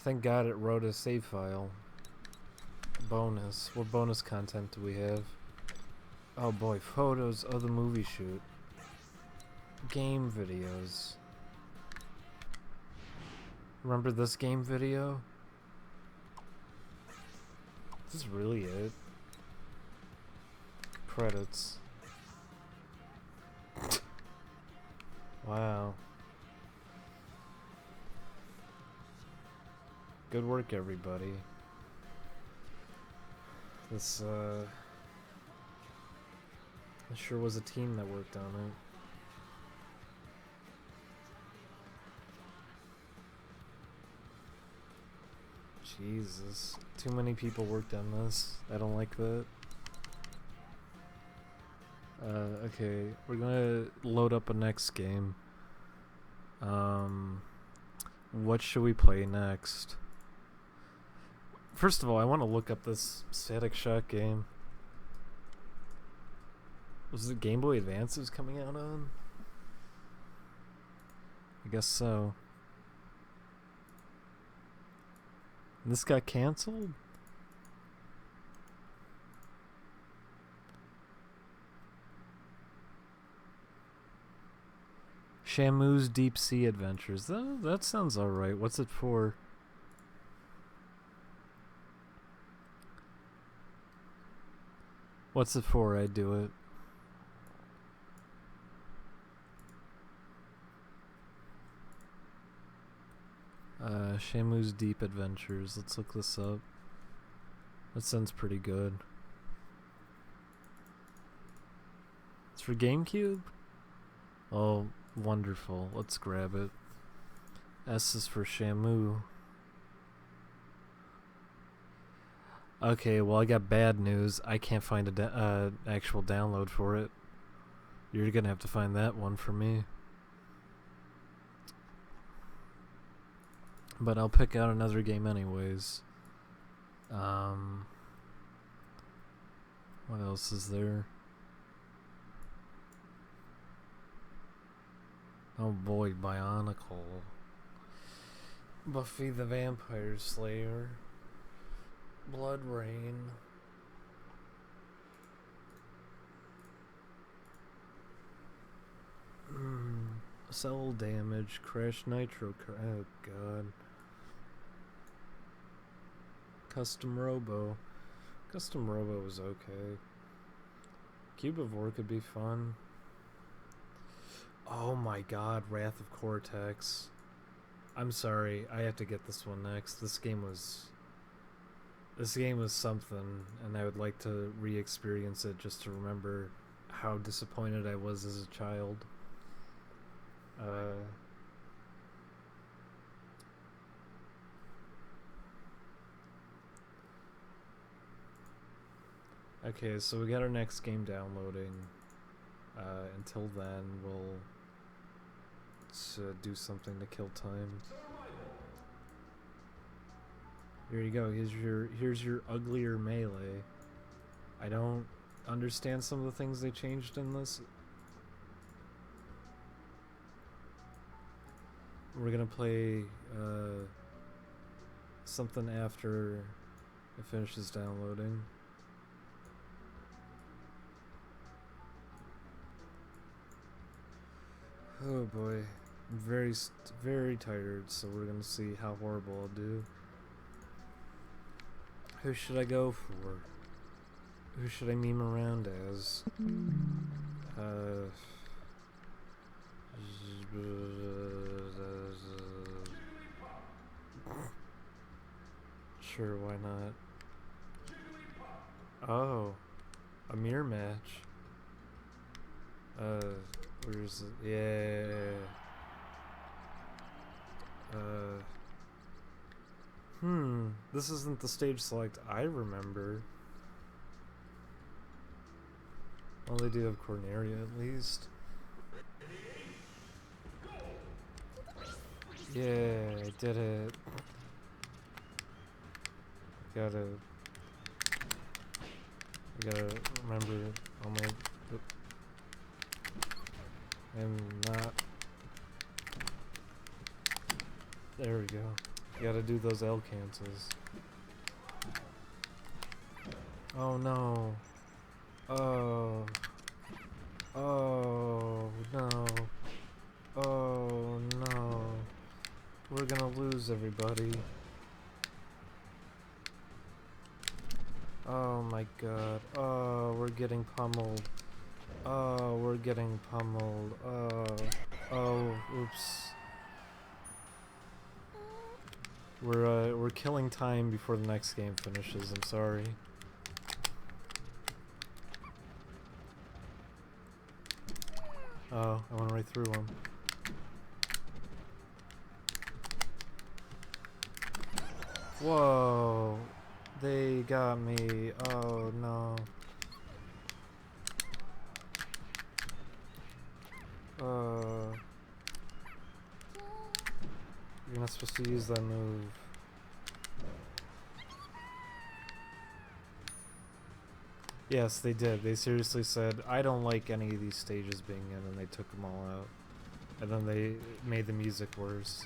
Thank God it wrote a save file. Bonus. What bonus content do we have? Oh boy, photos of the movie shoot. Game videos. Remember this game video? This is really it. Credits. Wow. Good work, everybody. This sure was a team that worked on it. Jesus. Too many people worked on this. I don't like that. Okay, we're gonna load up a next game. What should we play next? First of all, I want to look up this Static Shock game. Was it Game Boy Advance it was coming out on? I guess so. And this got canceled? Shamu's Deep Sea Adventures. That sounds alright. What's it for? What's it for? I'd do it. Shamu's Deep Adventures. Let's look this up. That sounds pretty good. It's for GameCube? Oh, wonderful. Let's grab it. S is for Shamu. Okay, well I got bad news. I can't find a actual download for it. You're gonna have to find that one for me. But I'll pick out another game anyways. What else is there? Oh boy, Bionicle. Buffy the Vampire Slayer. Blood Rain. Cell Damage. Crash Nitro. Oh god. Custom Robo. Custom Robo was okay. Cubivore could be fun. Oh my god, Wrath of Cortex. I'm sorry, I have to get this one next. This game was something, and I would like to re-experience it just to remember how disappointed I was as a child. Okay, so we got our next game downloading. Until then, we'll do something to kill time. Here you go. Here's your uglier Melee. I don't understand some of the things they changed in this. We're gonna play something after it finishes downloading. Oh boy, I'm very tired, so we're gonna see how horrible I'll do. Who should I go for? Who should I meme around as? Sure, why not? Oh, a mirror match. Where's it? Yeah. This isn't the stage select I remember. Well, they do have Corneria at least. Yeah, I did it. I gotta remember all my. I'm not. There we go. You gotta do those L cancels. Oh no. Oh. Oh no. Oh no. We're gonna lose everybody. Oh my god. Oh, we're getting pummeled. Oh, we're getting pummeled. Oh, oops. We're killing time before the next game finishes. I'm sorry. Oh, I went right through him. Whoa, they got me. Oh no. You're not supposed to use that move. Yes, they did. They seriously said, I don't like any of these stages being in, and they took them all out. And then they made the music worse.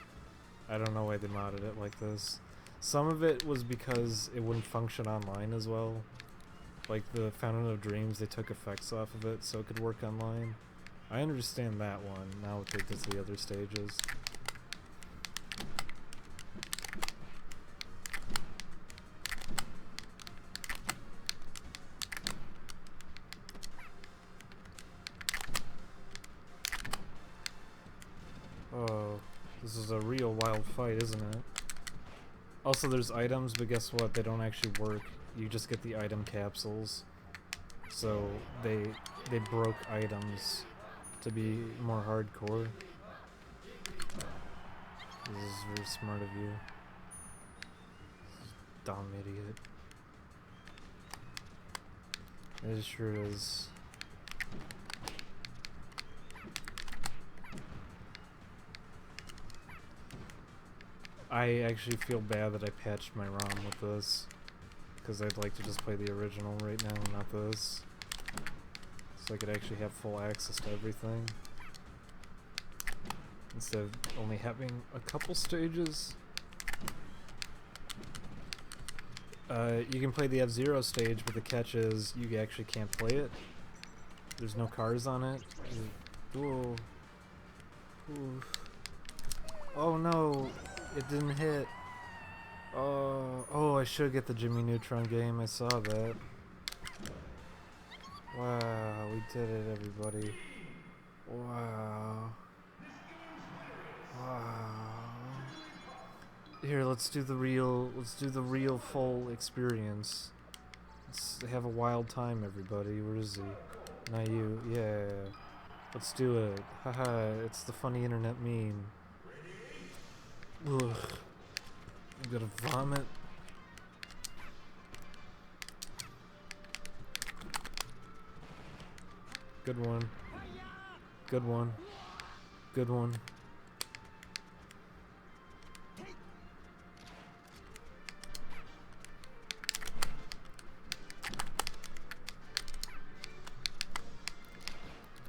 I don't know why they modded it like this. Some of it was because it wouldn't function online as well. Like the Fountain of Dreams, they took effects off of it so it could work online. I understand that one, now what they did to the other stages. Oh, this is a real wild fight, isn't it? Also, there's items, but guess what? They don't actually work. You just get the item capsules. So they broke items to be more hardcore. This is very smart of you. Dumb idiot. It sure is. I actually feel bad that I patched my ROM with this, because I'd like to just play the original right now, not this. So I could actually have full access to everything, instead of only having a couple stages. You can play the F-Zero stage, but the catch is you actually can't play it. There's no cars on it. Whoa. Ooh. Oh no! It didn't hit. Oh, I should get the Jimmy Neutron game. I saw that. Wow, we did it, everybody. Wow. Wow. Here, let's do the real full experience. Let's have a wild time, everybody. Where is he? Not you. Yeah. Let's do it. Haha, it's the funny internet meme. Ugh. I'm gonna vomit. Good one. Good one. Good one.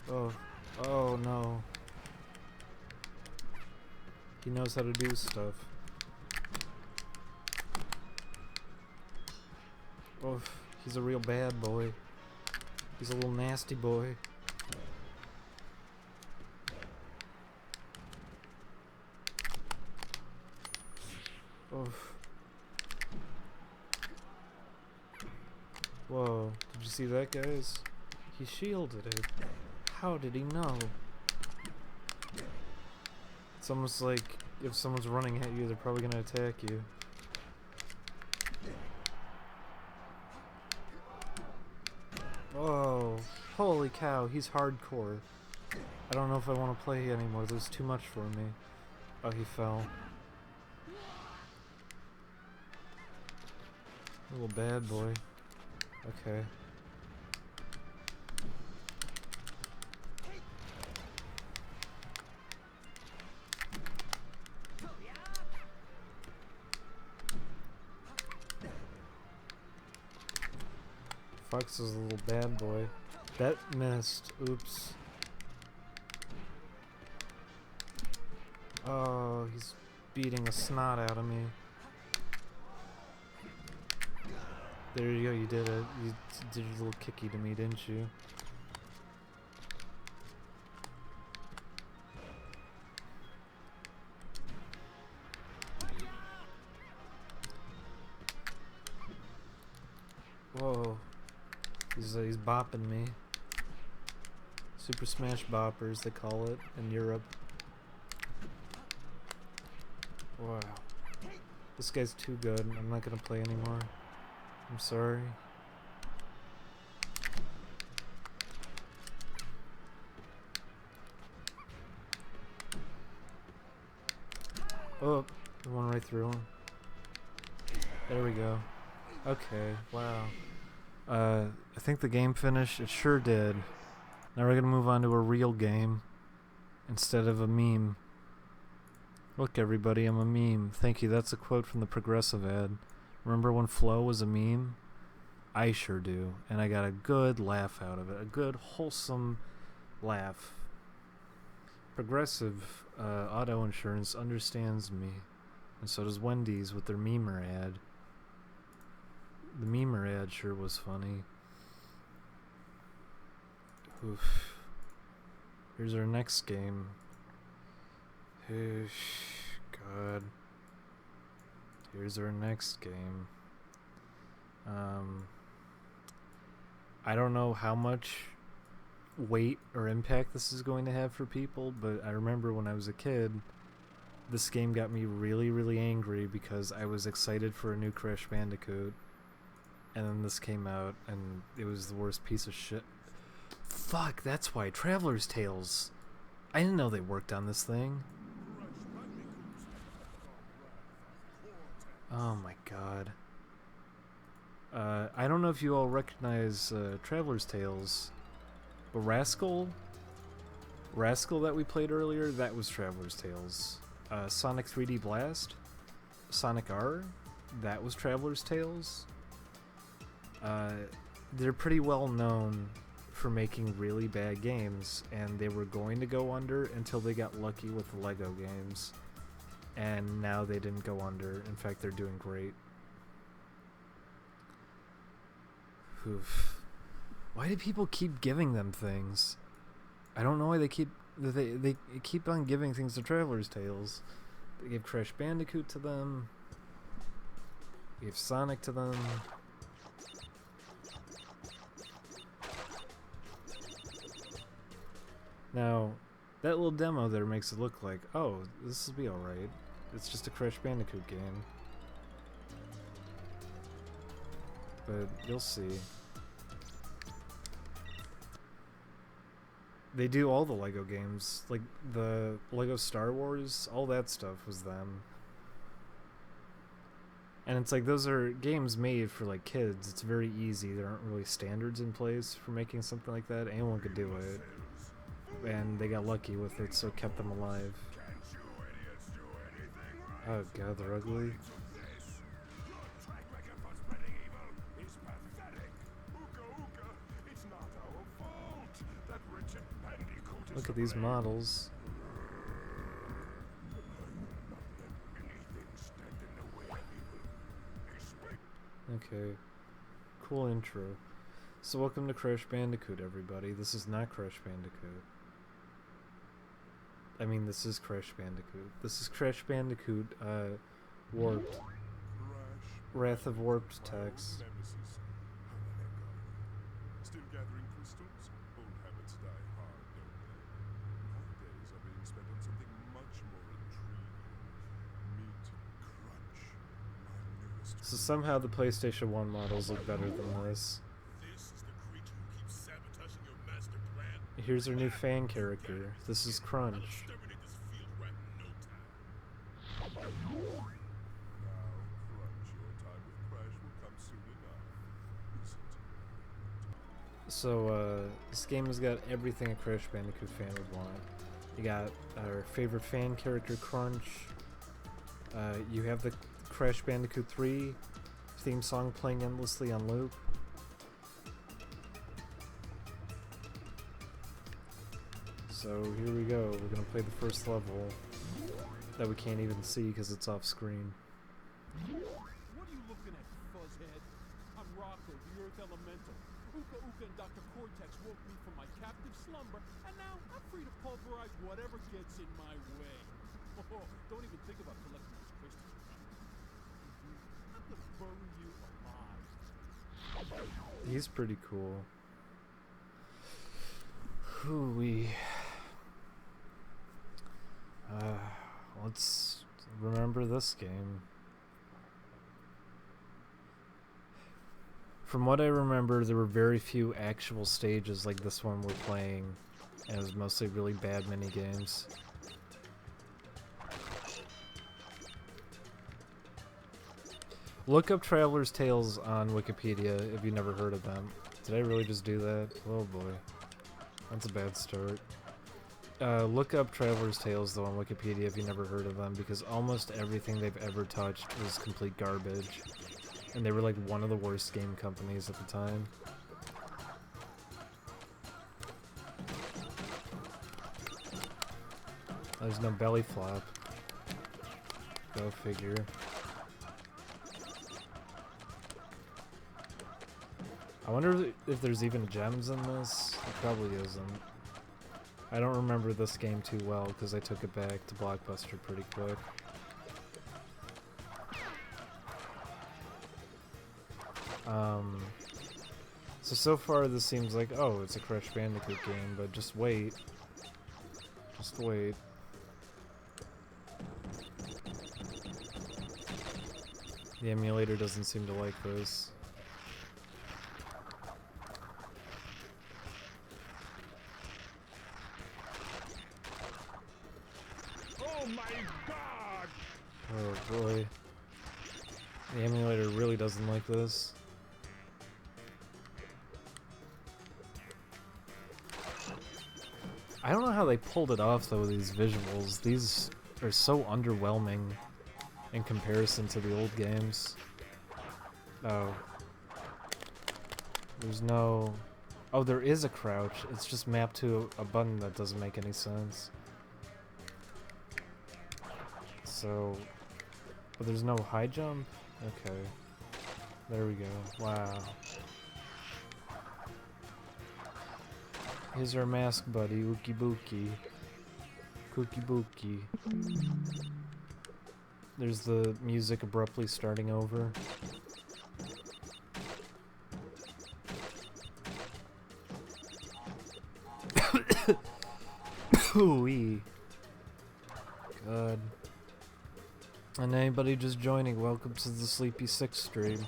Oh. Oh no. He knows how to do stuff. Oh, he's a real bad boy. He's a little nasty boy. Oh. Whoa, did you see that, guys? He shielded it. How did he know? It's almost like if someone's running at you, they're probably gonna attack you. Oh, holy cow, he's hardcore. I don't know if I want to play anymore. There's too much for me. Oh, he fell. Little bad boy. Okay. Fox is a little bad boy. That missed. Oops. Oh, he's beating the snot out of me. There you go, you did it. You did a little kicky to me, didn't you? Whoa. He's bopping me. Super Smash Boppers, they call it in Europe. Wow. This guy's too good. I'm not gonna play anymore. I'm sorry. Oh, I went right through him. There we go. Okay, wow. I think the game finished. It sure did. Now we're gonna move on to a real game instead of a meme. Look, everybody, I'm a meme. Thank you. That's a quote from the Progressive ad. Remember when Flow was a meme? I sure do. And I got a good laugh out of it. A good, wholesome laugh. Progressive auto insurance understands me. And so does Wendy's with their memer ad. The memer ad sure was funny. Oof. Here's our next game. God. Here's our next game. I don't know how much weight or impact this is going to have for people, but I remember when I was a kid, this game got me really, really angry because I was excited for a new Crash Bandicoot, and then this came out, and it was the worst piece of shit. Fuck, that's why. Traveler's Tales. I didn't know they worked on this thing. Oh my god. I don't know if you all recognize Traveler's Tales, but Rascal that we played earlier, that was Traveler's Tales. Sonic 3D Blast, Sonic R, that was Traveler's Tales. They're pretty well known for making really bad games, and they were going to go under until they got lucky with the Lego games. And now they didn't go under. In fact, they're doing great. Oof. Why do people keep giving them things? I don't know why they keep on giving things to Traveler's Tales. They gave Crash Bandicoot to them. They gave Sonic to them. Now, that little demo there makes it look like, oh, this will be alright. It's just a Crash Bandicoot game. But you'll see. They do all the Lego games. Like, the Lego Star Wars, all that stuff was them. And it's like, those are games made for, like, kids. It's very easy. There aren't really standards in place for making something like that. Anyone could do it. And they got lucky with it, so it kept them alive. Oh god, they're ugly. Look at these models. Okay. Cool intro. So welcome to Crash Bandicoot, everybody. This is not Crash Bandicoot. I mean, this is Crash Bandicoot. This is Crash Bandicoot, Warped. Wrath of Warped Text. Still gathering crystals? Old habits die hard, don't they? My days are being spent on something much more intriguing. Meet Crunch, my newest. So somehow the PlayStation 1 models look better than this. This is the creature who keeps sabotaging your master plan. Here's our new fan character. This is Crunch. Exterminate this field rat in no time. Now, Crunch, your time with Crash will come soon enough. Isn't it? So, this game has got everything a Crash Bandicoot fan would want. You got our favorite fan character, Crunch. You have the Crash Bandicoot 3 theme song playing endlessly on loop. So here we go. We're gonna play the first level that we can't even see because it's off screen. What are you looking at, fuzzhead? I'm Rocco, the Earth Elemental. Uka Uka and Dr. Cortex woke me from my captive slumber, and now I'm free to pulverize whatever gets in my way. Oh, don't even think about collecting these crystals. I'm gonna bury you alive. He's pretty cool. Hooey. Let's remember this game. From what I remember, there were very few actual stages like this one we're playing, and it was mostly really bad minigames. Look up Traveler's Tales on Wikipedia if you've never heard of them. Did I really just do that? Oh boy. That's a bad start. Look up Traveler's Tales though on Wikipedia if you've never heard of them, because almost everything they've ever touched was complete garbage. And they were like one of the worst game companies at the time. There's no belly flop. Go figure. I wonder if there's even gems in this. It probably isn't. I don't remember this game too well because I took it back to Blockbuster pretty quick. So far this seems like, oh, it's a Crash Bandicoot game, but just wait. Just wait. The emulator doesn't seem to like this. Oh my god! Oh boy. The emulator really doesn't like this. I don't know how they pulled it off though with these visuals. These are so underwhelming in comparison to the old games. Oh. There's no... Oh, there is a crouch. It's just mapped to a button that doesn't make any sense. So... But there's no high jump? Okay. There we go. Wow. Here's our mask buddy, Ookie Bookie. Kooky Bookie. There's the music abruptly starting over. Ooh-wee. God. And anybody just joining, welcome to the Sleepy 6 stream.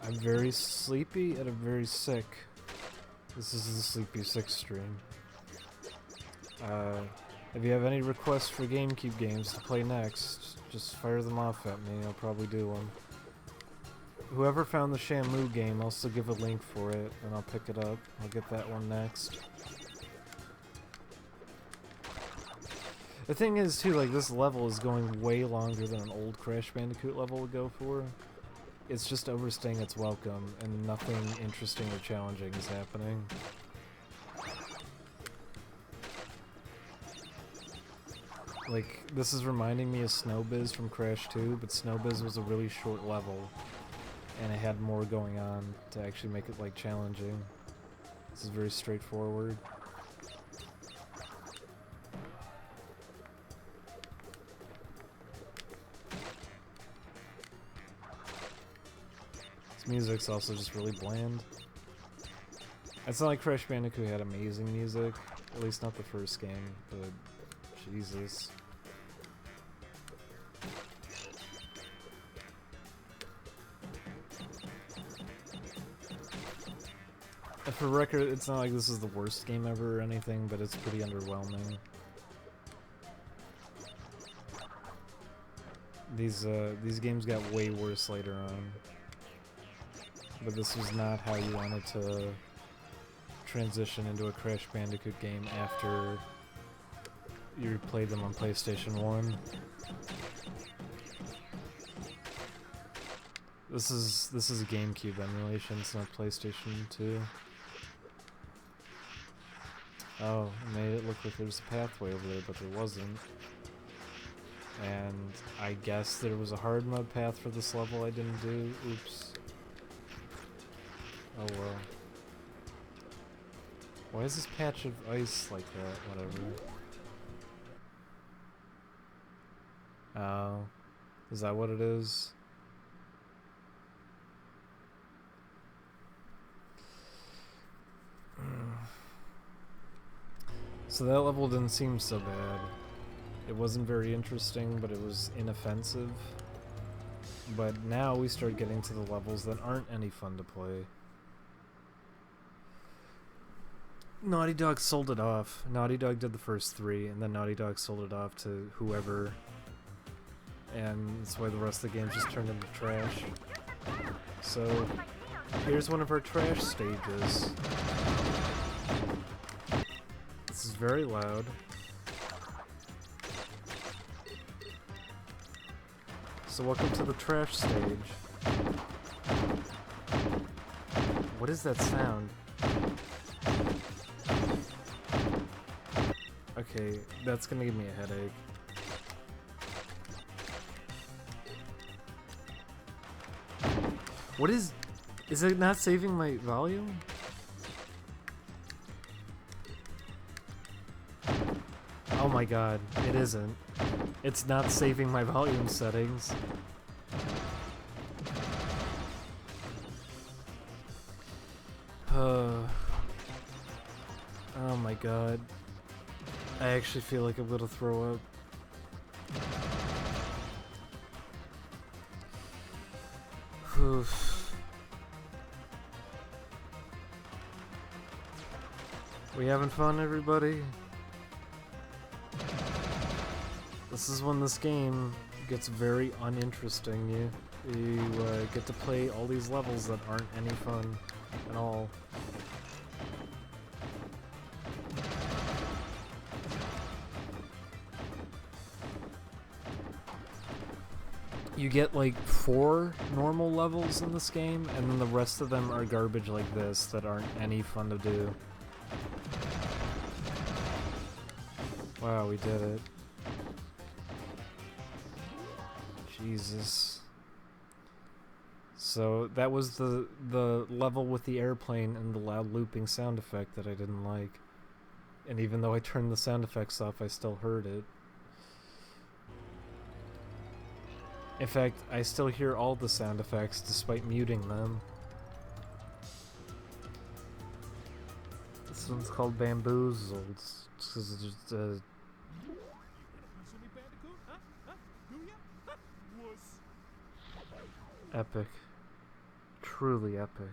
I'm very sleepy and I'm very sick. This is the Sleepy 6 stream. If you have any requests for GameCube games to play next, just fire them off at me, I'll probably do them. Whoever found the Shamu game, I'll still give a link for it, and I'll pick it up. I'll get that one next. The thing is, too, like, this level is going way longer than an old Crash Bandicoot level would go for. It's just overstaying its welcome, and nothing interesting or challenging is happening. Like, this is reminding me of Snowbiz from Crash 2, but Snowbiz was a really short level, and it had more going on to actually make it, like, challenging. This is very straightforward. Music's also just really bland. It's not like Crash Bandicoot had amazing music, at least not the first game, but Jesus. For record, it's not like this is the worst game ever or anything, but it's pretty underwhelming. These games got way worse later on. But this was not how you wanted to transition into a Crash Bandicoot game after you played them on PlayStation 1. This is a GameCube emulation, it's not PlayStation 2. Oh, it made it look like there was a pathway over there, but there wasn't. And I guess there was a hard mode path for this level I didn't do. Oops. Oh well. Why is this patch of ice like that? Whatever. Oh. Is that what it is? So that level didn't seem so bad. It wasn't very interesting, but it was inoffensive. But now we start getting to the levels that aren't any fun to play. Naughty Dog sold it off. Naughty Dog did the first 3, and then Naughty Dog sold it off to whoever. And that's why the rest of the game just turned into trash. So, here's one of our trash stages. This is very loud. So welcome to the trash stage. What is that sound? Okay, that's gonna give me a headache. What is it not saving my volume? Oh my god, it isn't. It's not saving my volume settings. Oh my god. I actually feel like I'm gonna throw up. Oof. We having fun, everybody? This is when this game gets very uninteresting. You get to play all these levels that aren't any fun at all. You get like 4 normal levels in this game, and then the rest of them are garbage like this that aren't any fun to do. Wow, we did it. Jesus. So that was the level with the airplane and the loud looping sound effect that I didn't like. And even though I turned the sound effects off, I still heard it. In fact, I still hear all the sound effects despite muting them. This one's called Bamboozled. It's 'cause it's just epic. Truly epic.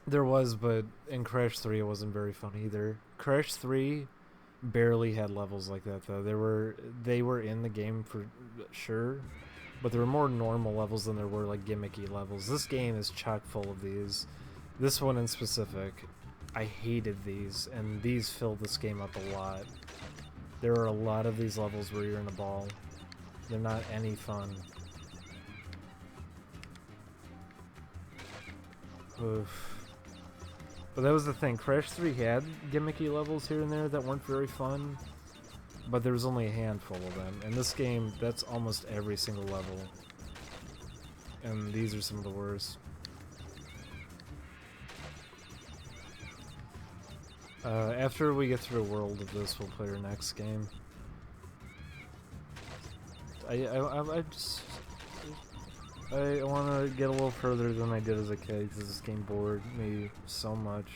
There was, but in Crash 3 it wasn't very fun either. Crash 3 barely had levels like that though. They were in the game for sure, but there were more normal levels than there were like gimmicky levels. This game is chock full of these. This one in specific, I hated these, and these filled this game up a lot. There are a lot of these levels where you're in a ball. They're not any fun. Oof. But that was the thing, Crash 3 had gimmicky levels here and there that weren't very fun, but there was only a handful of them. In this game, that's almost every single level. And these are some of the worst. After we get through a world of this, we'll play our next game. I want to get a little further than I did as a kid, because this game bored me so much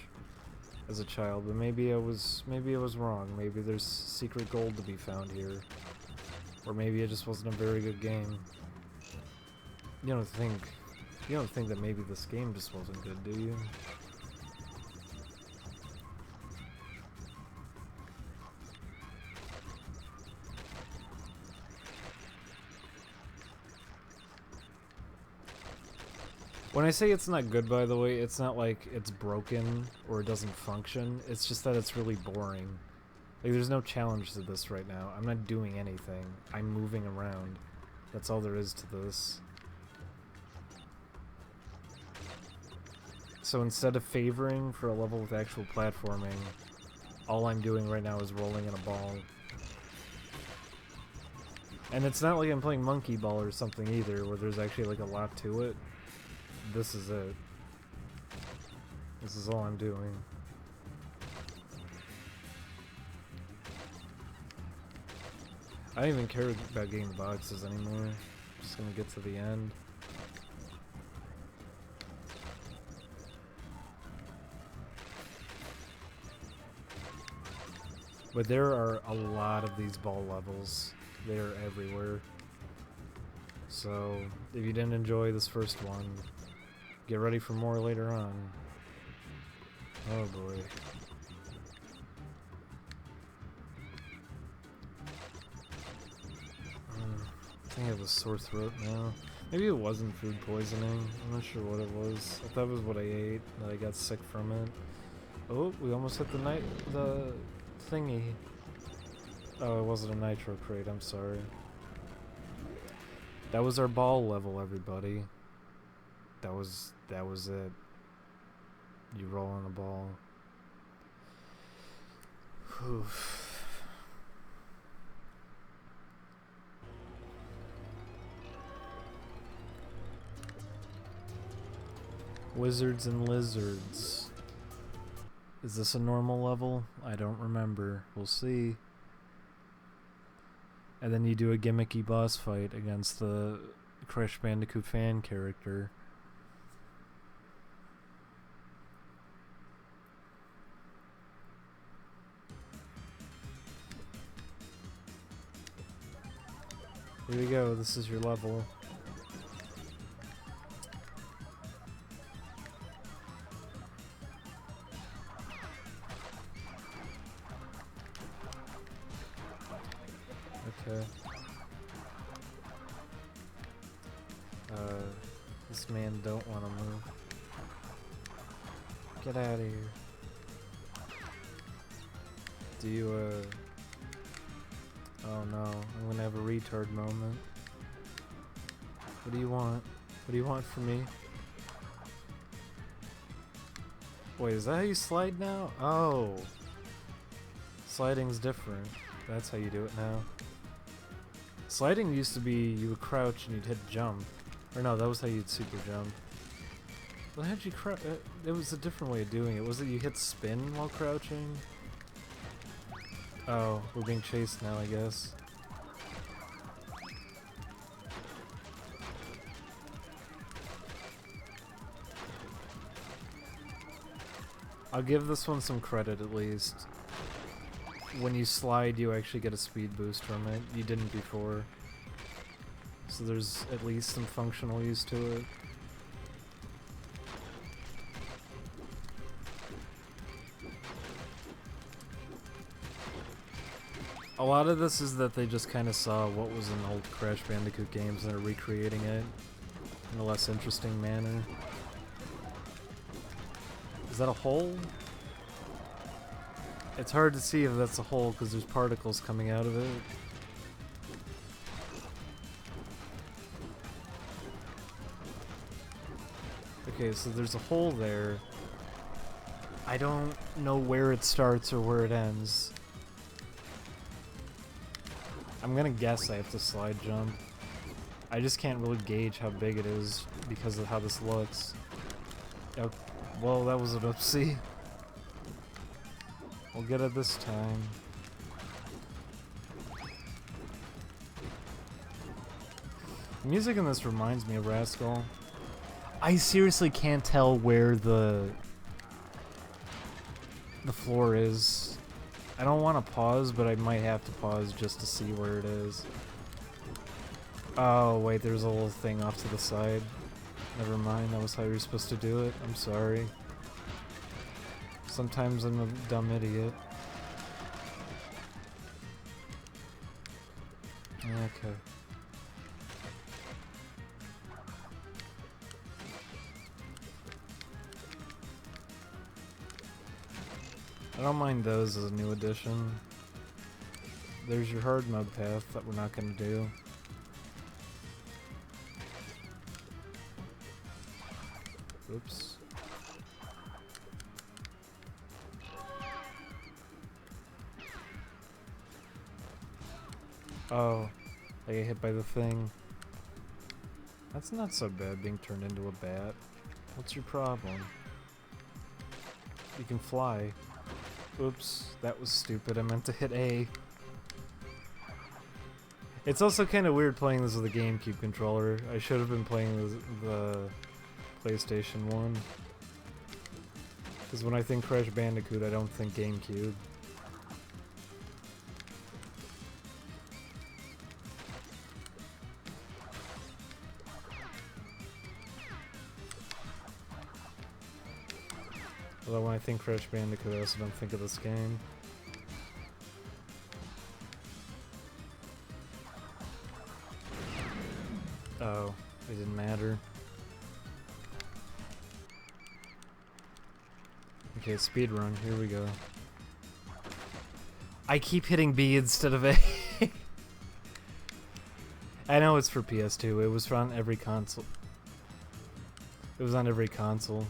as a child. But maybe I was wrong. Maybe there's secret gold to be found here, or maybe it just wasn't a very good game. You don't think You don't think that maybe this game just wasn't good, do you? When I say it's not good, by the way, it's not like it's broken or it doesn't function. It's just that it's really boring. Like, there's no challenge to this right now. I'm not doing anything. I'm moving around. That's all there is to this. So instead of favoring for a level with actual platforming, all I'm doing right now is rolling in a ball. And it's not like I'm playing Monkey Ball or something either, where there's actually like a lot to it. This is it. This is all I'm doing. I don't even care about getting the boxes anymore. I'm just gonna get to the end. But there are a lot of these ball levels. They are everywhere. So, if you didn't enjoy this first one, get ready for more later on. Oh boy. I think I have a sore throat now. Maybe it wasn't food poisoning. I'm not sure what it was. I thought it was what I ate, that I got sick from it. Oh, we almost hit the thingy. Oh, it wasn't a nitro crate, I'm sorry. That was our ball level, everybody. That was it. You roll on a ball. Oof. Wizards and lizards. Is this a normal level? I don't remember. We'll see. And then you do a gimmicky boss fight against the Crash Bandicoot fan character. Here we go, this is your level. Okay. This man don't want to move. Get out of here. Do you, oh no, I'm gonna have a retard moment. What do you want? What do you want from me? Wait, is that how you slide now? Oh. Sliding's different. That's how you do it now. Sliding used to be you would crouch and you'd hit jump. Or no, that was how you'd super jump. Well, how'd you crouch? It was a different way of doing it. Was it you hit spin while crouching? Oh, we're being chased now, I guess. I'll give this one some credit at least. When you slide, you actually get a speed boost from it. You didn't before. So there's at least some functional use to it. A lot of this is that they just kind of saw what was in old Crash Bandicoot games and are recreating it in a less interesting manner. Is that a hole? It's hard to see if that's a hole because there's particles coming out of it. Okay, so there's a hole there. I don't know where it starts or where it ends. I'm gonna guess I have to slide jump. I just can't really gauge how big it is because of how this looks. Oh, well, that was an oopsie. We'll get it this time. The music in this reminds me of Rascal. I seriously can't tell where the floor is. I don't want to pause, but I might have to pause just to see where it is. Oh, wait, there's a little thing off to the side. Never mind, that was how you're supposed to do it. I'm sorry. Sometimes I'm a dumb idiot. Okay. I don't mind those as a new addition. There's your hard mode path that we're not gonna do. Oops. Oh, I get hit by the thing. That's not so bad, being turned into a bat. What's your problem? You can fly. Oops, that was stupid. I meant to hit A. It's also kind of weird playing this with a GameCube controller. I should have been playing the PlayStation 1. Because when I think Crash Bandicoot, I don't think GameCube. Although when I think Crash Bandicoot, I also don't think of this game. Oh, it didn't matter. Okay, speedrun, here we go. I keep hitting B instead of A. I know it's for PS2, it was on every console. It was on every console.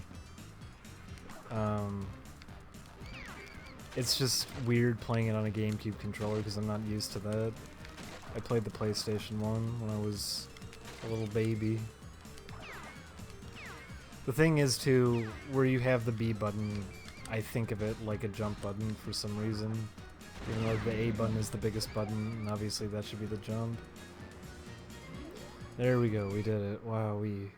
It's just weird playing it on a GameCube controller because I'm not used to that. I played the PlayStation 1 when I was a little baby. The thing is too, where you have the B button, I think of it like a jump button for some reason. Even though the A button is the biggest button, and obviously that should be the jump. There we go, we did it. Wow, we...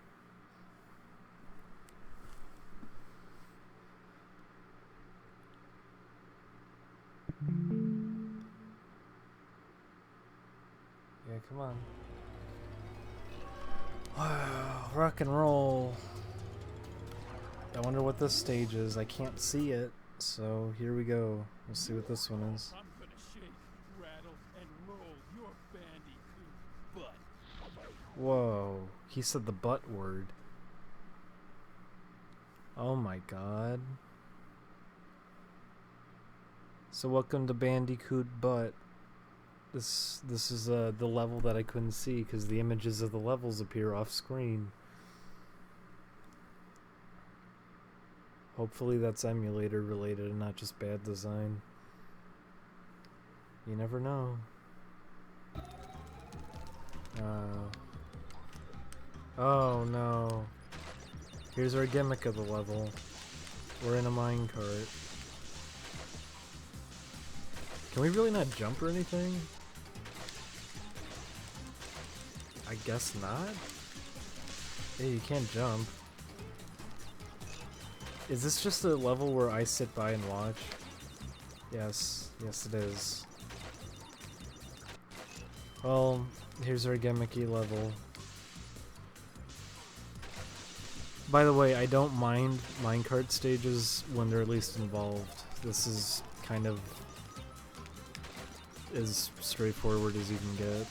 Yeah, come on. Wow, rock and roll. I wonder what this stage is. I can't see it, so here we go. We'll see what this one is. I'm gonna shake, rattle, and roll your Bandicoot butt. Whoa, he said the butt word. Oh my god. So welcome to Bandicoot Butt. This is the level that I couldn't see because the images of the levels appear off screen. Hopefully that's emulator related and not just bad design. You never know. Oh no. Here's our gimmick of the level. We're in a minecart. Can we really not jump or anything? I guess not? Hey, you can't jump. Is this just a level where I sit by and watch? Yes, yes it is. Well, here's our gimmicky level. By the way, I don't mind minecart stages when they're at least involved. This is kind of as straightforward as you can get.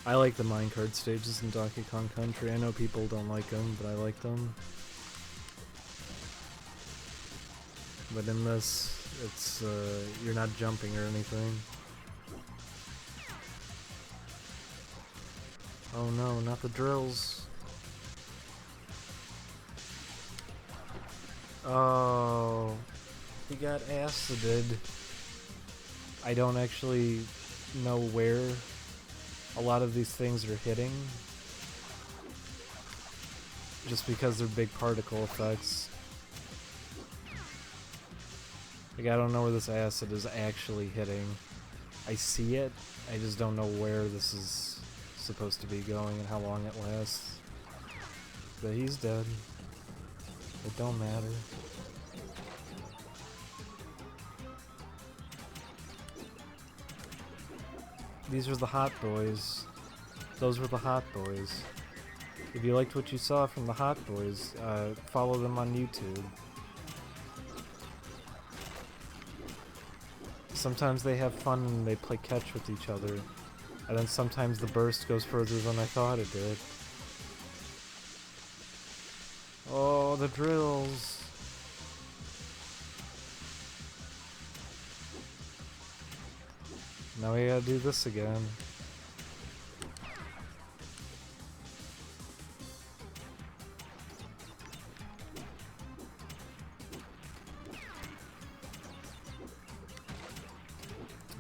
I like the minecart stages in Donkey Kong Country. I know people don't like them, but I like them. But in this, it's you're not jumping or anything. Oh no, not the drills. Oh, he got acided. I don't actually know where a lot of these things are hitting, just because they're big particle effects. Like, I don't know where this acid is actually hitting. I see it, I just don't know where this is supposed to be going and how long it lasts. But he's dead. It don't matter. These are the hot boys. Those were the hot boys. If you liked what you saw from the hot boys, follow them on YouTube. Sometimes they have fun and they play catch with each other. And then sometimes the burst goes further than I thought it did. Oh, the drills. Now we gotta do this again.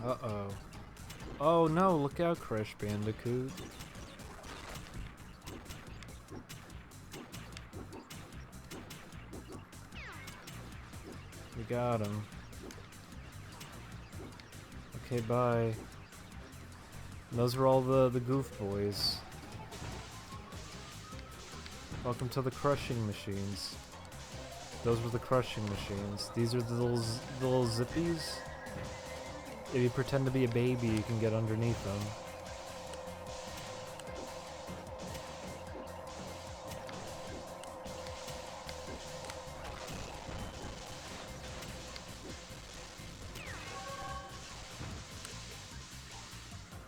Uh-oh. Oh no, look out, Crash Bandicoot. We got him. Okay, bye. And those were all the goof boys. Welcome to the crushing machines. Those were the crushing machines. These are the little zippies. If you pretend to be a baby, you can get underneath them.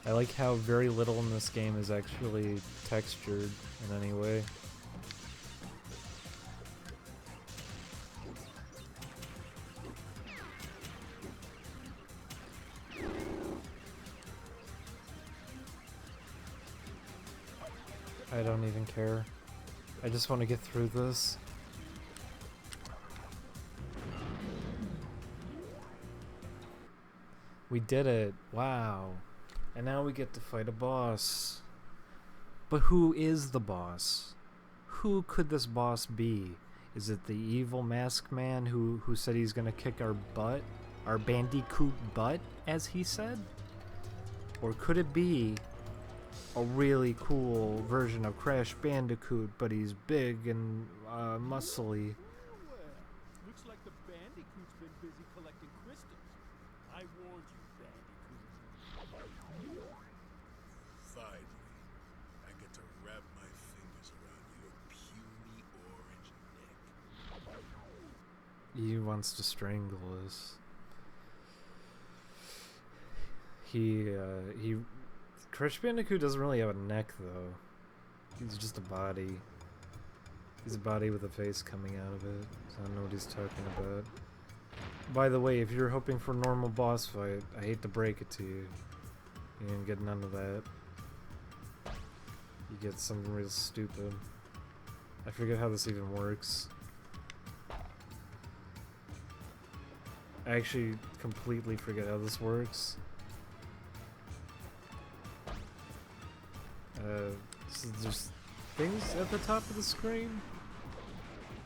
I like how very little in this game is actually textured in any way. I don't even care. I just want to get through this. We did it. Wow. And now we get to fight a boss. But who is the boss? Who could this boss be? Is it the evil masked man who said he's gonna kick our butt? Our Bandicoot butt, as he said? Or could it be a really cool version of Crash Bandicoot, but he's big and muscly? Well, looks like the Bandicoot's been busy collecting crystals. I warned you, Bandicoot. Finally, I get to wrap my fingers around your puny orange neck. He wants to strangle us. Crash Bandicoot doesn't really have a neck, though. He's just a body. He's a body with a face coming out of it. So I don't know what he's talking about. By the way, if you're hoping for a normal boss fight, I hate to break it to you. You didn't get none of that. You get something real stupid. I forget how this even works. I actually completely forget how this works. So there's things at the top of the screen?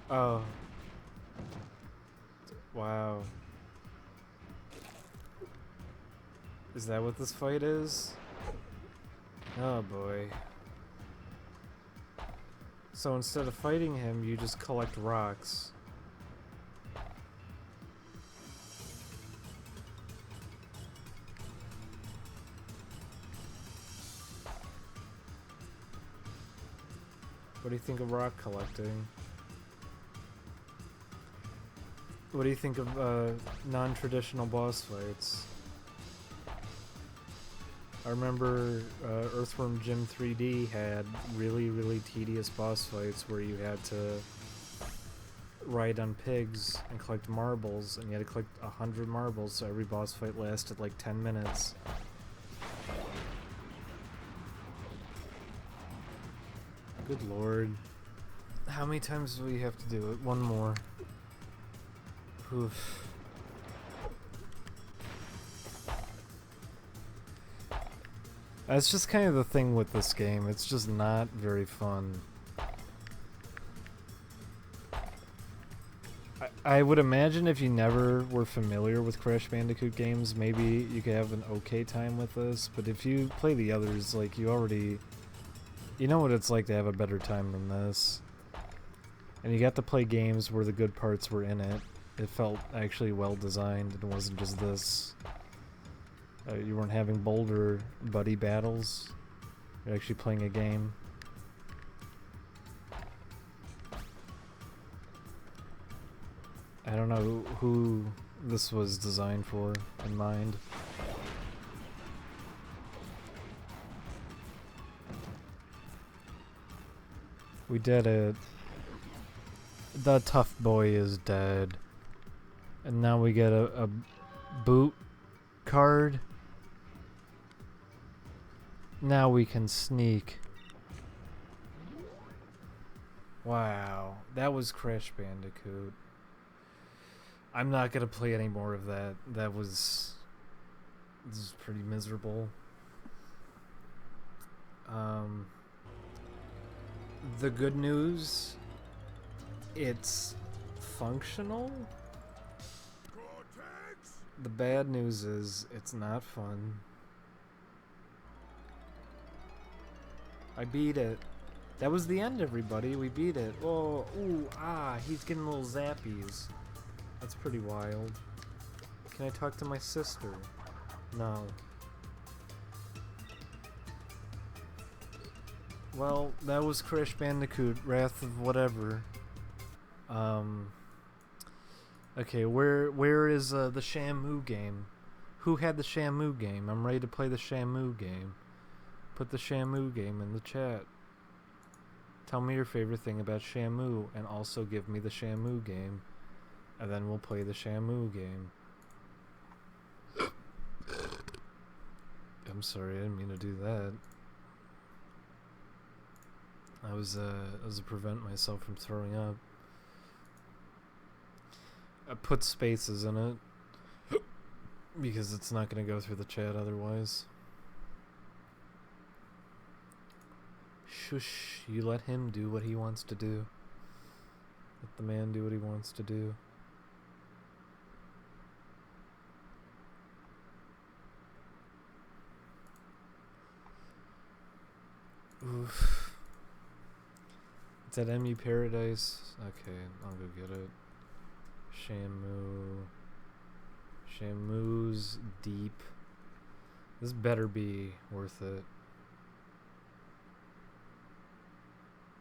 Oh. Wow. Is that what this fight is? Oh boy. So instead of fighting him, you just collect rocks. What do you think of rock collecting? What do you think of non-traditional boss fights? I remember Earthworm Jim 3D had really, really tedious boss fights where you had to ride on pigs and collect marbles, and you had to collect 100 marbles, so every boss fight lasted like 10 minutes. Good lord. How many times do we have to do it? One more. Oof. That's just kind of the thing with this game. It's just not very fun. I would imagine if you never were familiar with Crash Bandicoot games, maybe you could have an okay time with this, but if you play the others, like, you know what it's like to have a better time than this. And you got to play games where the good parts were in it. It felt actually well designed. It wasn't just this. You weren't having Boulder buddy battles. You're actually playing a game. I don't know who this was designed for in mind. We did it. The tough boy is dead. And now we get a boot card. Now we can sneak. Wow, that was Crash Bandicoot. I'm not gonna play any more of that. This is pretty miserable. The good news, it's functional. The bad news is it's not fun. I beat it. That was the end, everybody. We beat it. Oh, ooh, ah, he's getting little zappies. That's pretty wild. Can I talk to my sister? No. Well, that was Crash Bandicoot, Wrath of whatever. Okay, where is the Shamu game? Who had the Shamu game? I'm ready to play the Shamu game. Put the Shamu game in the chat. Tell me your favorite thing about Shamu, and also give me the Shamu game. And then we'll play the Shamu game. I'm sorry, I didn't mean to do that. I was to prevent myself from throwing up. I put spaces in it because it's not going to go through the chat otherwise. Shush, you let him do what he wants to do. Let the man do what he wants to do. Oof. It's at MU Paradise. Okay, I'll go get it. Shamu's Deep. This better be worth it.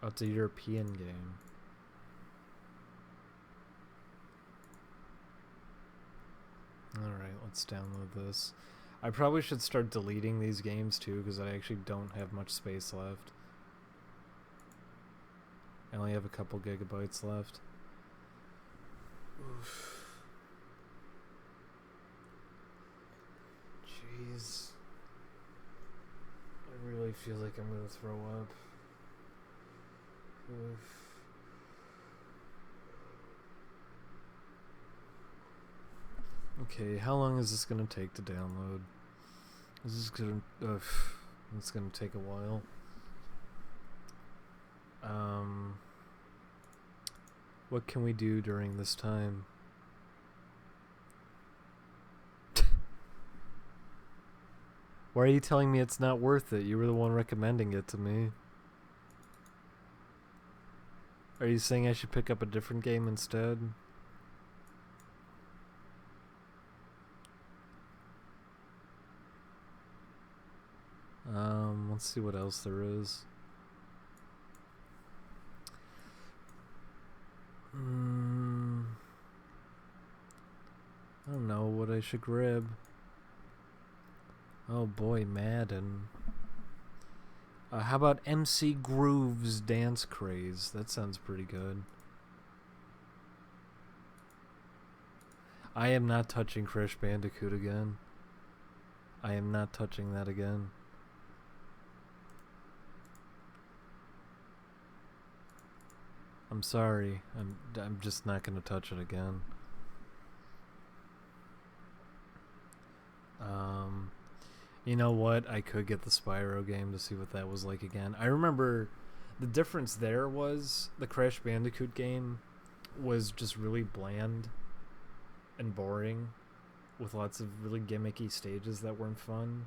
Oh, it's a European game. Alright, let's download this. I probably should start deleting these games too, because I actually don't have much space left. I only have a couple gigabytes left. Oof. Jeez. I really feel like I'm gonna throw up. Oof. Okay, how long is this gonna take to download? This is gonna it's gonna take a while. What can we do during this time? Why are you telling me it's not worth it? You were the one recommending it to me. Are you saying I should pick up a different game instead? Let's see what else there is. I don't know what I should grab. Oh boy, Madden. How about MC Groove's Dance Craze? That sounds pretty good. I am not touching Crash Bandicoot again. I am not touching that again. I'm sorry. I'm just not gonna touch it again. You know what? I could get the Spyro game to see what that was like again. I remember the difference there was the Crash Bandicoot game was just really bland and boring with lots of really gimmicky stages that weren't fun.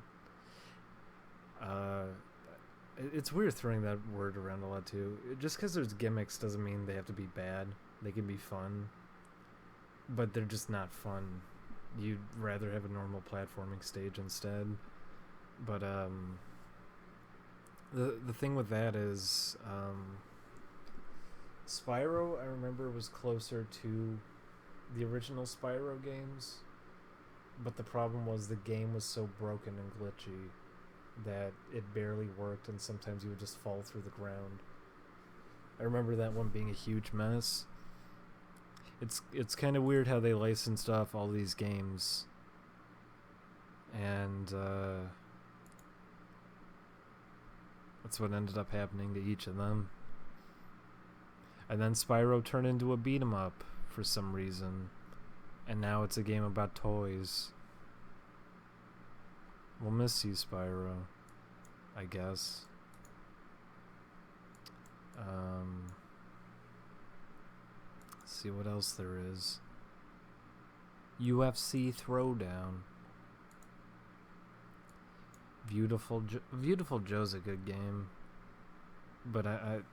It's weird throwing that word around a lot too. Just because there's gimmicks doesn't mean they have to be bad. They can be fun, but they're just not fun you'd rather have a normal platforming stage instead. But the thing with that is Spyro, I remember, was closer to the original Spyro games, but the problem was the game was so broken and glitchy that it barely worked, and sometimes you would just fall through the ground. I remember that one being a huge mess. It's kind of weird how they licensed off all these games, and that's what ended up happening to each of them. And then Spyro turned into a beat 'em up for some reason, and now it's a game about toys. We'll miss you, Spyro, I guess. Let's see what else there is. UFC Throwdown. Beautiful Joe's a good game, but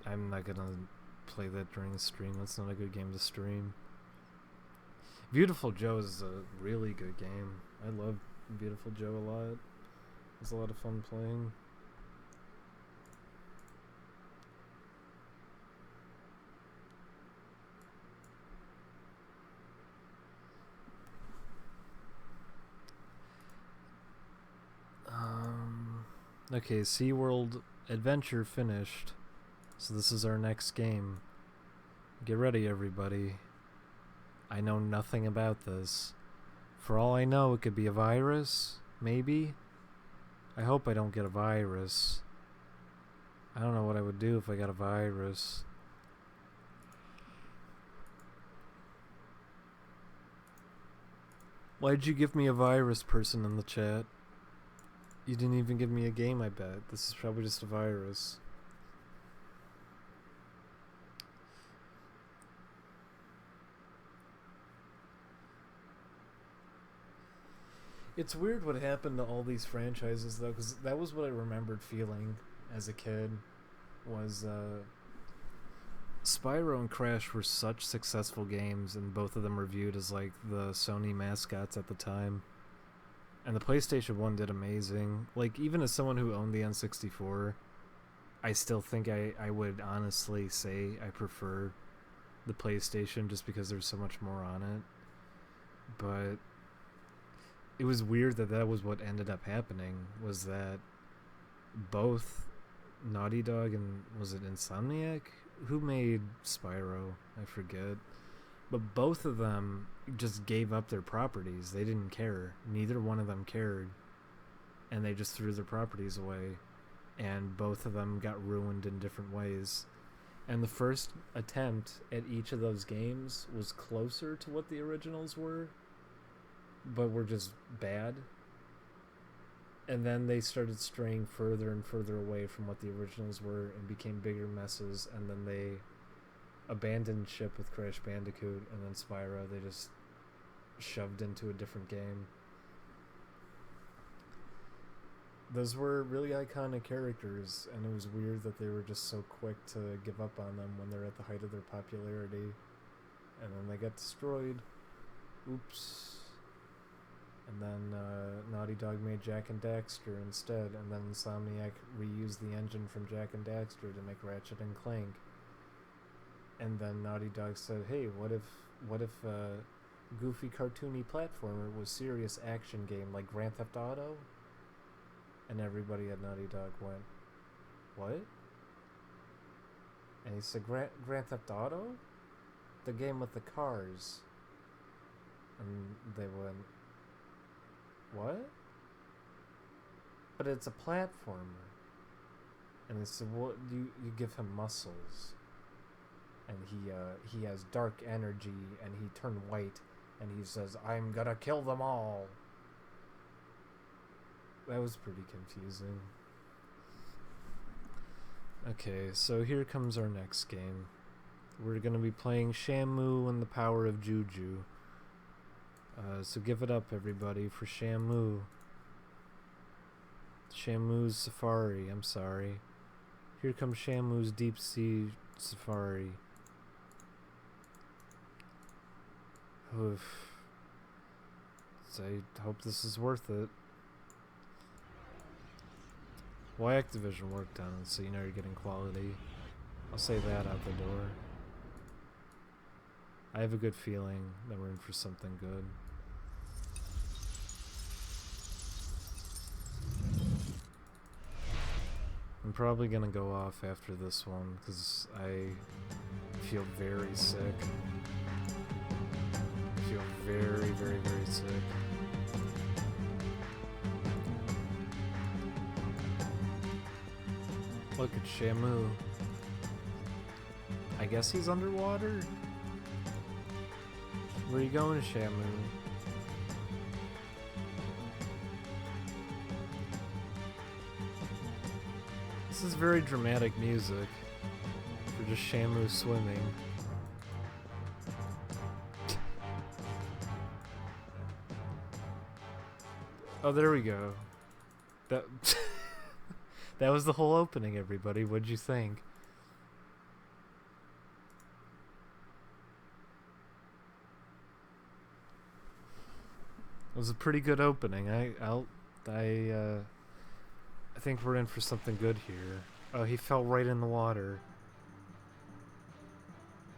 I'm not gonna play that during the stream. That's not a good game to stream. Beautiful Joe is a really good game. I love Beautiful Joe a lot. It was a lot of fun playing. Okay, SeaWorld Adventure finished. So this is our next game. Get ready, everybody. I know nothing about this. For all I know, it could be a virus, maybe. I hope I don't get a virus. I don't know what I would do if I got a virus. Why'd you give me a virus, person in the chat? You didn't even give me a game, I bet. This is probably just a virus. It's weird what happened to all these franchises, though, because that was what I remembered feeling as a kid, was Spyro and Crash were such successful games, and both of them were viewed as, like, the Sony mascots at the time. And the PlayStation 1 did amazing. Like, even as someone who owned the N64, I still think I would honestly say I prefer the PlayStation just because there's so much more on it. But it was weird that that was what ended up happening, was that both Naughty Dog and, was it Insomniac? Who made Spyro? I forget. But both of them just gave up their properties. They didn't care. Neither one of them cared. And they just threw their properties away. And both of them got ruined in different ways. And the first attempt at each of those games was closer to what the originals were, but were just bad. And then they started straying further and further away from what the originals were and became bigger messes. And then they abandoned ship with Crash Bandicoot, and then Spyro they just shoved into a different game. Those were really iconic characters, and it was weird that they were just so quick to give up on them when they're at the height of their popularity. And then they got destroyed. Oops. And then Naughty Dog made Jak and Daxter instead, and then Insomniac reused the engine from Jak and Daxter to make Ratchet and Clank. And then Naughty Dog said, hey, what if a goofy cartoony platformer was serious action game like Grand Theft Auto? And everybody at Naughty Dog went, what? And he said, Grand Theft Auto? The game with the cars. And they went, what? But it's a platformer. And they said, well, you give him muscles. And he has dark energy, and he turned white, and he says, I'm gonna kill them all. That was pretty confusing. Okay, so here comes our next game. We're gonna be playing Shamu and the Power of Juju. So give it up, everybody, for Shamu. Shamu's Safari, I'm sorry. Here comes Shamu's Deep Sea Safari. Oof. I hope this is worth it. Why Activision worked on it, so you know you're getting quality. I'll say that out the door. I have a good feeling that we're in for something good. I'm probably gonna go off after this one because I feel very sick. I feel very, very, very sick. Look at Shamu. I guess he's underwater? Where are you going, Shamu? This is very dramatic music for just Shamu swimming. Oh, there we go. That that was the whole opening, everybody. What'd you think? It was a pretty good opening. I think we're in for something good here. Oh, he fell right in the water.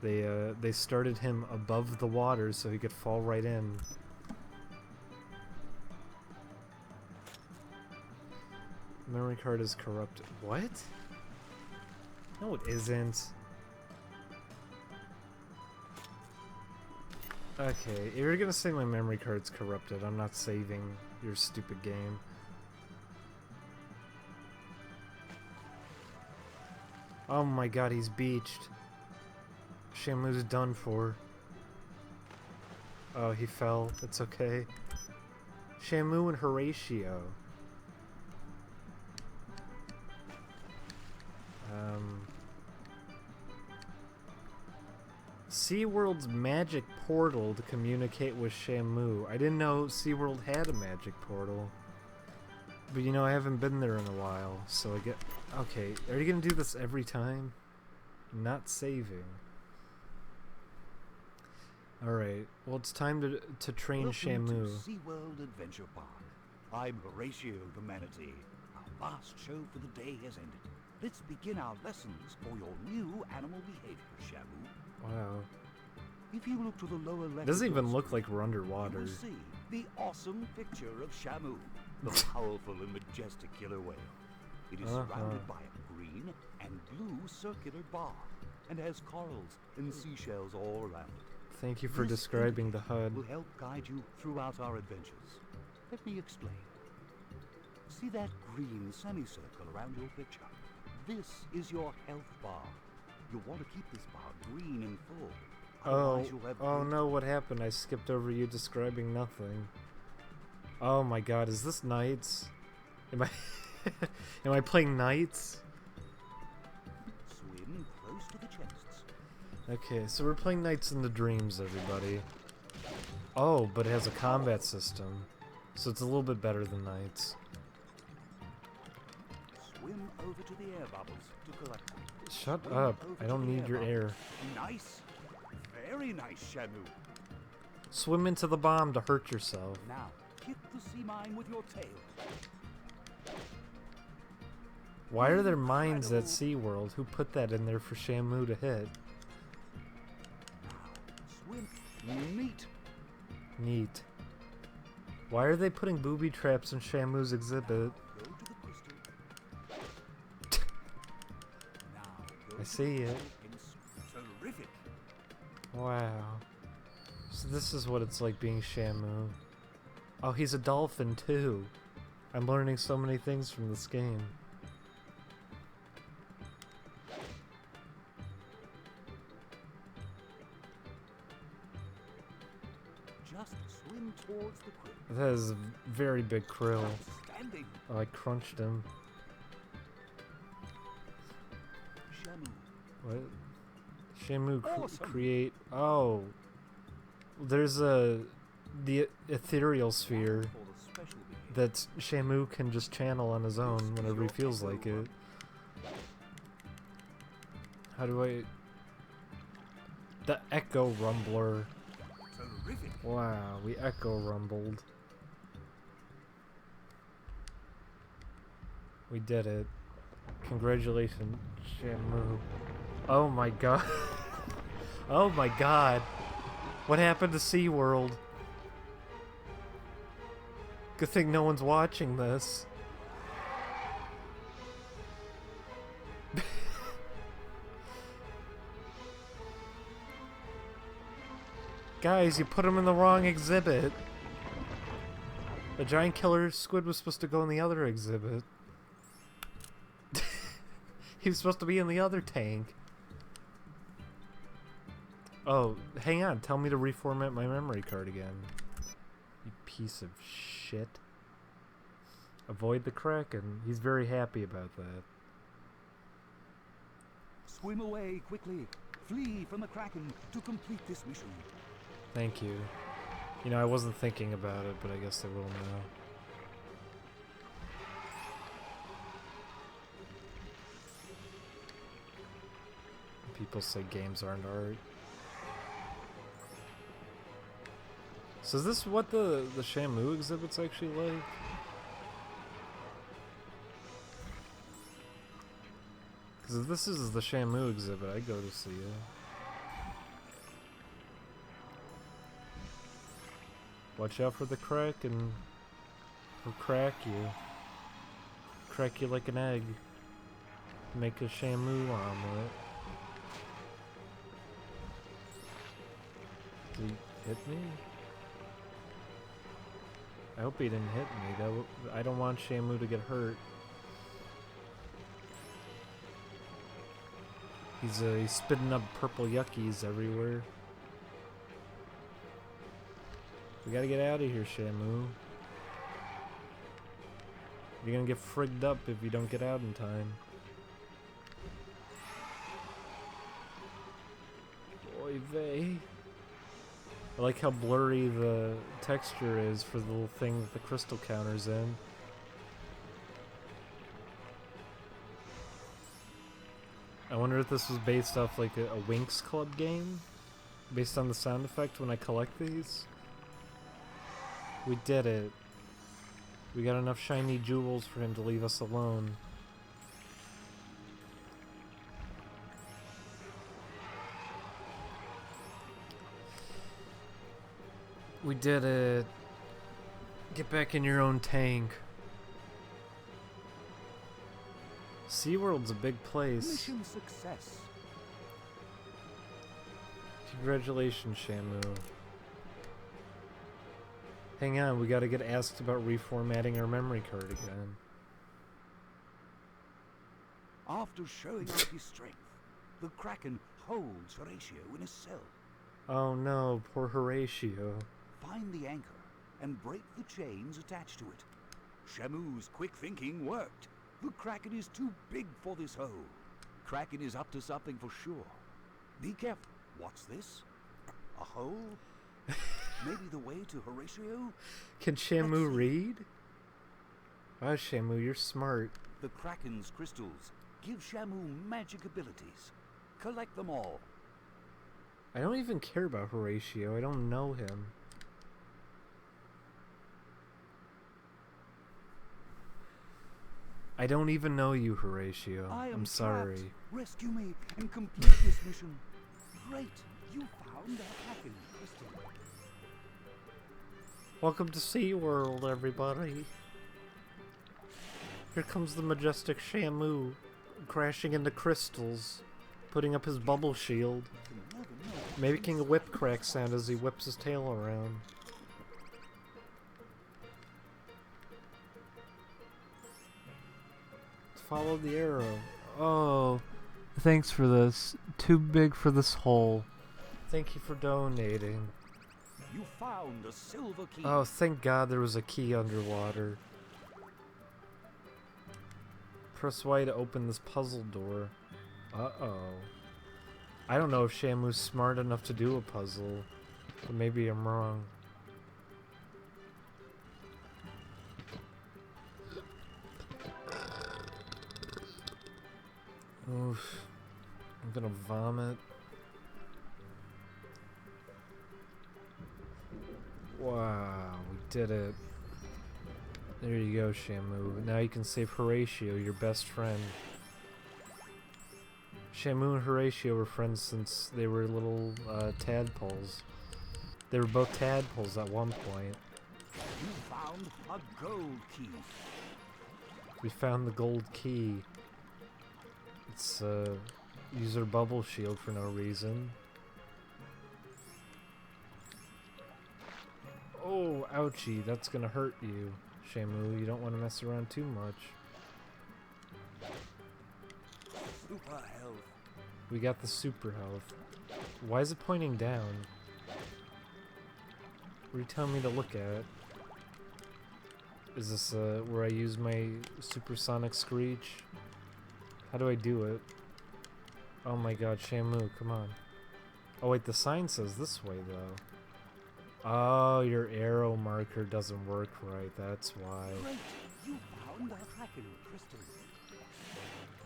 They started him above the water so he could fall right in. Memory card is corrupted. What? No, it isn't. Okay, if you're gonna say my memory card's corrupted, I'm not saving your stupid game. Oh my god, he's beached. Shamu's done for. Oh, he fell. It's okay. Shamu and Horatio. SeaWorld's magic portal to communicate with Shamu. I didn't know SeaWorld had a magic portal. But you know, I haven't been there in a while, so I get... Okay, are you gonna do this every time? Not saving. Alright, well it's time to train Welcome Shamu. to SeaWorld Adventure Park. I'm Horatio the Manatee. Our last show for the day has ended. Let's begin our lessons for your new animal behavior, Shamu. Wow. If you look to the lower left, It doesn't of your even look screen, like we're underwater. you will see the awesome picture of Shamu, the powerful and majestic killer whale. It is surrounded by a green and blue circular bar, and has corals and seashells all around it. Thank you for This describing the indicator HUD. will help guide you throughout our adventures. Let me explain. See that green semicircle around your picture? This is your health bar. You'll want to keep this bar green and full. Oh, Otherwise you'll have oh great- no, what happened? I skipped over you describing nothing. Oh my god, is this Knights? Am I am I playing Knights? Swim close to the chests. Okay, so we're playing Knights in the Dreams, everybody. Oh, but it has a combat system, so it's a little bit better than Knights. Swim over to the air bubbles to collect them. Shut Swim up, over I to don't the need your bubbles. air. Nice. Very nice, Shamu. Swim into the bomb to hurt yourself. Now, hit the sea mine with your tail. Why are there mines at SeaWorld? Who put that in there for Shamu to hit? Swim. Neat. Neat. Why are they putting booby traps in Shamu's exhibit? Go to the crystal. Now, go I to see the it. crystal and terrific. Wow. So this is what it's like being Shamu. Oh, he's a dolphin too. I'm learning so many things from this game. Just swim towards the krill. That is a very big krill. Outstanding. Oh, I crunched him. Shamu. What? Shamu Awesome. create... Oh. There's the ethereal sphere For the special behavior. that Shamu can just channel on his own whenever he feels like it. How do I... The Echo Rumbler. Terrific. Wow, we Echo Rumbled. We did it. Congratulations, Shamu. Oh my god. Oh my god. What happened to SeaWorld? Good thing no one's watching this. Guys, you put him in the wrong exhibit. The giant killer squid was supposed to go in the other exhibit. He was supposed to be in the other tank. Oh, hang on. Tell me to reformat my memory card again. You piece of shit. Avoid the Kraken. He's very happy about that. Swim away quickly. Flee from the Kraken to complete this mission. Thank you. You know, I wasn't thinking about it, but I guess I will now. People say games aren't art. So is this what the Shamu exhibit's actually like? Because if this is the Shamu exhibit, I'd go to see it. Watch out for the Kraken. He'll crack you. Crack you like an egg. Make a Shamu omelet. Did he hit me? I hope he didn't hit me. I don't want Shamu to get hurt. He's spitting up purple yuckies everywhere. We gotta get out of here, Shamu. You're gonna get frigged up if you don't get out in time. Oy vey. I like how blurry the texture is for the little thing that the crystal counter's in. I wonder if this was based off like a Winx Club game? Based on the sound effect when I collect these? We did it. We got enough shiny jewels for him to leave us alone. We did it. Get back in your own tank. SeaWorld's a big place. Mission success. Congratulations, Shamu. Hang on, we gotta get asked about reformatting our memory card again. After showing off his strength, the Kraken holds Horatio in a cell. Oh no, poor Horatio. Find the anchor and break the chains attached to it. Shamu's quick thinking worked. The Kraken is too big for this hole. Kraken is up to something for sure. Be careful. What's this? A hole? Maybe the way to Horatio? Can Shamu read? Oh, Shamu, you're smart. The Kraken's crystals give Shamu magic abilities. Collect them all. I don't even care about Horatio. I don't know him. I don't even know you, Horatio. I'm sorry. Trapped. Rescue me and complete this mission. Great, you found the Kraken crystal. Welcome to SeaWorld, everybody. Here comes the majestic Shamu, crashing into crystals, putting up his bubble shield, making a whip crack sound as he whips his tail around. Follow the arrow. Oh, thanks for this. Too big for this hole. Thank you for donating. You found a silver key. Oh, thank God there was a key underwater. Press Y to open this puzzle door. Uh-oh. I don't know if Shamu's smart enough to do a puzzle, but maybe I'm wrong. Oof. I'm gonna vomit. Wow, we did it. There you go, Shamu. Now you can save Horatio, your best friend. Shamu and Horatio were friends since they were little tadpoles. They were both tadpoles at one point. You found a gold key. We found the gold key. It's user bubble shield for no reason. Oh, ouchie, that's gonna hurt you, Shamu. You don't want to mess around too much. Super health. We got the super health. Why is it pointing down? What are you telling me to look at? Is this where I use my supersonic screech? How do I do it? Oh my god, Shamu, come on. Oh wait, the sign says this way though. Oh, your arrow marker doesn't work right, that's why. Great! You found the Kraken crystal.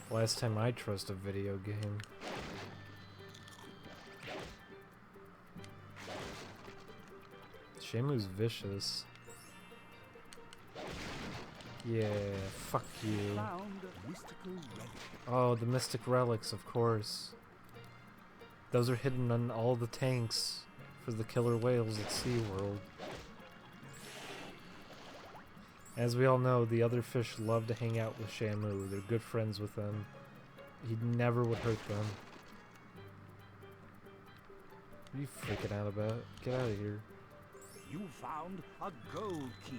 Last time I trust a video game. Shamu's vicious. Yeah, fuck you. Found a mystical relic. Oh, the mystic relics, of course. Those are hidden on all the tanks for the killer whales at SeaWorld. As we all know, the other fish love to hang out with Shamu. They're good friends with them. He never would hurt them. What are you freaking out about? Get out of here. You found a gold key.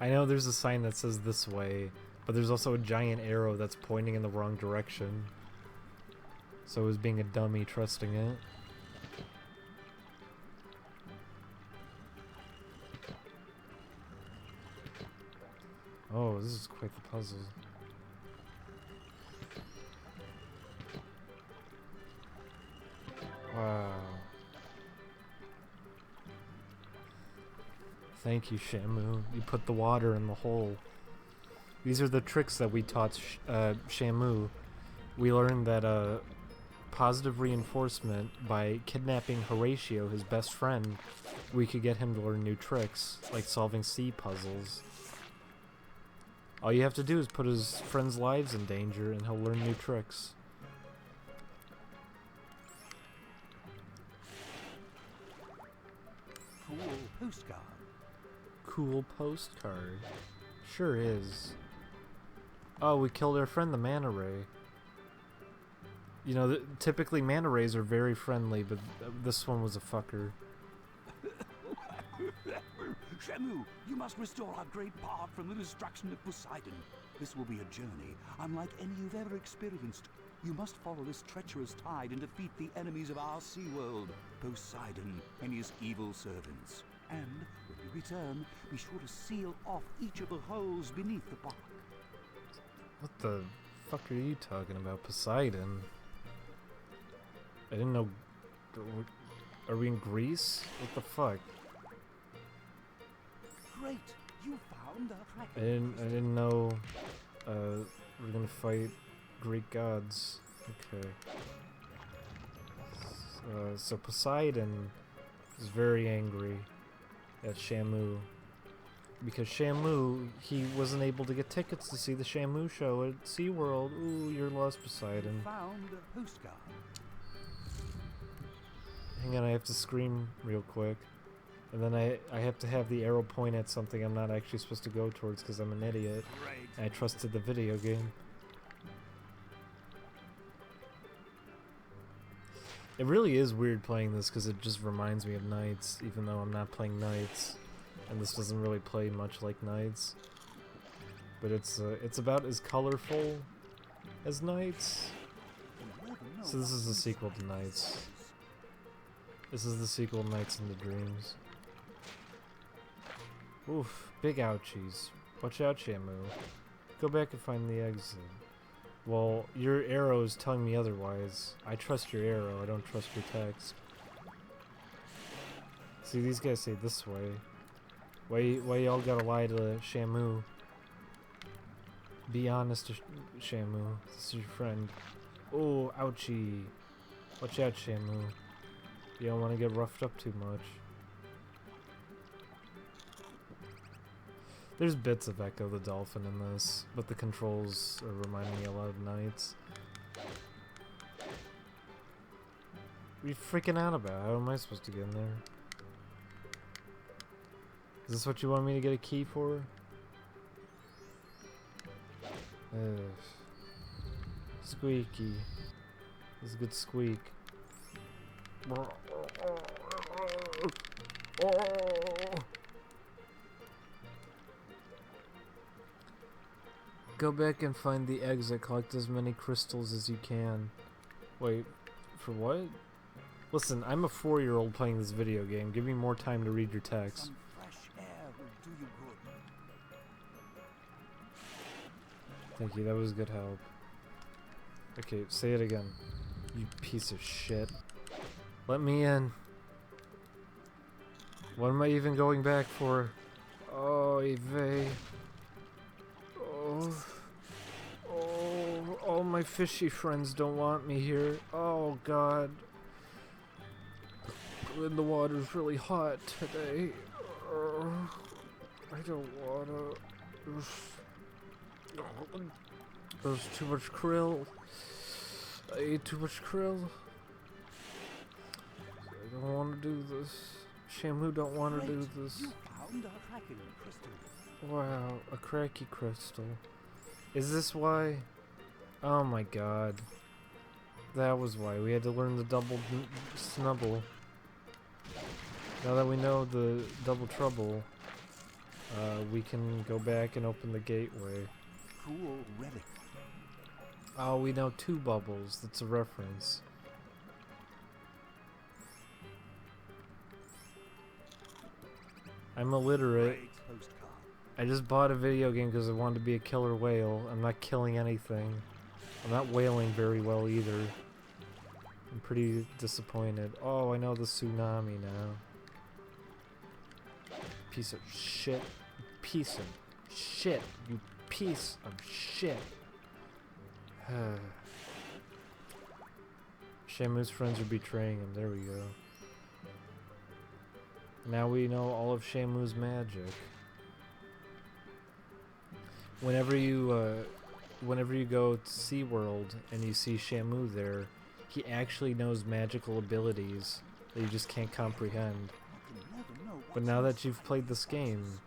I know there's a sign that says this way, but there's also a giant arrow that's pointing in the wrong direction. So I was being a dummy trusting it. Oh, this is quite the puzzle. Wow. Thank you, Shamu. You put the water in the hole. These are the tricks that we taught Shamu. We learned that positive reinforcement, by kidnapping Horatio, his best friend, we could get him to learn new tricks, like solving sea puzzles. All you have to do is put his friends' lives in danger and he'll learn new tricks. Cool postcard. Cool postcard. Sure is. Oh, we killed our friend the manta ray. You know, typically manta rays are very friendly, but this one was a fucker. Shamu, you must restore our great part from the destruction of Poseidon. This will be a journey unlike any you've ever experienced. You must follow this treacherous tide and defeat the enemies of our SeaWorld, Poseidon and his evil servants. And when you return, be sure to seal off each of the holes beneath the bark. What the fuck are you talking about? Poseidon? I didn't know... Are we in Greece? What the fuck? Great! You found the Kraken. I didn't know we're gonna fight Greek gods. Okay. So Poseidon is very angry at Shamu because Shamu, he wasn't able to get tickets to see the Shamu show at SeaWorld. Ooh, you're lost, Poseidon. Found a postcard. Hang on, I have to scream real quick. And then I have to have the arrow point at something I'm not actually supposed to go towards because I'm an idiot. Great. And I trusted the video game. It really is weird playing this because it just reminds me of Knights, even though I'm not playing Knights. And this doesn't really play much like Knights. But it's about as colorful as Knights. So this is the sequel to Knights. This is the sequel, Nights into Dreams. Oof, big ouchies. Watch out, Shamu. Go back and find the exit. Well, your arrow is telling me otherwise. I trust your arrow, I don't trust your text. See, these guys say this way. Why y'all gotta lie to Shamu? Be honest to Shamu. This is your friend. Oh, ouchie. Watch out, Shamu. You don't want to get roughed up too much. There's bits of Echo the Dolphin in this, but the controls are reminding me a lot of Knights. What are you freaking out about? How am I supposed to get in there? Is this what you want me to get a key for? Squeaky. This is a good squeak. Go back and find the exit. Collect as many crystals as you can. Wait, for what? Listen, I'm a 4-year-old playing this video game. Give me more time to read your text. Some fresh air will do you good. Thank you, that was good help. Okay, say it again. You piece of shit. Let me in. What am I even going back for? Oh, Eve. Oh. Oh, all my fishy friends don't want me here. Oh, God. And the water's really hot today. I don't wanna. There's too much krill. I ate too much krill. I don't want to do this. Shamu don't want to do this. You found a Kraken crystal. Wow, a cracky crystal. Is this why? Oh my god. That was why. We had to learn the double snubble. Now that we know the double trouble, we can go back and open the gateway. Cool relic. Oh, we know 2 bubbles. That's a reference. I'm illiterate. I just bought a video game because I wanted to be a killer whale. I'm not killing anything. I'm not whaling very well either. I'm pretty disappointed. Oh, I know the tsunami now. Piece of shit. Piece of shit. You piece of shit. Shamu's friends are betraying him. There we go. Now we know all of Shamu's magic. Whenever you go to SeaWorld and you see Shamu there, he actually knows magical abilities that you just can't comprehend. But now that you've played this game,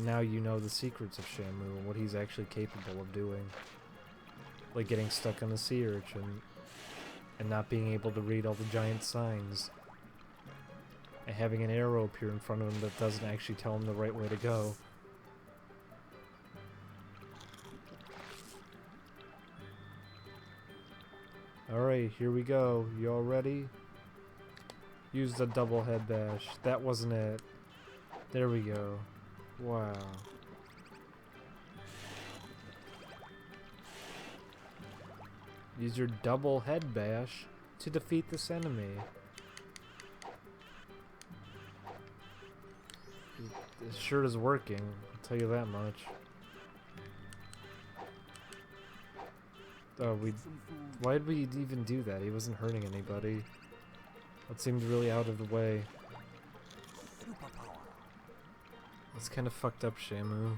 now you know the secrets of Shamu and what he's actually capable of doing. Like getting stuck on a sea urchin and not being able to read all the giant signs. And having an arrow appear in front of him that doesn't actually tell him the right way to go. Alright, here we go. You all ready? Use the double head bash. That wasn't it. There we go. Wow. Use your double head bash to defeat this enemy. It sure is working, I'll tell you that much. Oh, why did we even do that? He wasn't hurting anybody. That seemed really out of the way. It's kind of fucked up, Shamu.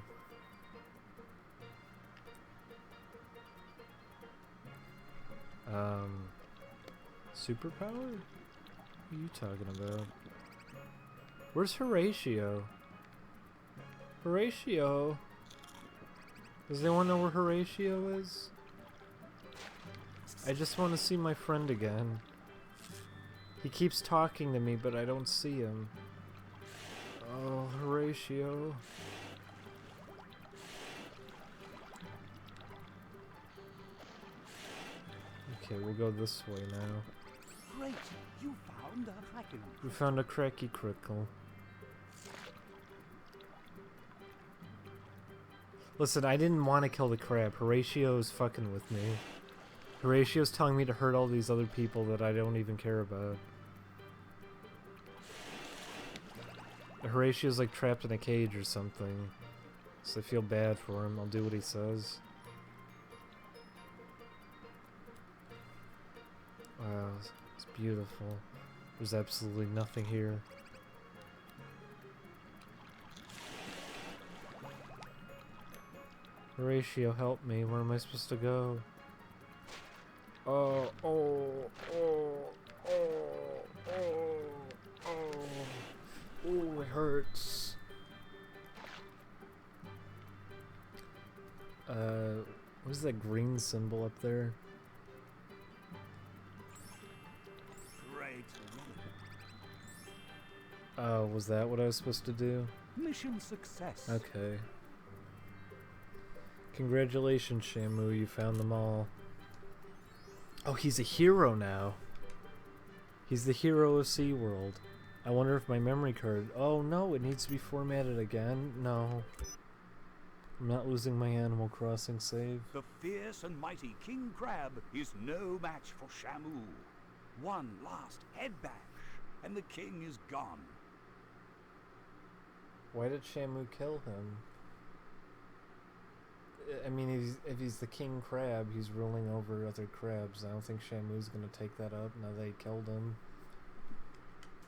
Superpower? What are you talking about? Where's Horatio? Horatio? Does anyone know where Horatio is? I just want to see my friend again. He keeps talking to me, but I don't see him. Oh, Horatio. Okay, we'll go this way now. Great, you found a Kraken. We found a cracky crickle. Listen, I didn't want to kill the crab. Horatio's fucking with me. Horatio's telling me to hurt all these other people that I don't even care about. Horatio's like trapped in a cage or something. So I feel bad for him. I'll do what he says. Wow, it's beautiful. There's absolutely nothing here. Horatio, help me. Where am I supposed to go? Oh, oh, oh, oh, oh, oh. Ooh, it hurts. What is that green symbol up there? Great. Oh, was that what I was supposed to do? Mission success. Okay. Congratulations, Shamu, you found them all. Oh, he's a hero now. He's the hero of SeaWorld. I wonder if my memory card... Oh no, it needs to be formatted again. No. I'm not losing my Animal Crossing save. The fierce and mighty King Crab is no match for Shamu. One last head bash, and the king is gone. Why did Shamu kill him? I mean, if he's the king crab, he's ruling over other crabs. I don't think Shamu's gonna take that up now they killed him.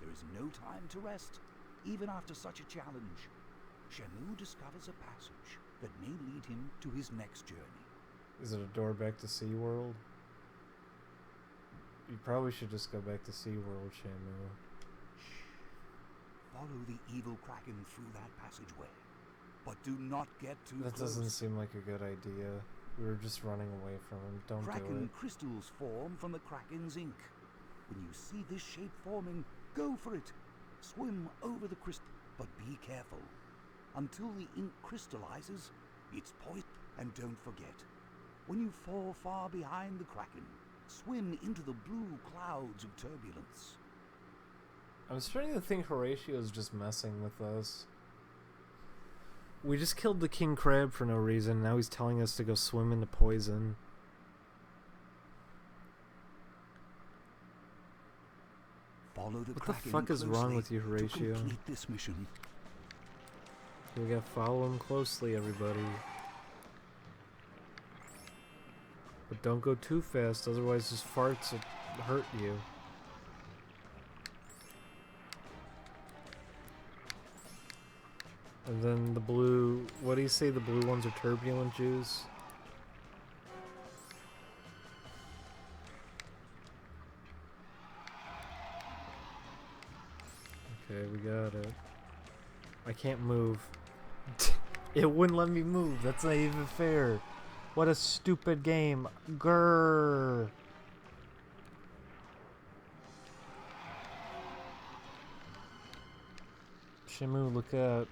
There is no time to rest, even after such a challenge. Shamu discovers a passage that may lead him to his next journey. Is it a door back to SeaWorld? You probably should just go back to SeaWorld, Shamu. Follow the evil Kraken through that passageway, but do not get too close. That doesn't seem like a good idea. We were just running away from him. Don't Kraken do it. crystals form from the Kraken's ink. When you see this shape forming, go for it. Swim over the crystal, but be careful. Until the ink crystallizes, it's poison. And don't forget, when you fall far behind the Kraken, swim into the blue clouds of turbulence. I was starting to think Horatio's just messing with us. We just killed the king crab for no reason. Now he's telling us to go swim into poison. Follow the What the Kraken fuck is wrong closely with you, to Horatio? complete this mission. We gotta follow him closely, everybody. But don't go too fast, otherwise his farts will hurt you. And then the blue... What do you say the blue ones are turbulent juice? Okay, we got it. I can't move. It wouldn't let me move. That's not even fair. What a stupid game. Grrr. Shamu, look out.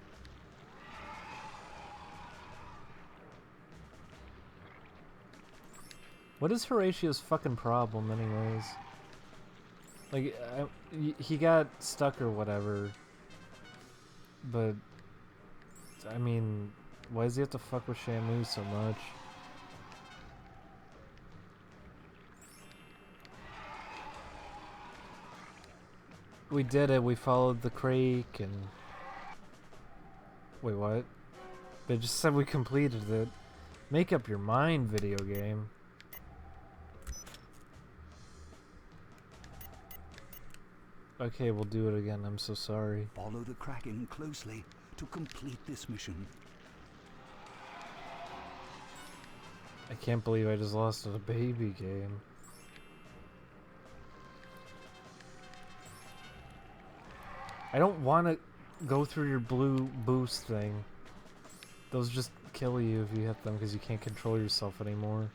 What is Horatio's fucking problem, anyways? Like, he got stuck or whatever. But, I mean, why does he have to fuck with Shamu so much? We did it, we followed the creek and... Wait, what? They just said we completed it. Make up your mind, video game. Okay, we'll do it again. I'm so sorry. Follow the Kraken closely to complete this mission. I can't believe I just lost at a baby game. I don't want to go through your blue boost thing. Those just kill you if you hit them because you can't control yourself anymore.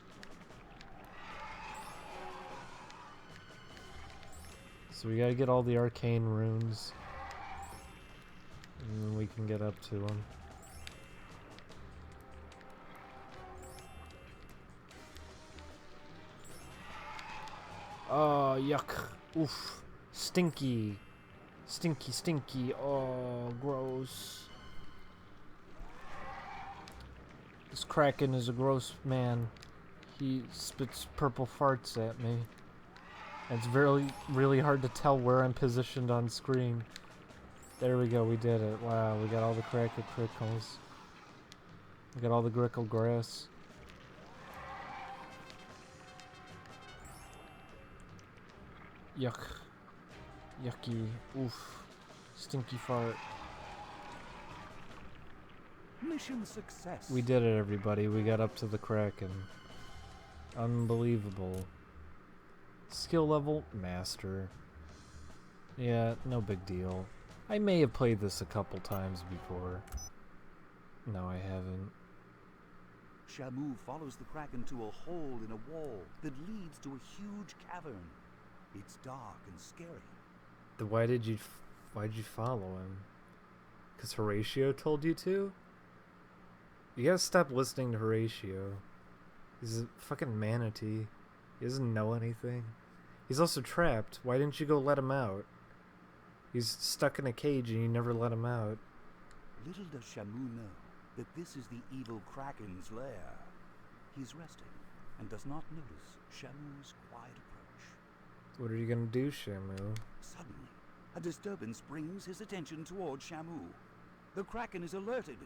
So we gotta get all the arcane runes. And then we can get up to them. Oh, yuck. Oof. Stinky. Stinky, stinky. Oh, gross. This Kraken is a gross man. He spits purple farts at me. And it's really hard to tell where I'm positioned on screen. There we go, we did it. Wow, we got all the Kraken crickles. We got all the grickle grass. Yuck. Yucky. Oof. Stinky fart. Mission success. We did it, everybody. We got up to the Kraken. Unbelievable. Skill level, Master. Yeah, no big deal. I may have played this a couple times before. No, I haven't. Shamu follows the Kraken to a hole in a wall that leads to a huge cavern. It's dark and scary. Then why'd you follow him? 'Cause Horatio told you to? You gotta stop listening to Horatio. He's a fucking manatee. He doesn't know anything. He's also trapped. Why didn't you go let him out? He's stuck in a cage and you never let him out. Little does Shamu know that this is the evil Kraken's lair. He's resting and does not notice Shamu's quiet approach. What are you gonna do, Shamu? Suddenly, a disturbance brings his attention toward Shamu. The Kraken is alerted.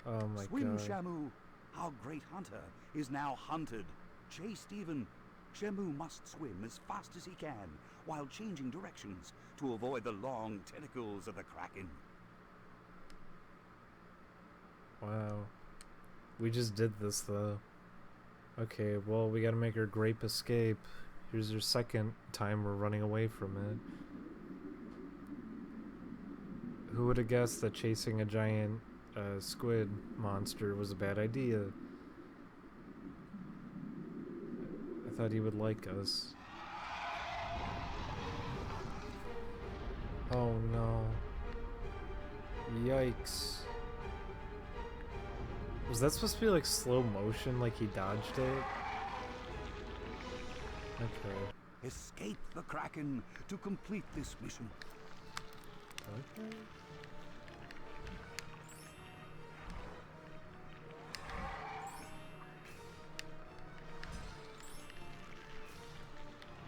Oh my Swim, god. Shamu! Our great hunter is now hunted. Chase Stephen. Shamu must swim as fast as he can while changing directions to avoid the long tentacles of the Kraken. Wow. We just did this though. Okay, well we gotta make our grape escape. Here's our second time we're running away from it. Who would have guessed that chasing a giant squid monster was a bad idea? I thought he would like us. Oh no. Yikes. Was that supposed to be like slow motion, like he dodged it? Okay. Escape the Kraken to complete this mission. Okay.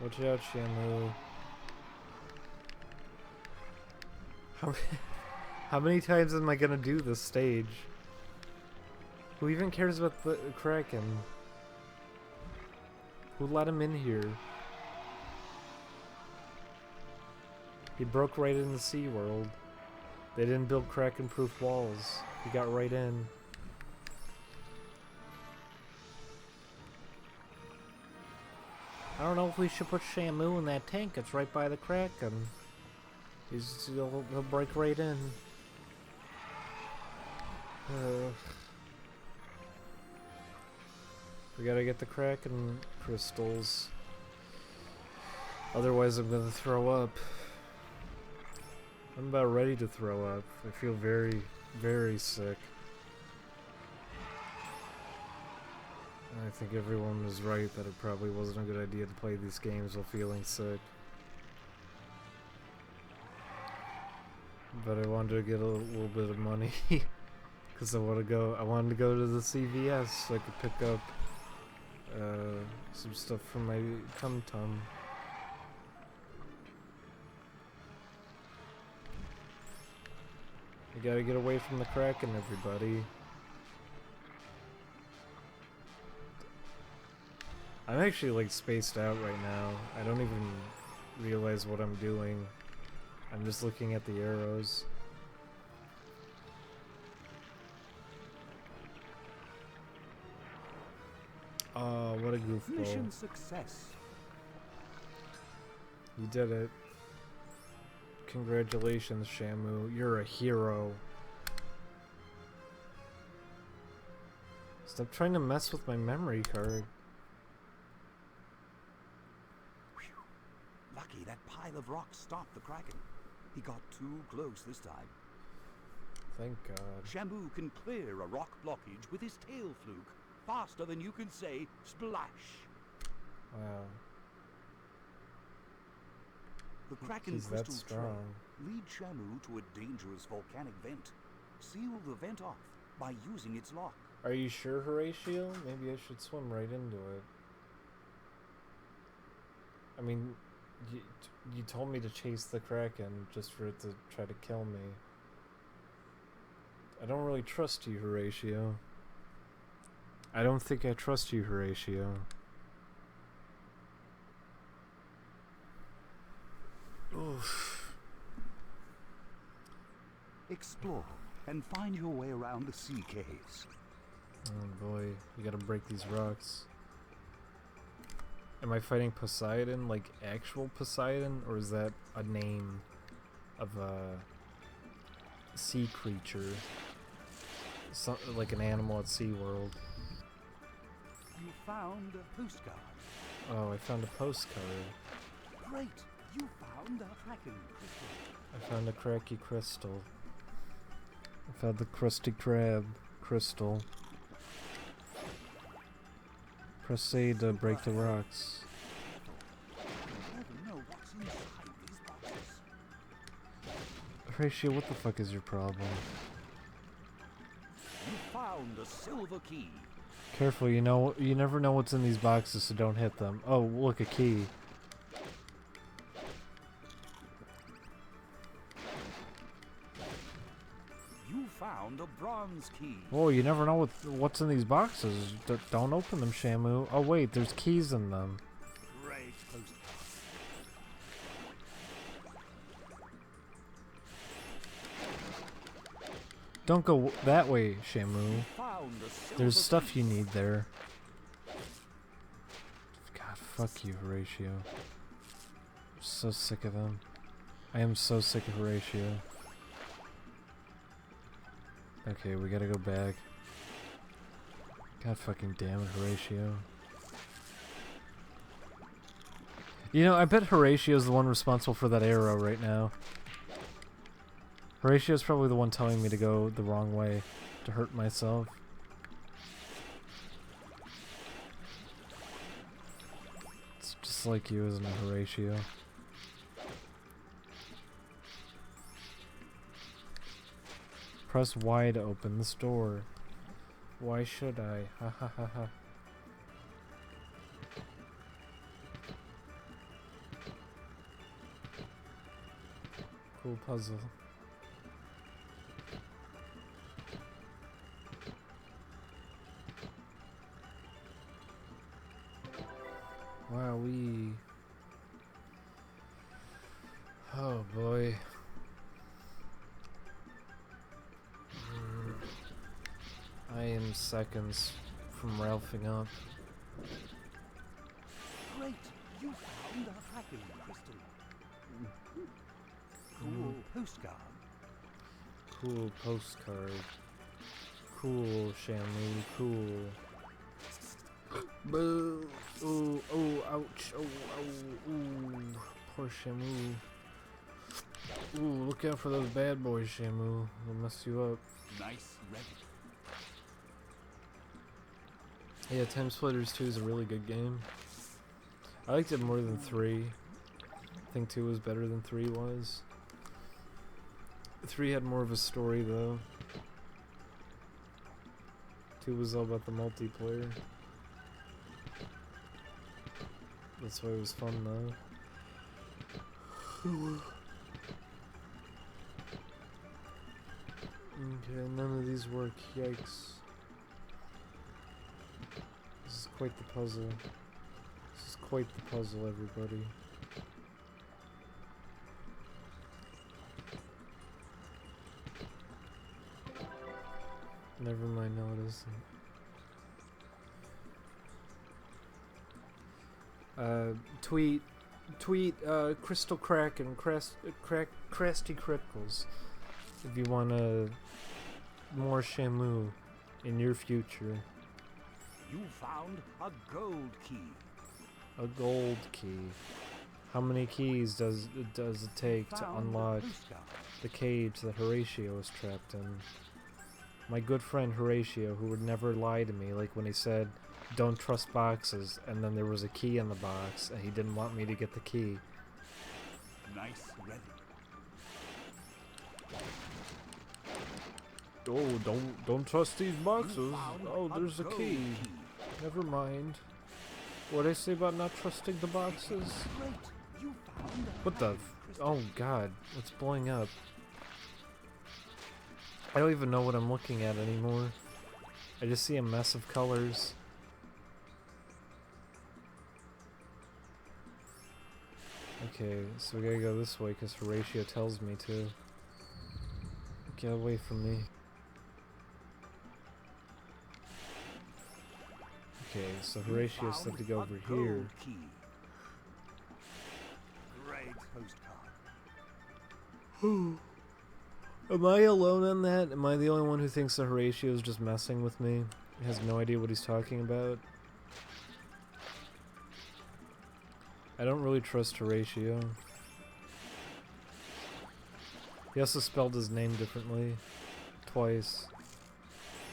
Watch out, Shamu. How many times am I gonna do this stage? Who even cares about the Kraken? Who let him in here? He broke right into SeaWorld. They didn't build Kraken-proof walls. He got right in. I don't know if we should put Shamu in that tank. It's right by the Kraken. He'll break right in. We gotta get the Kraken crystals. Otherwise I'm gonna throw up. I'm about ready to throw up. I feel very, very sick. I think everyone was right that it probably wasn't a good idea to play these games while feeling sick. But I wanted to get a little bit of money because I wanted to go to the CVS so I could pick up some stuff from my Tum Tum. You gotta get away from the Kraken, everybody. I'm actually like spaced out right now. I don't even realize what I'm doing. I'm just looking at the arrows. Oh, what a goofball. Mission success. You did it. Congratulations, Shamu. You're a hero. Stop trying to mess with my memory card. Whew. Lucky that pile of rocks stopped the Kraken. He got too close this time. Thank God. Shamu can clear a rock blockage with his tail fluke faster than you can say splash. Wow. The Kraken He's that crystal trail strong. leads Shamu to a dangerous volcanic vent. Seal the vent off by using its lock. Are you sure, Horatio? Maybe I should swim right into it. I mean, you told me to chase the Kraken just for it to try to kill me. I don't really trust you, Horatio. I don't think I trust you, Horatio. Oof. Explore and find your way around the sea caves. Oh boy, you gotta break these rocks. Am I fighting Poseidon, like actual Poseidon, or is that a name of a sea creature? Like an animal at SeaWorld. You found a postcard. Oh, I found a postcard. Great! You found a Kraken crystal. I found a cracky crystal. I found the Krusty Krab crystal. Press A to break the rocks. I never know what's inside these boxes. Horatio, what the fuck is your problem? You found a silver key. Careful, you never know what's in these boxes, so don't hit them. Oh, look, a key. You found a bronze key. Whoa, you never know what's in these boxes. Don't open them, Shamu. Oh wait, there's keys in them. Great postcard. Don't go that way, Shamu. Found a silver There's stuff key. you need there. God, fuck you, Horatio. I'm so sick of him. I am so sick of Horatio. Okay, we gotta go back. God fucking damn it, Horatio. You know, I bet Horatio's the one responsible for that arrow right now. Horatio's probably the one telling me to go the wrong way, to hurt myself. It's just like you, isn't it, Horatio? Press Y to open this door. Why should I? Ha ha ha ha. Cool puzzle. Wowee. Oh boy. I am seconds from Ralphing up. Great! You found a Kraken crystal. Cool postcard. Cool postcard. Cool, Shamu, cool. Boo! Ooh, oh, ouch, oh, oh, ooh. Poor Shamu. Ooh, look out for those bad boys, Shamu. They'll mess you up. Nice ready. Yeah, Time Splitters 2 is a really good game. I liked it more than 3. I think 2 was better than 3 was. 3 had more of a story though. 2 was all about the multiplayer. That's why it was fun though. Okay, none of these work, yikes. This is quite the puzzle. This is quite the puzzle, everybody. Never mind, no it isn't. Tweet, Crystal Crack and Crasty Crickles if you want more Shamu in your future. You found a gold key. A gold key. How many keys does it take to unlock the cage that Horatio is trapped in? My good friend Horatio, who would never lie to me, like when he said, "Don't trust boxes," and then there was a key in the box, and he didn't want me to get the key. Nice ready. Oh, don't trust these boxes. Oh, there's a key. Never mind. What'd I say about not trusting the boxes? Great. You found a What the? Oh god, it's blowing up. I don't even know what I'm looking at anymore. I just see a mess of colors. Okay, so we gotta go this way because Horatio tells me to. Get away from me. Okay, so Horatio said to go over A here. gold key. Great postcard. Am I alone on that? Am I the only one who thinks that Horatio is just messing with me? He has no idea what he's talking about? I don't really trust Horatio. He also spelled his name differently. Twice.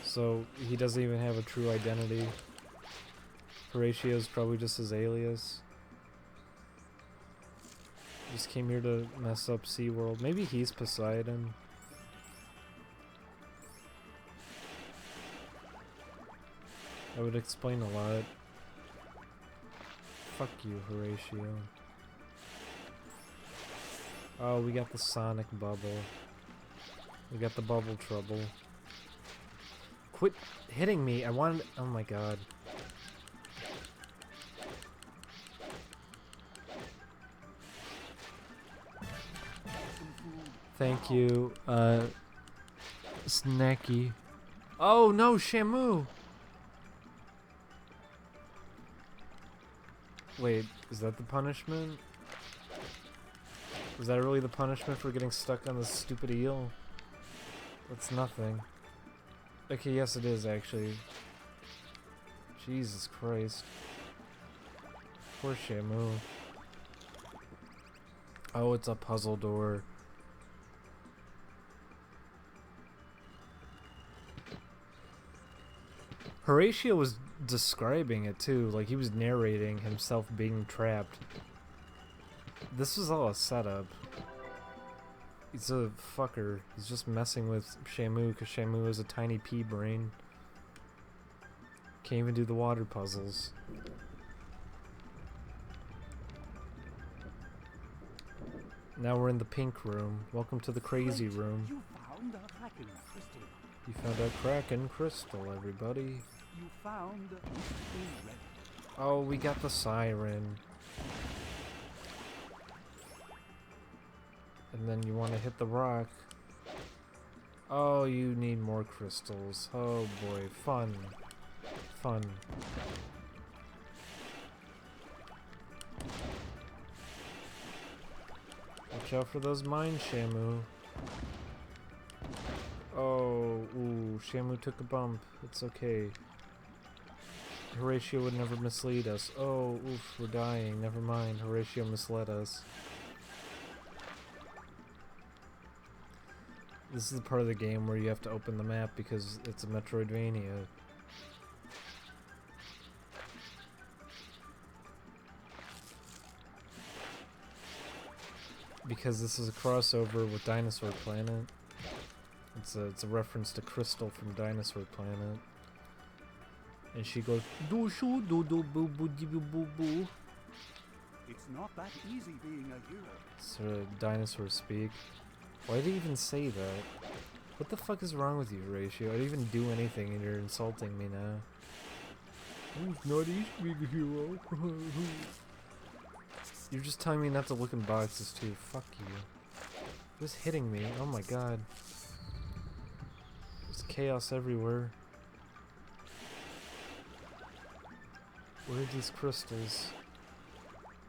So he doesn't even have a true identity. Horatio's probably just his alias. Just came here to mess up SeaWorld. Maybe he's Poseidon. That would explain a lot. Fuck you, Horatio. Oh, we got the sonic bubble. We got the bubble trouble. Quit hitting me. I wanted... Oh my god. Thank you, Snacky. Oh no, Shamu! Wait, is that the punishment? Is that really the punishment for getting stuck on this stupid eel? That's nothing. Okay, yes it is actually. Jesus Christ. Poor Shamu. Oh, it's a puzzle door. Horatio was describing it too, like he was narrating himself being trapped. This was all a setup. He's a fucker. He's just messing with Shamu because Shamu has a tiny pea brain. Can't even do the water puzzles. Now we're in the pink room. Welcome to the crazy room. You found a Kraken crystal. You found a Kraken crystal, everybody. You found a red. Oh, we got the siren. And then you want to hit the rock. Oh, you need more crystals. Oh boy, fun. Fun. Watch out for those mines, Shamu. Oh, ooh, Shamu took a bump. It's okay. Horatio would never mislead us. Oh, oof, we're dying. Never mind. Horatio misled us. This is the part of the game where you have to open the map because it's a Metroidvania. Because this is a crossover with Dinosaur Planet. It's a reference to Crystal from Dinosaur Planet. And she goes do shoo do do boo boo dee boo boo boo. It's not that easy being a hero. It's dinosaur speak. Why did he even say that? What the fuck is wrong with you, Horatio? I didn't even do anything and you're insulting me now. It's not easy being a hero. You're just telling me not to look in boxes too. Fuck you. Who's hitting me? Oh my god. There's chaos everywhere. Where are these crystals?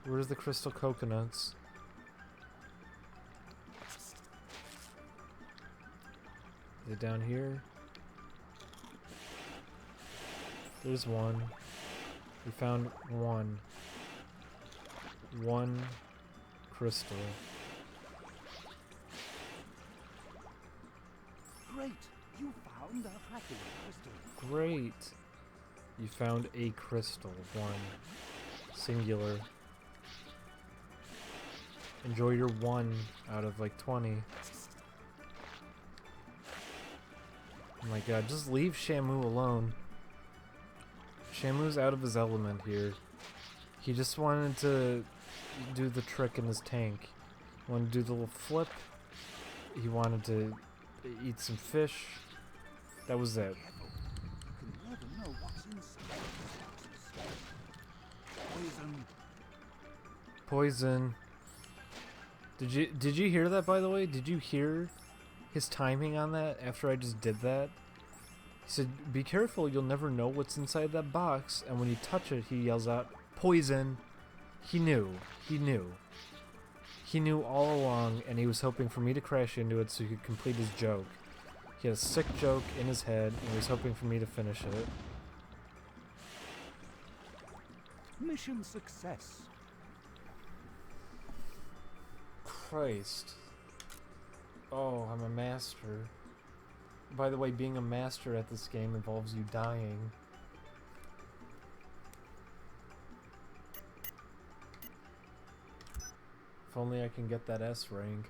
Where's the crystal coconuts? Is it down here? There's one. We found one. One crystal. Great! You found a Kraken crystal. Great! You found a crystal. One. Singular. Enjoy your 1 out of like 20. Oh my god, just leave Shamu alone. Shamu's out of his element here. He just wanted to do the trick in his tank. He wanted to do the little flip. He wanted to eat some fish. That was it. You can never know what's inside these boxes. Poison. Poison. Did you hear that, by the way? Did you hear his timing on that after I just did that? said, "Be careful, you'll never know what's inside that box." And when you touch it, he yells out, "Poison!" He knew. He knew. He knew all along, and he was hoping for me to crash into it so he could complete his joke. He had a sick joke in his head, and he was hoping for me to finish it. Mission success. Christ. Oh, I'm a master. By the way, being a master at this game involves you dying. If only I can get that S rank.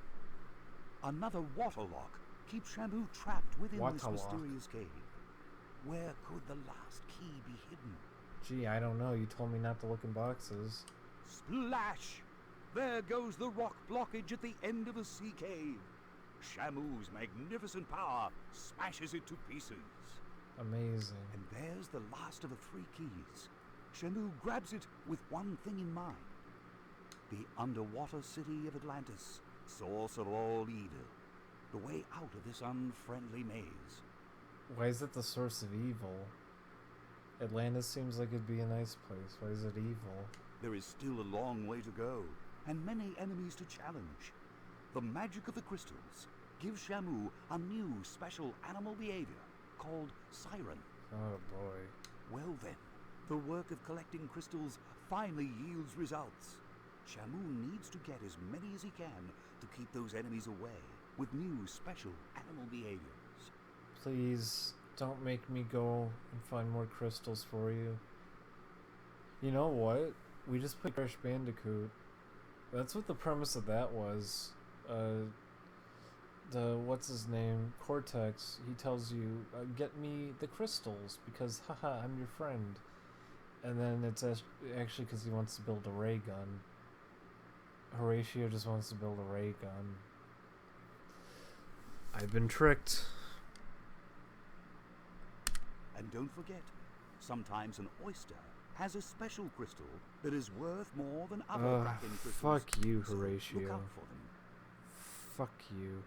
Another waterlock keeps Shamu trapped within this Waterlock. mysterious cave. Where could the last key be hidden? Gee, I don't know. You told me not to look in boxes. Splash! There goes the rock blockage at the end of a sea cave. Shamu's magnificent power smashes it to pieces. Amazing. And there's the last of the 3 keys. Shamu grabs it with one thing in mind. The underwater city of Atlantis, source of all evil. The way out of this unfriendly maze. Why is it the source of evil? Atlantis seems like it'd be a nice place. Why is it evil? There is still a long way to go, and many enemies to challenge. The magic of the crystals gives Shamu a new special animal behavior called Siren. Oh boy. Well then, the work of collecting crystals finally yields results. Shamu needs to get as many as he can to keep those enemies away with new special animal behaviors. Please don't make me go and find more crystals for you. You know what? We just played Crash Bandicoot. That's what the premise of that was. What's his name? Cortex. He tells you, get me the crystals because, haha, I'm your friend. And then it's actually because he wants to build a ray gun. Horatio just wants to build a ray gun. I've been tricked. And don't forget, sometimes an oyster has a special crystal that is worth more than other Kraken crystals. Fuck you, So Horatio. look out for them. Fuck you.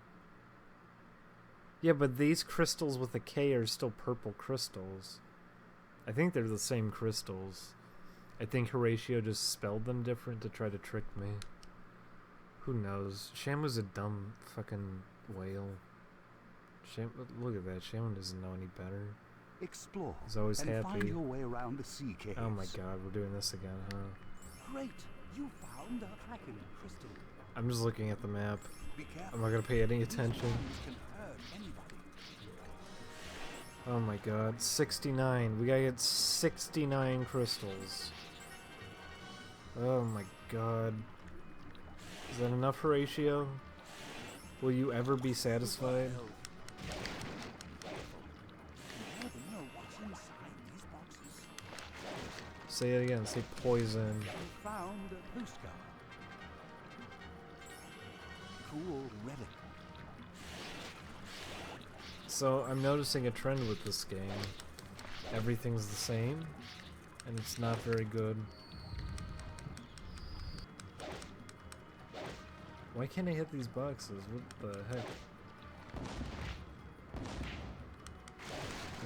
Yeah, but these crystals with a K are still purple crystals. I think they're the same crystals. I think Horatio just spelled them different to try to trick me. Who knows? Shamu's a dumb fucking whale. Look at that. Shamu doesn't know any better. Explore He's always and happy. find your way around the sea caves. Oh my god, we're doing this again, huh? Great! You found the Kraken crystal. I'm just looking at the map. Be careful. I'm not gonna pay any attention. These ones can hurt anybody. Oh my god, 69. We gotta get 69 crystals. Oh my god. Is that enough, Horatio? Will you ever be satisfied? You never know what's inside these boxes. Say it again, say poison. You found a postcard. Cool relic. So I'm noticing a trend with this game. Everything's the same, and it's not very good. Why can't I hit these boxes? What the heck?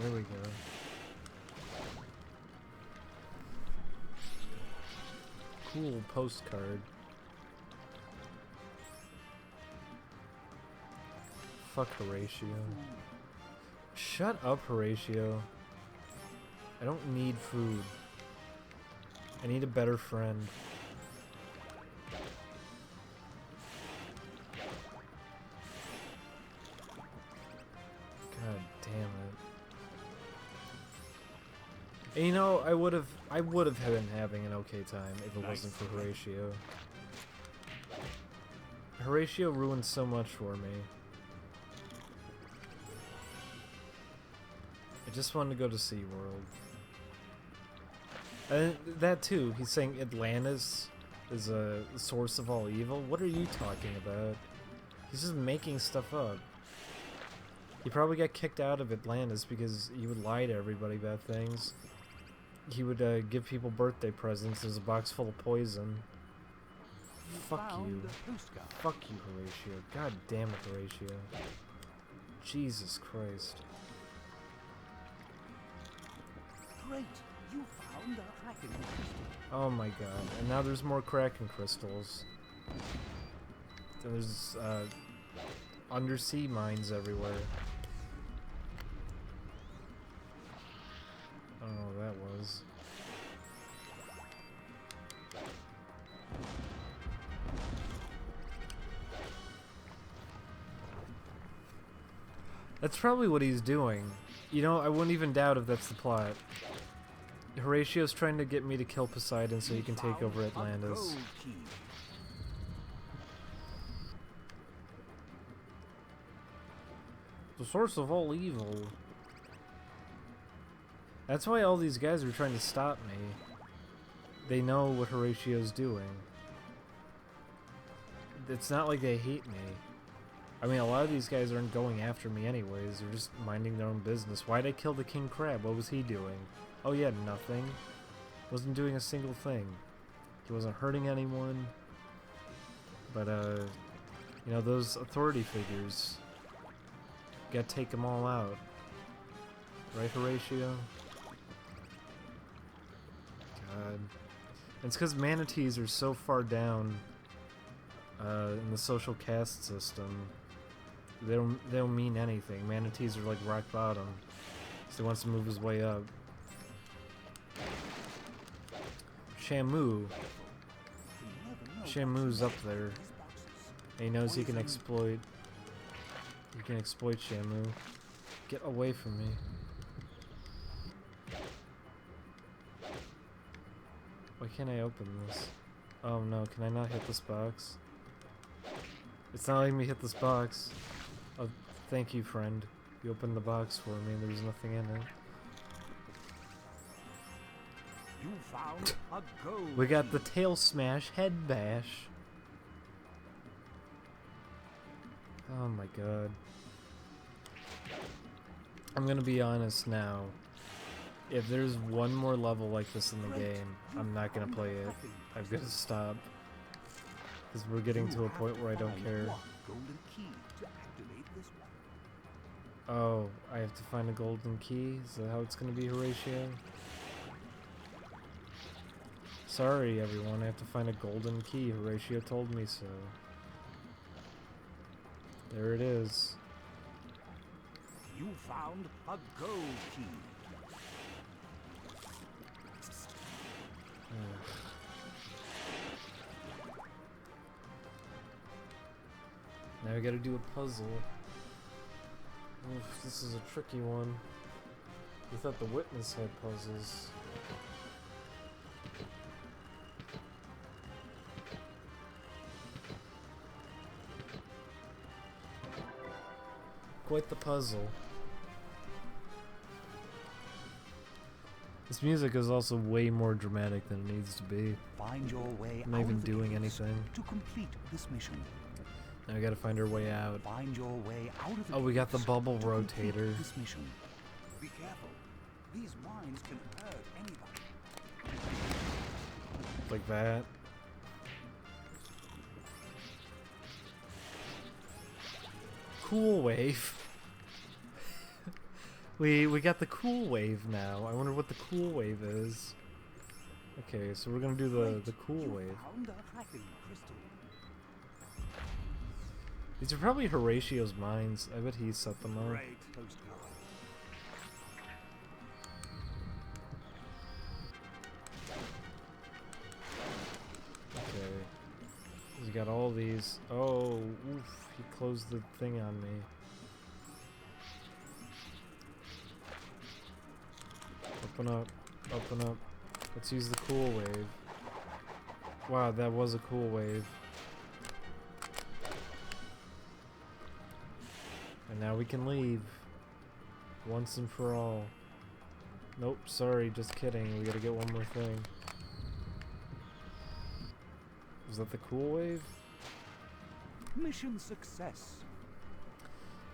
There we go. Cool postcard. Fuck Horatio. Shut up, Horatio. I don't need food. I need a better friend. God damn it. And you know, I would have been having an okay time if it wasn't for Horatio. Horatio ruined so much for me. I just wanted to go to SeaWorld. And that too, he's saying Atlantis is a source of all evil. What are you talking about? He's just making stuff up. He probably got kicked out of Atlantis because he would lie to everybody about things. He would give people birthday presents. There's a box full of poison. Fuck you. Fuck you, Horatio. God damn it, Horatio. Jesus Christ. Great! You found the Kraken crystal. Oh my god. And now there's more Kraken crystals. There's undersea mines everywhere. I don't know what that was. That's probably what he's doing. You know, I wouldn't even doubt if that's the plot. Horatio's trying to get me to kill Poseidon so he can take over Atlantis. The source of all evil. That's why all these guys are trying to stop me. They know what Horatio's doing. It's not like they hate me. I mean, a lot of these guys aren't going after me anyways. They're just minding their own business. Why'd I kill the King Crab? What was he doing? Oh yeah, nothing. Wasn't doing a single thing. He wasn't hurting anyone. But, you know, those authority figures. Gotta take them all out. Right, Horatio? God. And it's because manatees are so far down in the social caste system. They don't mean anything. Manatees are like rock bottom. So he wants to move his way up. Shamu. Shamu's up there. And he knows he can exploit. He can exploit Shamu. Get away from me. Why can't I open this? Oh no, can I not hit this box? It's not letting me hit this box. Oh, thank you, friend. You opened the box for me and there was nothing in it. You found a gold. We got the tail smash head bash. Oh my god. I'm gonna be honest now. If there's one more level like this in the game, I'm not gonna play it. I'm gonna stop. Because we're getting to a point where I don't care. Oh, I have to find a golden key? Is that how it's gonna be, Horatio? Sorry everyone, I have to find a golden key. Horatio told me so. There it is. You found a gold key. Now we gotta do a puzzle. Oof, this is a tricky one. We thought the witness had puzzles. Quite the puzzle. This music is also way more dramatic than it needs to be. Find your way I'm not out even of the doing caves anything. to complete this mission. Now we gotta find our way out. Find your way out of the Oh, we got the caves bubble to complete rotator. This mission. Be careful. These mines can hurt anybody. Like that. Cool wave. we got the cool wave now. I wonder what the cool wave is. Okay, so we're gonna do the cool wave. Found the Kraken crystal. These are probably Horatio's mines. I bet he set them up. Great postcard. Okay. He's got all these. Oh, oof, he closed the thing on me. Open up, open up. Let's use the cool wave. Wow, that was a cool wave. And now we can leave. Once and for all. Nope, sorry, just kidding. We gotta get one more thing. Was that the cool wave? Mission success.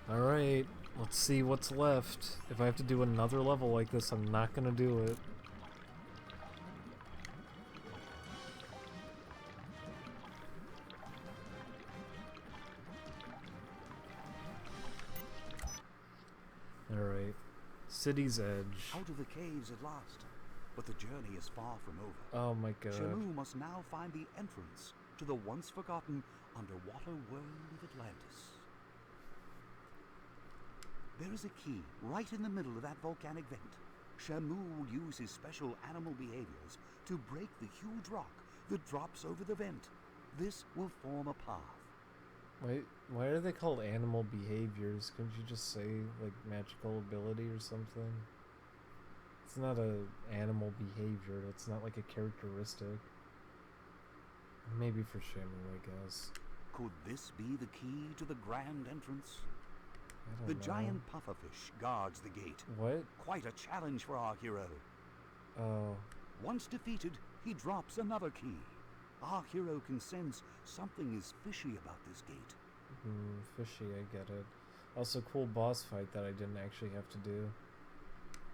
Alright, let's see what's left. If I have to do another level like this, I'm not gonna do it. Alright. City's Edge. Out of the caves at last. But the journey is far from over. Oh my god. Shamu must now find the entrance to the once forgotten underwater world of Atlantis. There is a key right in the middle of that volcanic vent. Shamu will use his special animal behaviors to break the huge rock that drops over the vent. This will form a path. Wait, why are they called animal behaviors? Couldn't you just say, like, magical ability or something? It's not a animal behavior. It's not like a characteristic. Maybe for Shamu, I guess. Could this be the key to the grand entrance? I The don't know. giant pufferfish guards the gate. What? Quite a challenge for our hero. Oh. Once defeated, he drops another key. Our hero can sense something is fishy about this gate. Fishy, I get it. Also, cool boss fight that I didn't actually have to do.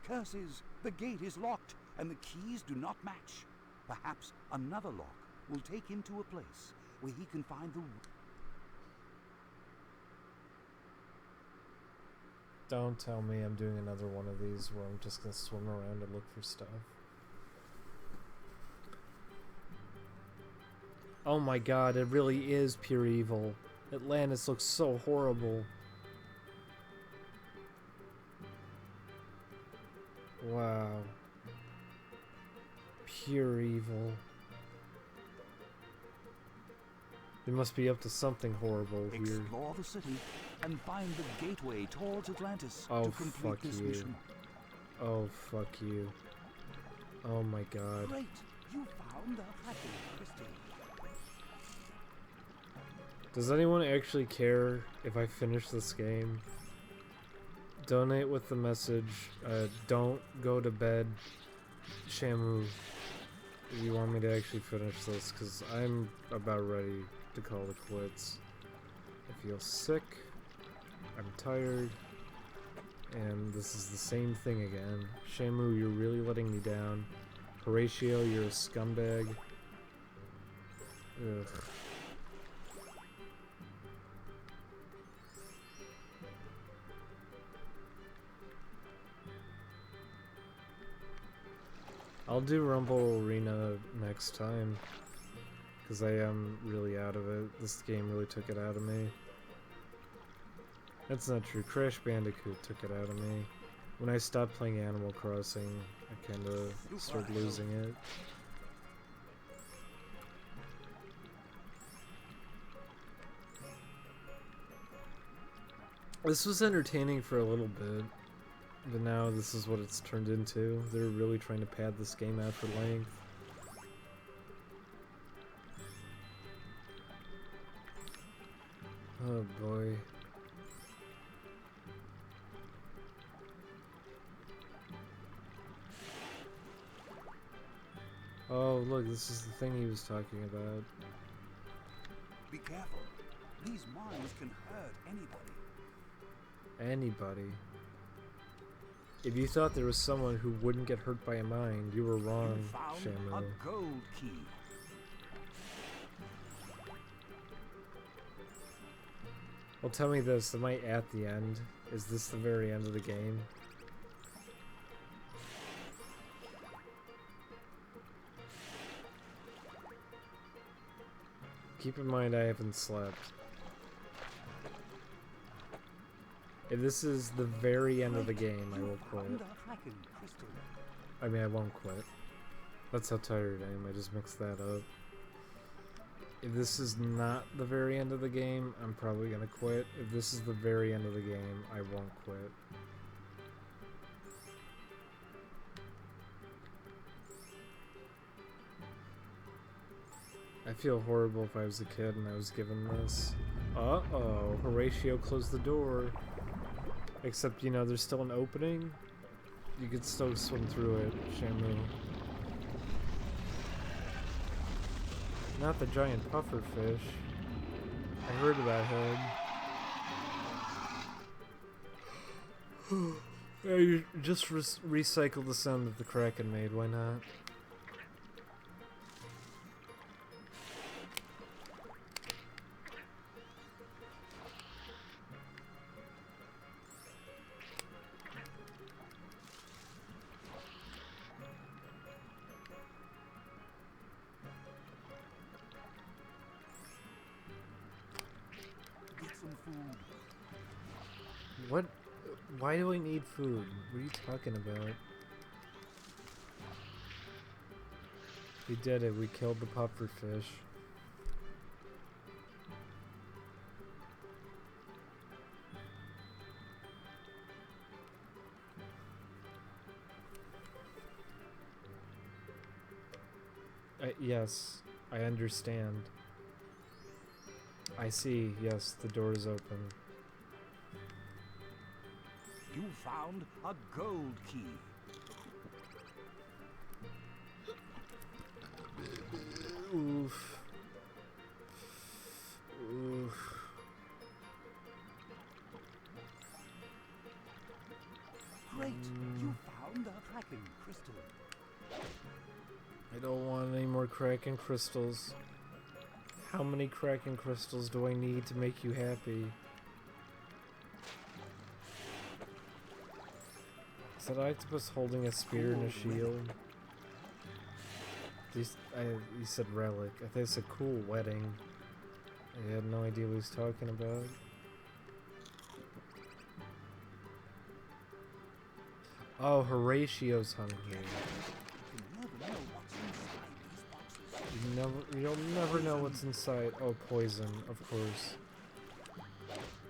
Curses! The gate is locked, and the keys do not match. Perhaps another lock will take him to a place where he can find the... Don't tell me I'm doing another one of these where I'm just gonna swim around and look for stuff. Oh my god, it really is pure evil. Atlantis looks so horrible. Wow. Pure evil. They must be up to something horrible here. Explore the city and find the gateway towards Atlantis Oh, to complete fuck this you. mission. Oh, fuck you. Oh my god. Great! You found the Kraken crystal. Does anyone actually care if I finish this game? Donate with the message, don't go to bed, Shamu, if you want me to actually finish this, because I'm about ready to call it quits. I feel sick, I'm tired, and this is the same thing again. Shamu, you're really letting me down. Horatio, you're a scumbag. Ugh. I'll do Rumble Arena next time, because I am really out of it. This game really took it out of me. That's not true. Crash Bandicoot took it out of me. When I stopped playing Animal Crossing, I kind of started losing it. This was entertaining for a little bit. But now this is what it's turned into. They're really trying to pad this game out for length. Oh boy. Oh look, this is the thing he was talking about. Be careful. These mines can hurt anybody. Anybody. If you thought there was someone who wouldn't get hurt by a mine, you were wrong, You found Shamu. a gold key. Well, tell me this, am I at the end? Is this the very end of the game? Keep in mind I haven't slept. If this is the very end of the game, I will quit. Found a Kraken crystal. I mean, I won't quit. That's how tired I am, I just mixed that up. If this is not the very end of the game, I'm probably gonna quit. If this is the very end of the game, I won't quit. I feel horrible if I was a kid and I was given this. Uh-oh, Horatio closed the door. Except, you know, there's still an opening. You could still swim through it, Shamu. Not the giant puffer fish. I heard about him. Yeah, you just recycle the sound that the Kraken made, why not? Why do I need food? What are you talking about? We did it. We killed the pufferfish. Yes, I understand. I see. Yes, the door is open. You found a gold key. Oof. Oof. Great! You found a Kraken crystal. I don't want any more Kraken crystals. How many Kraken crystals do I need to make you happy? Is that octopus holding a spear and a shield? He said relic. I think it's a cool wedding. I had no idea what he was talking about. Oh, Horatio's hungry. You'll never know what's inside. Oh, poison, of course.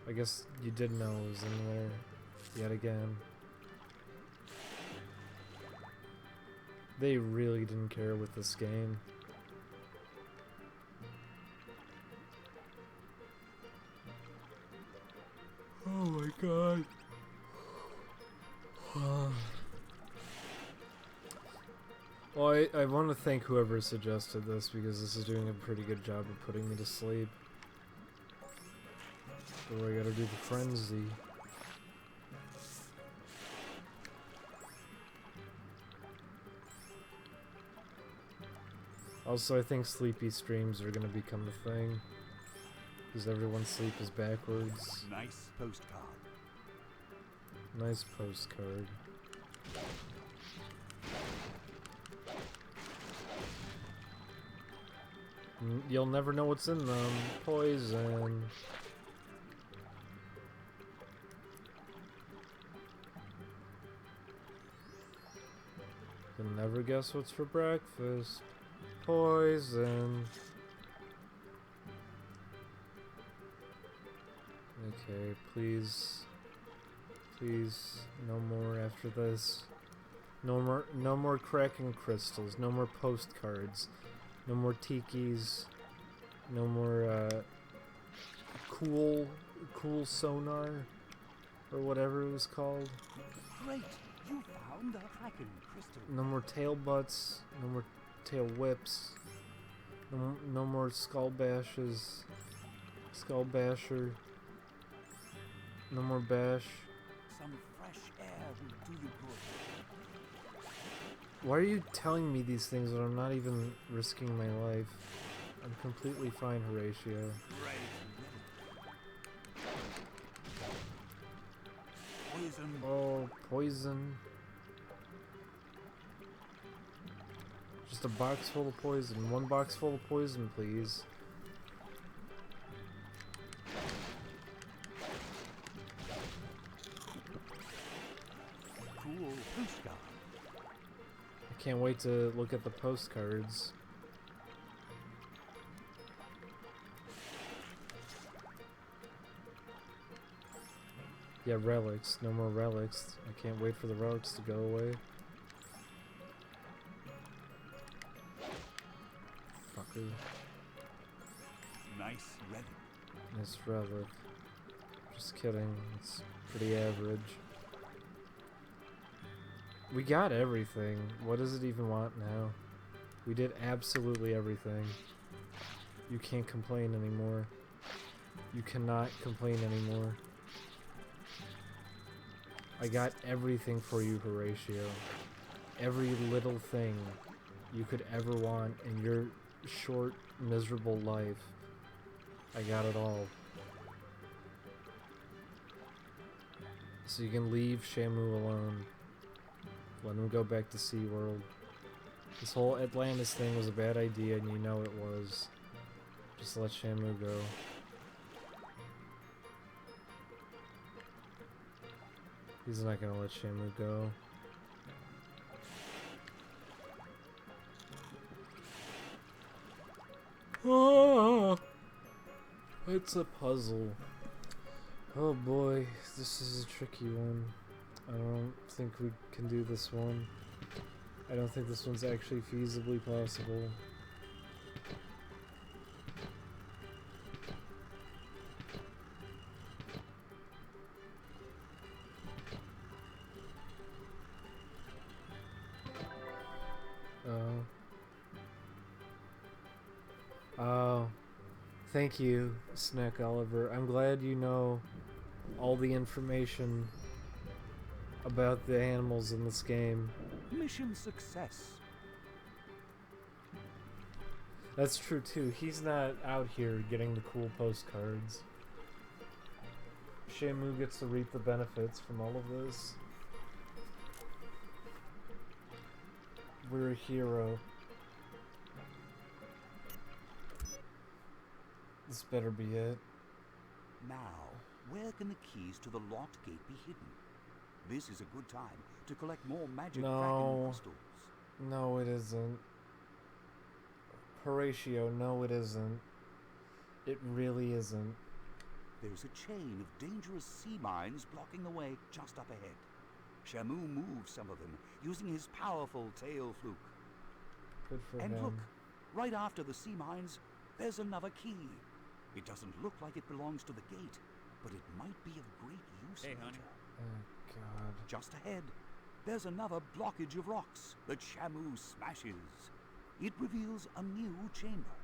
I guess you did know it was in there. Yet again. They really didn't care with this game. Oh my god. Well, I want to thank whoever suggested this because this is doing a pretty good job of putting me to sleep. So I gotta do the frenzy. Also, I think sleepy streams are gonna become a thing. Because everyone's sleep is backwards. Nice postcard. Nice postcard. You'll never know what's in them. Poison. You'll never guess what's for breakfast. Poison. Okay, please. Please, no more after this. No more Kraken crystals. No more postcards. No more tikis. No more cool sonar or whatever it was called. Great, you found a Kraken crystal. No more tail butts. No more tail whips. No more skull bashes. Skull basher. No more bash. Some fresh air will do you good. Why are you telling me these things when I'm not even risking my life? I'm completely fine, Horatio. Poison. Oh, poison. Just a box full of poison. One box full of poison, please. Cool postcard. I can't wait to look at the postcards. Yeah, relics. No more relics. I can't wait for the relics to go away. Fucker. Nice relic. Nice relic. Just kidding. It's pretty average. We got everything. What does it even want now? We did absolutely everything. You can't complain anymore. You cannot complain anymore. I got everything for you, Horatio. Every little thing you could ever want in your short, miserable life. I got it all. So you can leave Shamu alone. Let him go back to SeaWorld. This whole Atlantis thing was a bad idea, and you know it was. Just let Shamu go. He's not gonna let Shamu go. Oh, it's a puzzle. Oh boy, this is a tricky one. I don't think we can do this one. I don't think this one's actually feasibly possible. Oh, thank you, Snack Oliver. I'm glad you know all the information about the animals in this game. Mission success. That's true too. He's not out here getting the cool postcards. Shamu gets to reap the benefits from all of this. We're a hero. This better be it. Now, where can the keys to the locked gate be hidden? This is a good time to collect more magic Kraken crystals. No, it isn't. Horatio, no, it isn't. It really isn't. There's a chain of dangerous sea mines blocking the way just up ahead. Shamu moves some of them using his powerful tail fluke. Good for him. And look, right after the sea mines, there's another key. It doesn't look like it belongs to the gate, but it might be of great use later. Honey. Oh, God. Just ahead, there's another blockage of rocks that Shamu smashes. It reveals a new chamber.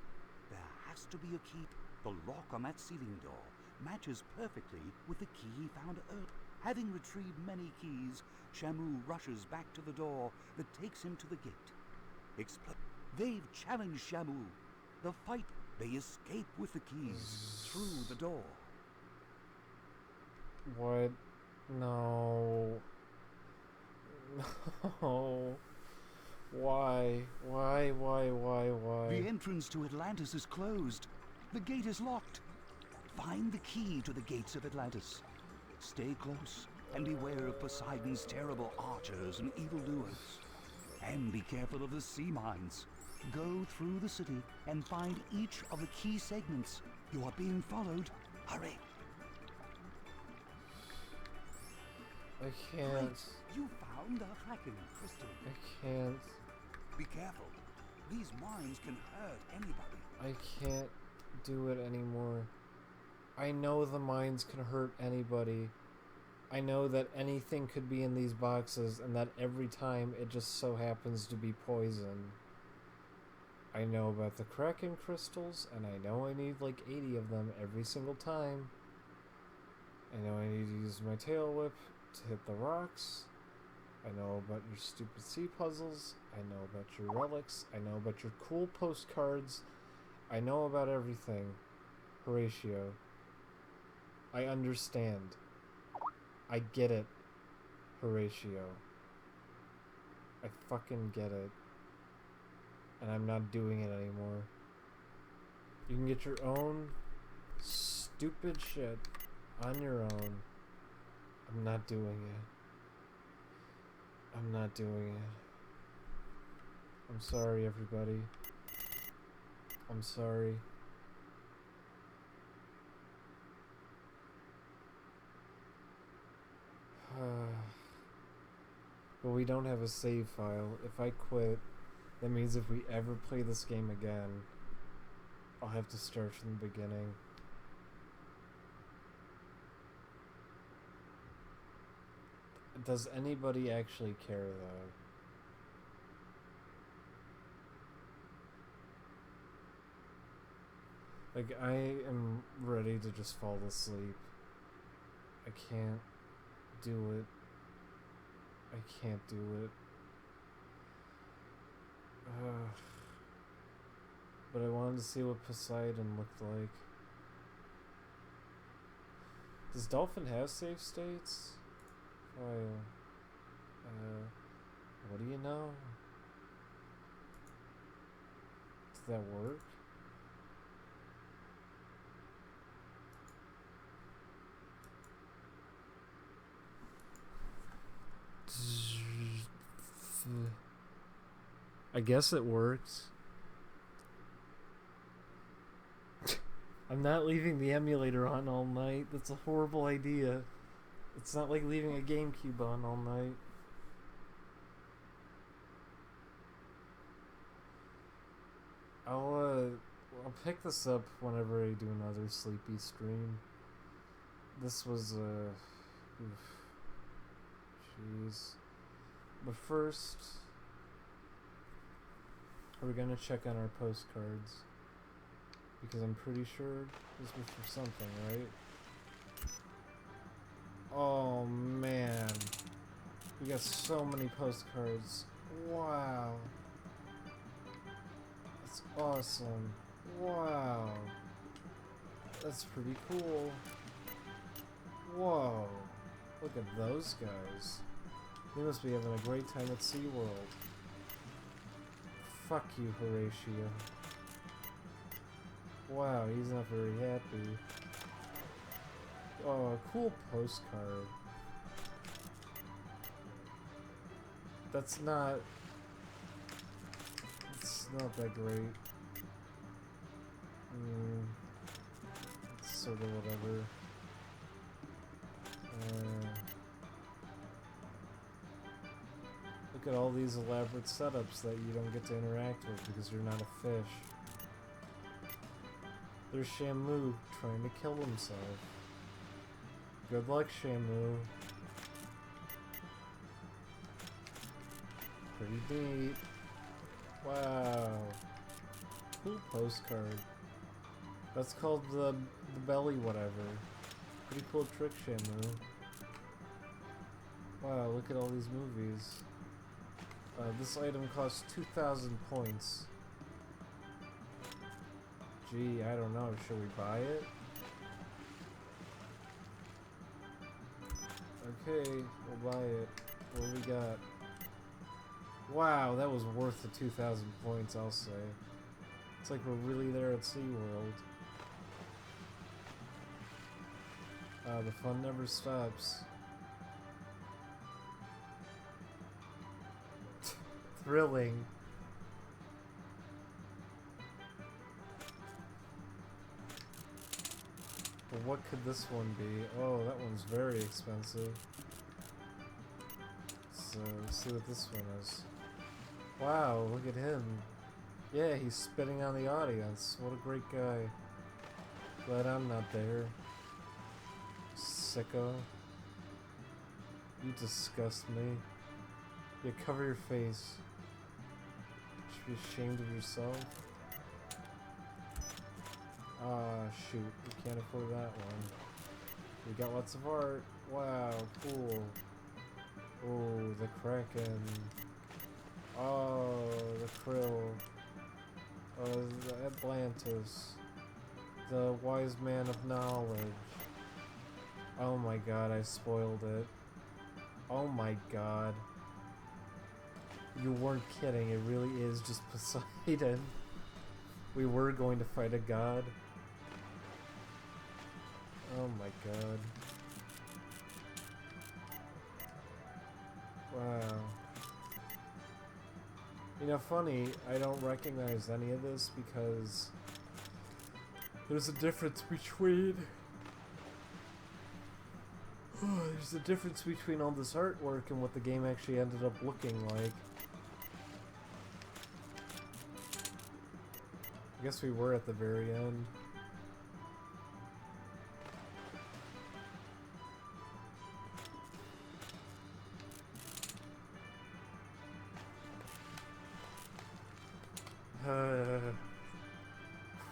There has to be a key. The lock on that ceiling door matches perfectly with the key he found earlier. Having retrieved many keys, Shamu rushes back to the door that takes him to the gate. They've challenged Shamu. The fight, they escape with the keys through the door. What? No. No. Why? Why? The entrance to Atlantis is closed. The gate is locked. Find the key to the gates of Atlantis. Stay close and beware of Poseidon's terrible archers and evildoers. And be careful of the sea mines. Go through the city and find each of the key segments. You are being followed. Hurry. I can't. Great. You found our Kraken crystal. I can't. Be careful. These mines can hurt anybody. I can't do it anymore. I know the mines can hurt anybody. I know that anything could be in these boxes and that every time it just so happens to be poison. I know about the Kraken crystals, and I know I need like 80 of them every single time. I know I need to use my tail whip to hit the rocks. I know about your stupid sea puzzles. I know about your relics. I know about your cool postcards. I know about everything. Horatio. I understand. I get it, Horatio. I fucking get it. And I'm not doing it anymore. You can get your own stupid shit on your own. I'm not doing it. I'm not doing it. I'm sorry, everybody. I'm sorry. But we don't have a save file. If I quit, that means if we ever play this game again, I'll have to start from the beginning. Does anybody actually care, though? Like, I am ready to just fall asleep. I can't do it. I can't do it. But I wanted to see what Poseidon looked like. Does Dolphin have save states? File. What do you know? Does that work? I guess it works. I'm not leaving the emulator on all night. That's a horrible idea. It's not like leaving a GameCube on all night. I'll pick this up whenever I do another sleepy stream. This was jeez. But first, we're gonna check on our postcards because I'm pretty sure this was for something, right? Oh man, we got so many postcards. Wow. That's awesome. Wow. That's pretty cool. Whoa. Look at those guys. They must be having a great time at SeaWorld. Fuck you, Horatio. Wow, he's not very happy. Oh, a cool postcard. It's not that great. It's sort of whatever. Look at all these elaborate setups that you don't get to interact with because you're not a fish. There's Shamu trying to kill himself. Good luck, Shamu. Pretty neat. Wow. Cool postcard. That's called the belly whatever. Pretty cool trick, Shamu. Wow, look at all these movies. This item costs 2,000 points. Gee, I don't know. Should we buy it? Okay, we'll buy it. What do we got? Wow, that was worth the 2,000 points, I'll say. It's like we're really there at SeaWorld. The fun never stops. Thrilling. But what could this one be? Oh, that one's very expensive. So, let's see what this one is. Wow, look at him. Yeah, he's spitting on the audience. What a great guy. Glad I'm not there. Sicko. You disgust me. Yeah, cover your face. You should be ashamed of yourself. Ah, shoot. We can't afford that one. We got lots of art. Wow, cool. Oh, the Kraken. Oh, the Krill. Oh, the Atlantis. The Wise Man of Knowledge. Oh my god, I spoiled it. Oh my god. You weren't kidding, it really is just Poseidon. We were going to fight a god. Oh my god. Wow. You know, funny, I don't recognize any of this because there's a difference between there's a difference between all this artwork and what the game actually ended up looking like. I guess we were at the very end.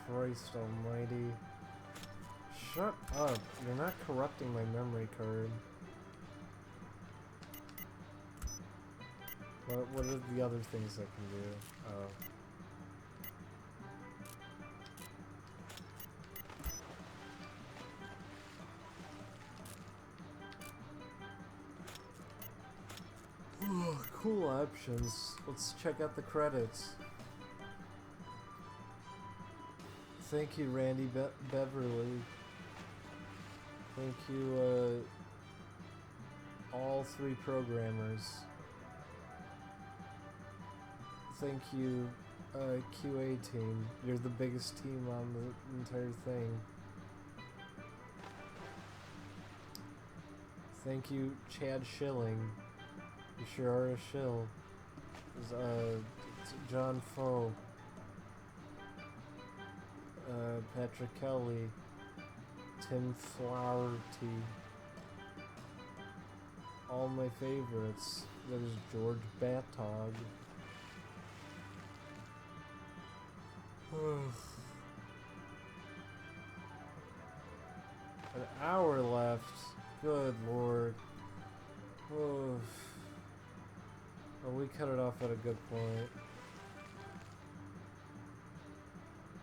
Christ almighty. Shut up. You're not corrupting my memory card. What are the other things I can do? Oh. Cool options. Let's check out the credits. Thank you, Randy Beverly. Thank you, all three programmers. thank you, QA team. You're the biggest team on the entire thing. Thank you, Chad Schilling. You sure are a shill. John Foe. Patrick Kelly. Tim Flaherty. All my favorites. There's George Batog. An hour left. Good lord. Well, we cut it off at a good point.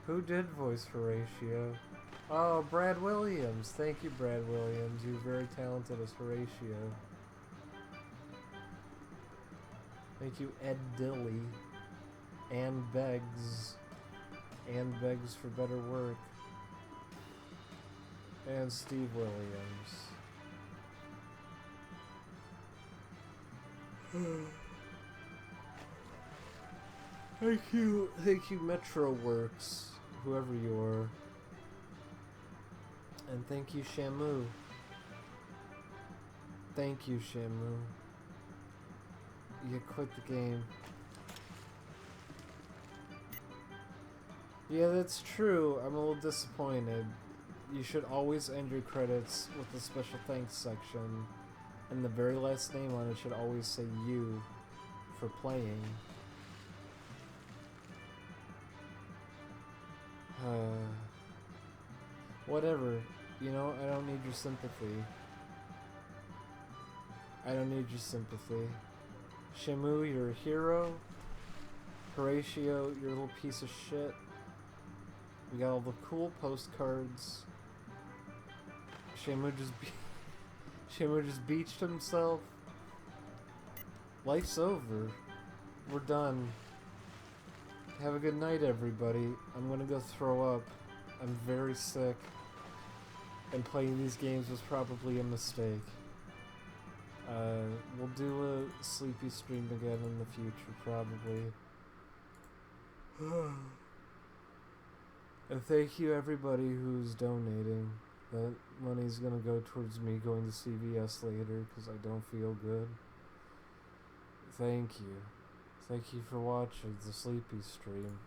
Who did voice Horatio? Oh, Brad Williams. Thank you, Brad Williams. You're very talented as Horatio. Thank you, Ed Dilly. Ann Beggs. Ann Beggs for better work. And Steve Williams. Thank you, MetroWorks, whoever you are. And thank you, Shamu. Thank you, Shamu. You quit the game. Yeah, that's true. I'm a little disappointed. You should always end your credits with a special thanks section, and the very last name on it should always say you for playing. Whatever. You know, I don't need your sympathy. I don't need your sympathy. Shamu, you're a hero. Horatio, you're a little piece of shit. We got all the cool postcards. Shamu just beached himself. Life's over. We're done. Have a good night, everybody. I'm gonna go throw up. I'm very sick. And playing these games was probably a mistake. We'll do a sleepy stream again in the future, probably. And thank you everybody who's donating. That money's gonna go towards me going to CVS later because I don't feel good. Thank you. Thank you for watching the sleepy stream.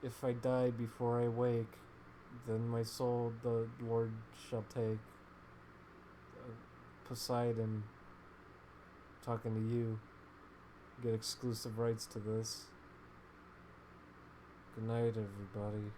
If I die before I wake, then my soul the Lord shall take. Poseidon, talking to you. Get exclusive rights to this. Good night, everybody.